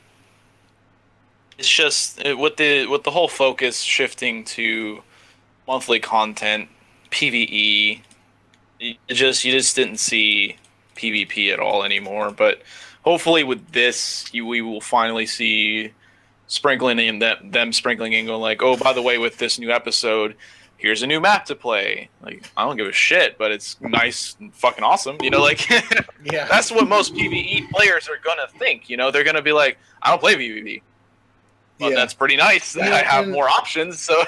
it's just with the whole focus shifting to monthly content, PvE. You just didn't see PvP at all anymore. But hopefully with this, we will finally see sprinkling in them sprinkling in, going like, oh, by the way, with this new episode, here's a new map to play. Like, I don't give a shit, but it's nice and fucking awesome. You know, like, yeah, that's what most PvE players are gonna think. You know, they're gonna be like, I don't play PvP, but that's pretty nice that I have more options. So.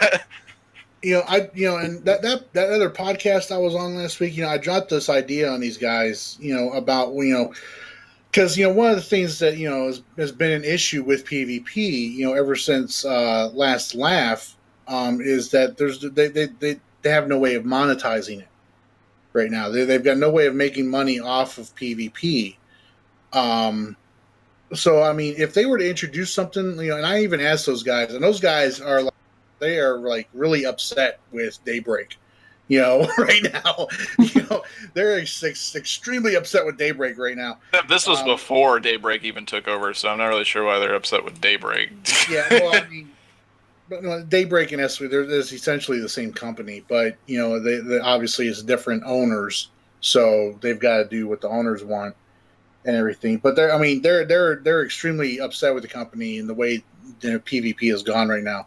You know, and that other podcast I was on last week, you know, I dropped this idea on these guys, you know, about, you know, because one of the things that has been an issue with PvP, ever since Last Laugh, is that they have no way of monetizing it right now. They've got no way of making money off of PvP. So I mean, if they were to introduce something, and I even asked those guys, and those guys are like really upset with Daybreak. Right now, they're extremely upset with Daybreak right now. This was before Daybreak even took over, so I'm not really sure why they're upset with Daybreak. Yeah, well, I mean, Daybreak and S3, they're essentially the same company, but they obviously it's different owners, so they've got to do what the owners want and everything. But they're extremely upset with the company and the way PvP has gone right now.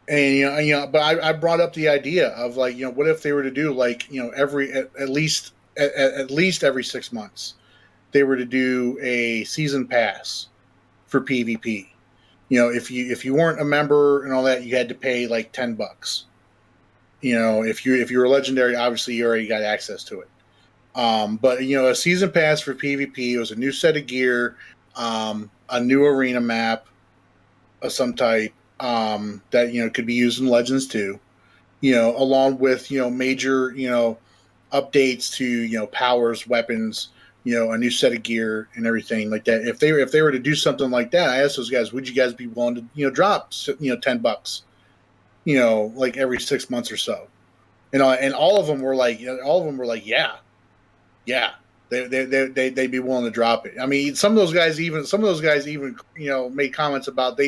And but I brought up the idea of what if they were to do at least every 6 months they were to do a season pass for PvP. If you weren't a member and all that, you had to pay like $10. If you were legendary, obviously you already got access to it. But a season pass for PvP, it was a new set of gear, a new arena map of some type. That could be used in Legends too, along with major updates to powers, weapons, a new set of gear and everything like that. If they were to do something like that, I asked those guys, would you guys be willing to drop $10, like every 6 months or so, and all of them were like, yeah, they'd be willing to drop it. I mean, some of those guys even made comments about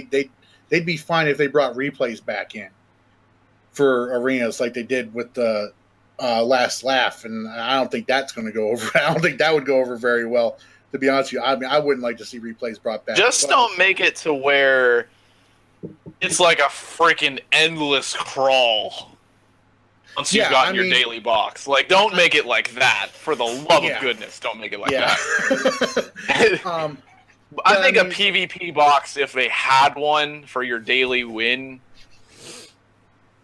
they'd be fine if they brought replays back in for arenas like they did with the Last Laugh, and I don't think that's going to go over. I don't think that would go over very well, to be honest with you. I mean, I wouldn't like to see replays brought back. Just don't make it to where it's like a freaking endless crawl once you've gotten your daily box. Like, don't make it like that. For the love of goodness, don't make it like that. I think a PvP box, if they had one for your daily win,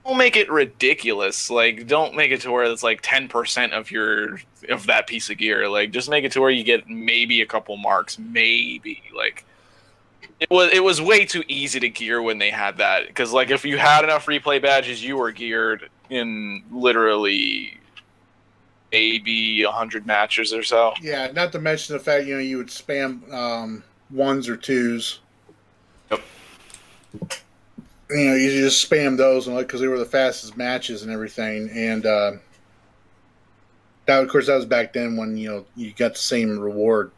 don't make it ridiculous. Like, don't make it to where it's like 10% of that piece of gear. Like, just make it to where you get maybe a couple marks, maybe. Like, it was way too easy to gear when they had that. Because like, if you had enough replay badges, you were geared in literally maybe 100 matches or so. Yeah, not to mention the fact you would spam ones or twos. Yep. You just spam those because they were the fastest matches and everything, and that was back then when you got the same reward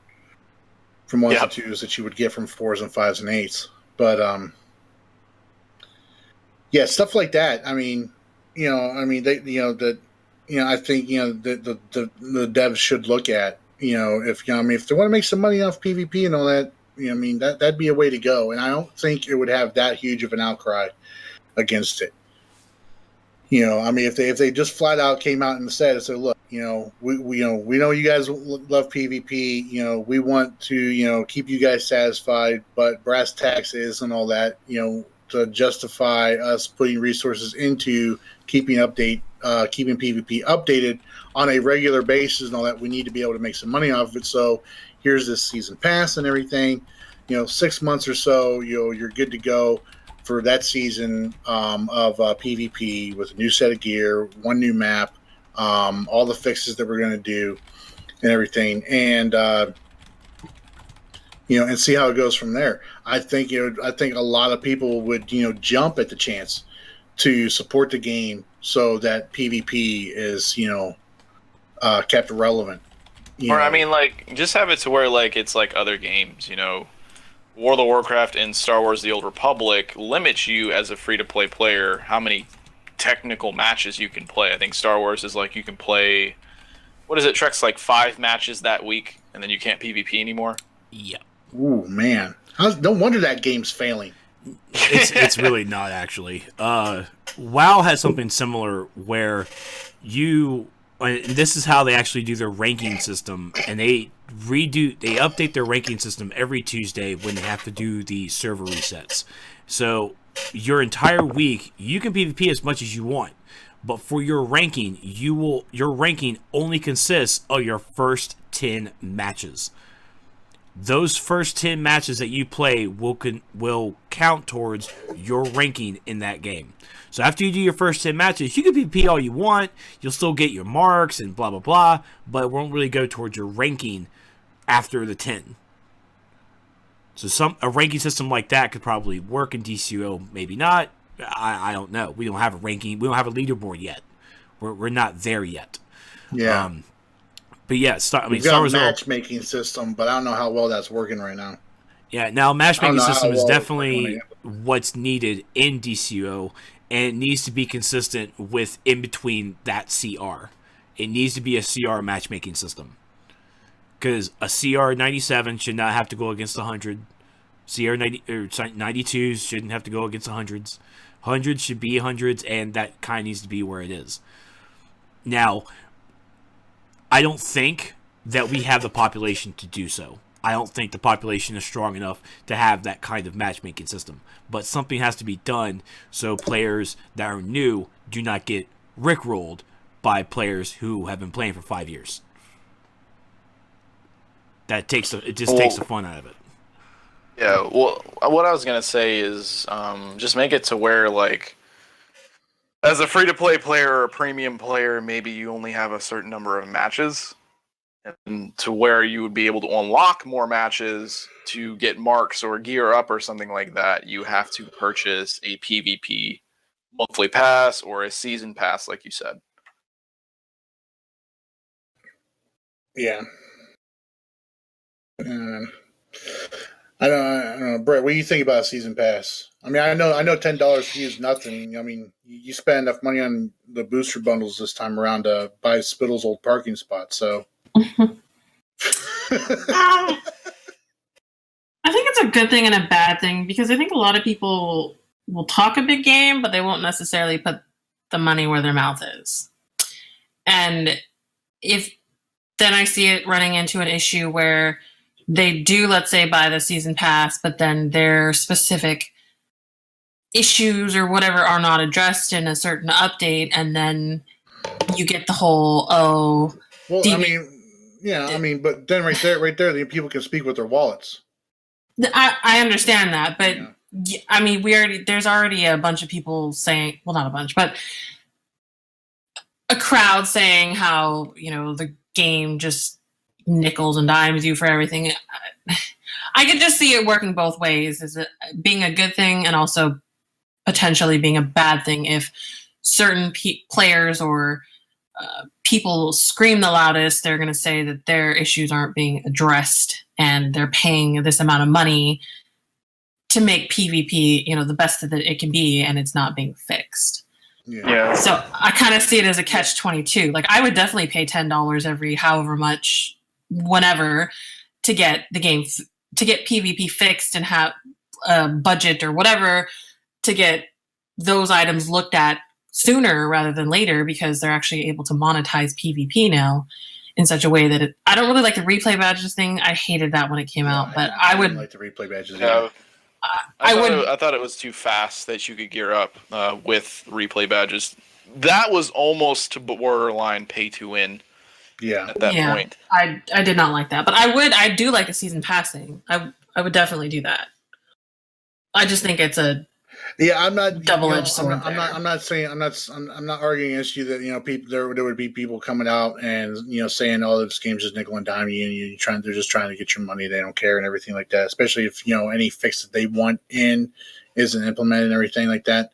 from ones and twos that you would get from 4s and 5s and 8s. But yeah, stuff like that. I mean, they I think the devs should look at if if they want to make some money off PvP and all that. That'd be a way to go, and I don't think it would have that huge of an outcry against it. If they just flat out came out and said, look, we know you guys love PvP, we want to keep you guys satisfied, but brass tacks is and all that, to justify us putting resources into keeping PvP updated on a regular basis and all that, we need to be able to make some money off of it. So here's this season pass and everything. 6 months or so, you're good to go for that season of PvP with a new set of gear, one new map, all the fixes that we're going to do, and everything, and and see how it goes from there. I think a lot of people would jump at the chance to support the game so that PvP is kept relevant. I mean, like, just have it to where like it's like other games, World of Warcraft and Star Wars: The Old Republic limits you as a free-to-play player how many technical matches you can play. I think Star Wars is like you can play, what is it, Trex, like 5 matches that week, and then you can't PvP anymore? Yeah. Ooh, man. No wonder that game's failing. It's really not, actually. WoW has something similar where and this is how they actually do their ranking system, and they update their ranking system every Tuesday when they have to do the server resets. So your entire week, you can PvP as much as you want, But for your ranking, your ranking only consists of your first 10 matches. Those first 10 matches that you play will count towards your ranking in that game. So after you do your first 10 matches, you can PvP all you want. You'll still get your marks and blah, blah, blah. But it won't really go towards your ranking after the 10. So a ranking system like that could probably work in DCUO, maybe not. I don't know. We don't have a ranking. We don't have a leaderboard yet. We're not there yet. Yeah. But yeah, We've got a matchmaking system, but I don't know how well that's working right now. Yeah, now matchmaking system is definitely what's needed in DCUO, and it needs to be consistent with in between that CR. It needs to be a CR matchmaking system. Because a CR 97 should not have to go against 100. CR 92s shouldn't have to go against 100s. 100s should be 100s, and that kind of needs to be where it is. Now, I don't think that we have the population to do so. I don't think the population is strong enough to have that kind of matchmaking system. But something has to be done so players that are new do not get rickrolled by players who have been playing for 5 years. It takes the fun out of it. Yeah, well, what I was going to say is just make it to where, like, as a free-to-play player or a premium player, maybe you only have a certain number of matches, and to where you would be able to unlock more matches to get marks or gear up or something like that. You have to purchase a PvP monthly pass or a season pass, like you said. Yeah. I don't know, Brett. What do you think about a season pass? I mean, I know $10 for you is nothing. I mean, you spend enough money on the booster bundles this time around to buy Spittle's old parking spot. So, I think it's a good thing and a bad thing, because I think a lot of people will talk a big game, but they won't necessarily put the money where their mouth is. And then I see it running into an issue where they do, let's say, buy the season pass, but then their specific issues or whatever are not addressed in a certain update, and then you get the whole, well, but then right there, the people can speak with their wallets. I understand that, but yeah. I mean, there's already a bunch of people saying, well, not a bunch, but a crowd saying how, the game just nickels and dimes you for everything. I could just see it working both ways, as it being a good thing and also potentially being a bad thing if certain players or people scream the loudest. They're going to say that their issues aren't being addressed, and they're paying this amount of money to make PvP, the best that it can be, and it's not being fixed. Yeah. So I kind of see it as a catch-22. Like, I would definitely pay $10 every however much, whenever, to get the game, to get PvP fixed and have a budget or whatever to get those items looked at sooner rather than later, because they're actually able to monetize PvP now in such a way that I don't really like the replay badges thing. I hated that when it came out, but I would like the replay badges. Yeah. I thought it was too fast that you could gear up with replay badges. That was almost to borderline pay to win. Yeah. At that point. I did not like that. But I do like the season passing. I would definitely do that. I just think it's a I'm not double-edged sword. I'm not arguing against you that people there would be people coming out and saying, oh, this game's just nickel and dime you, and they're just trying to get your money, they don't care and everything like that. Especially if any fix that they want in isn't implemented and everything like that.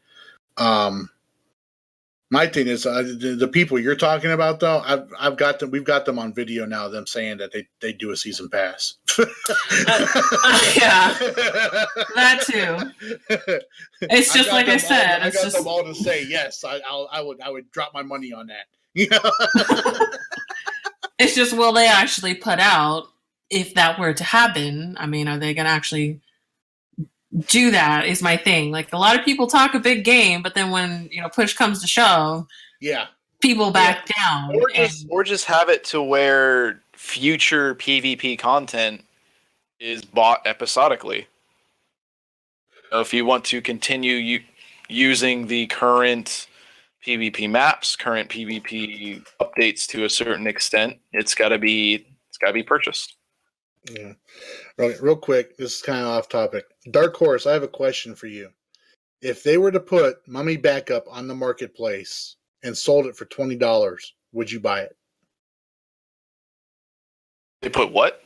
My thing is the people you're talking about, though. I've got them. We've got them on video now. Them saying that they do a season pass. Yeah, that too. It's just like I said. I got them all to say yes. I would drop my money on that. It's just, will they actually put out, if that were to happen? I mean, are they going to actually do that? Is my thing. Like, a lot of people talk a big game, but then when push comes to shove, people back down. Or just have it to where future PvP content is bought episodically. If you want to continue using the current PvP maps, current PvP updates to a certain extent, it's gotta be purchased. Yeah. Real quick, this is kind of off topic. Dark Horse, I have a question for you. If they were to put Mummy Backup on the marketplace and sold it for $20, would you buy it? They put what?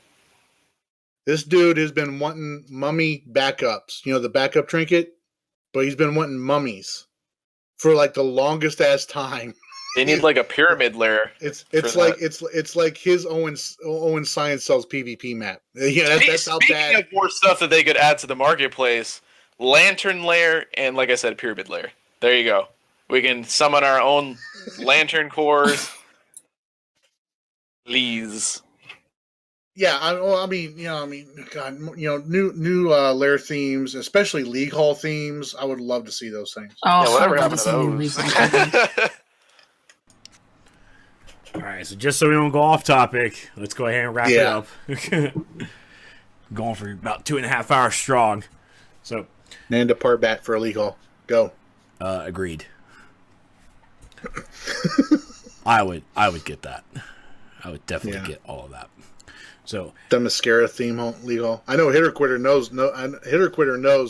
This dude has been wanting mummy backups, the backup trinket, but he's been wanting mummies for like the longest ass time. They need like a pyramid lair. It's like his Owen Science Cells PvP map. Yeah, that's how bad. Speaking of more stuff that they could add to the marketplace, lantern lair and, like I said, pyramid lair. There you go. We can summon our own lantern cores. Please. Yeah, God, new Lair themes, especially League Hall themes. I would love to see those things. Oh, yeah, whatever I would happened love to see new those? League Hall. All right, so just so we don't go off topic, let's go ahead and wrap it up. Going for about 2.5 hours strong. So, and a part bat for a League Hall. Go. Agreed. I would get that. I would definitely get all of that. So the mascara theme League Hall. I know Hitter Quitter knows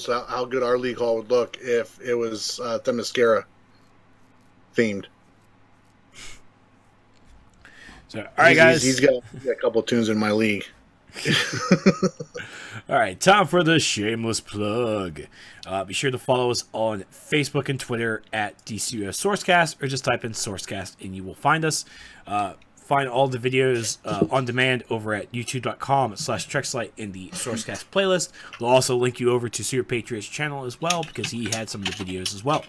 how good our League Hall would look if it was the mascara themed. So all right, guys, he's got a couple of tunes in my league. All right, time for the shameless plug. Be sure to follow us on Facebook and Twitter at DCUO Sourcecast, or just type in Sourcecast and you will find us. Find all the videos on demand over at youtube.com/Trexlight in the Sourcecast playlist. We'll also link you over to Super Patriot's channel as well, because he had some of the videos as well.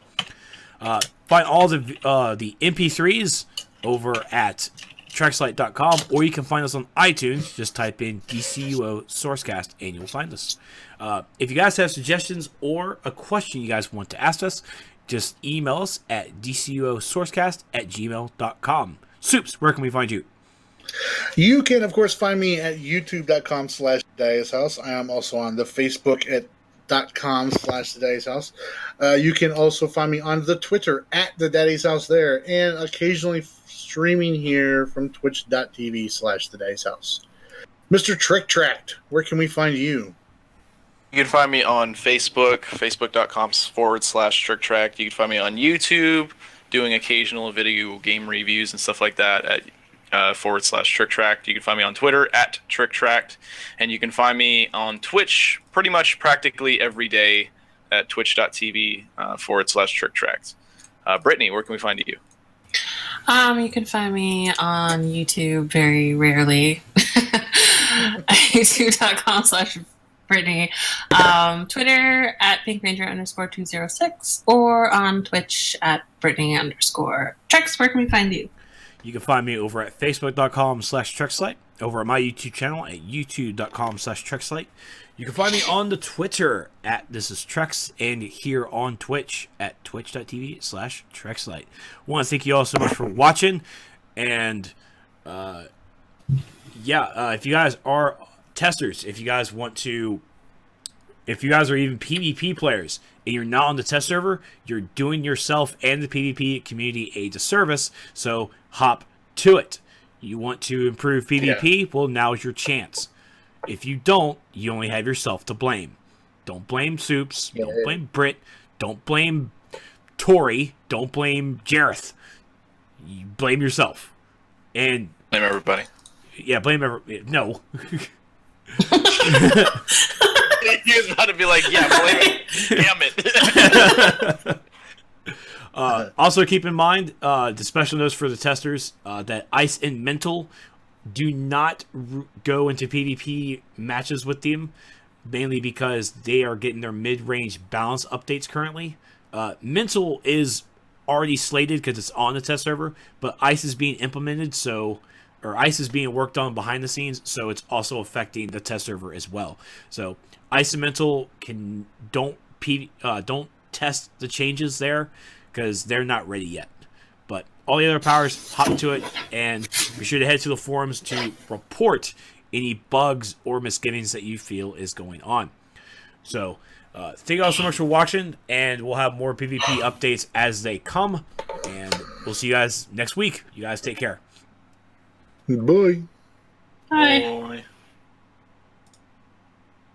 Find all the MP3s over at Trexlight.com, or you can find us on iTunes. Just type in DCUO Sourcecast and you'll find us. If you guys have suggestions or a question you guys want to ask us, just email us at dcuosourcecast@gmail.com. Soups, where can we find you? You can, of course, find me at youtube.com/TheDaddy'sHouse. I am also on the Facebook at .com/TheDaddy'sHouse. You can also find me on the Twitter at TheDaddy'sHouse there, and occasionally streaming here from twitch.tv/TheDaddy'sHouse. Mr. Trick Tracked, where can we find you? You can find me on Facebook, facebook.com/Trick Tracked. You can find me on YouTube, doing occasional video game reviews and stuff like that at /Trick Tracked. You can find me on Twitter at Trick Tracked, and you can find me on Twitch pretty much practically every day at twitch.tv /Trick Tracked. Brittany, where can we find you? You can find me on YouTube very rarely. youtube.com/Brittany. Twitter at PinkRanger_206, or on Twitch at Brittany_Trex. Where can we find you? You can find me over at Facebook.com/Trexlight, over at my YouTube channel at YouTube.com/Trexlight. You can find me on the Twitter at ThisIsTrex, and here on Twitch at Twitch.tv/Trexlight. I want to thank you all so much for watching, and if you guys are testers, if you guys are even PvP players and you're not on the test server, you're doing yourself and the PvP community a disservice, so hop to it. You want to improve PvP? Well, now's your chance. If you don't, you only have yourself to blame. Don't blame Soups. Don't blame Britt. Don't blame Tori. Don't blame Jareth. You blame yourself. And blame everybody. Yeah, blame everybody. No. He was about to be like, yeah, blame it. Damn it. Also, keep in mind, the special notes for the testers, that Ice and Mental do not go into PvP matches with them, mainly because they are getting their mid-range balance updates currently. Mental is already slated because it's on the test server, but Ice is being implemented, Ice is being worked on behind the scenes, so it's also affecting the test server as well. So Ice and Mental don't test the changes there because they're not ready yet. But all the other powers, hop to it, and be sure to head to the forums to report any bugs or misgivings that you feel is going on. So thank you all so much for watching, and we'll have more PvP updates as they come. And we'll see you guys next week. You guys take care. Bye. Hi. Boy.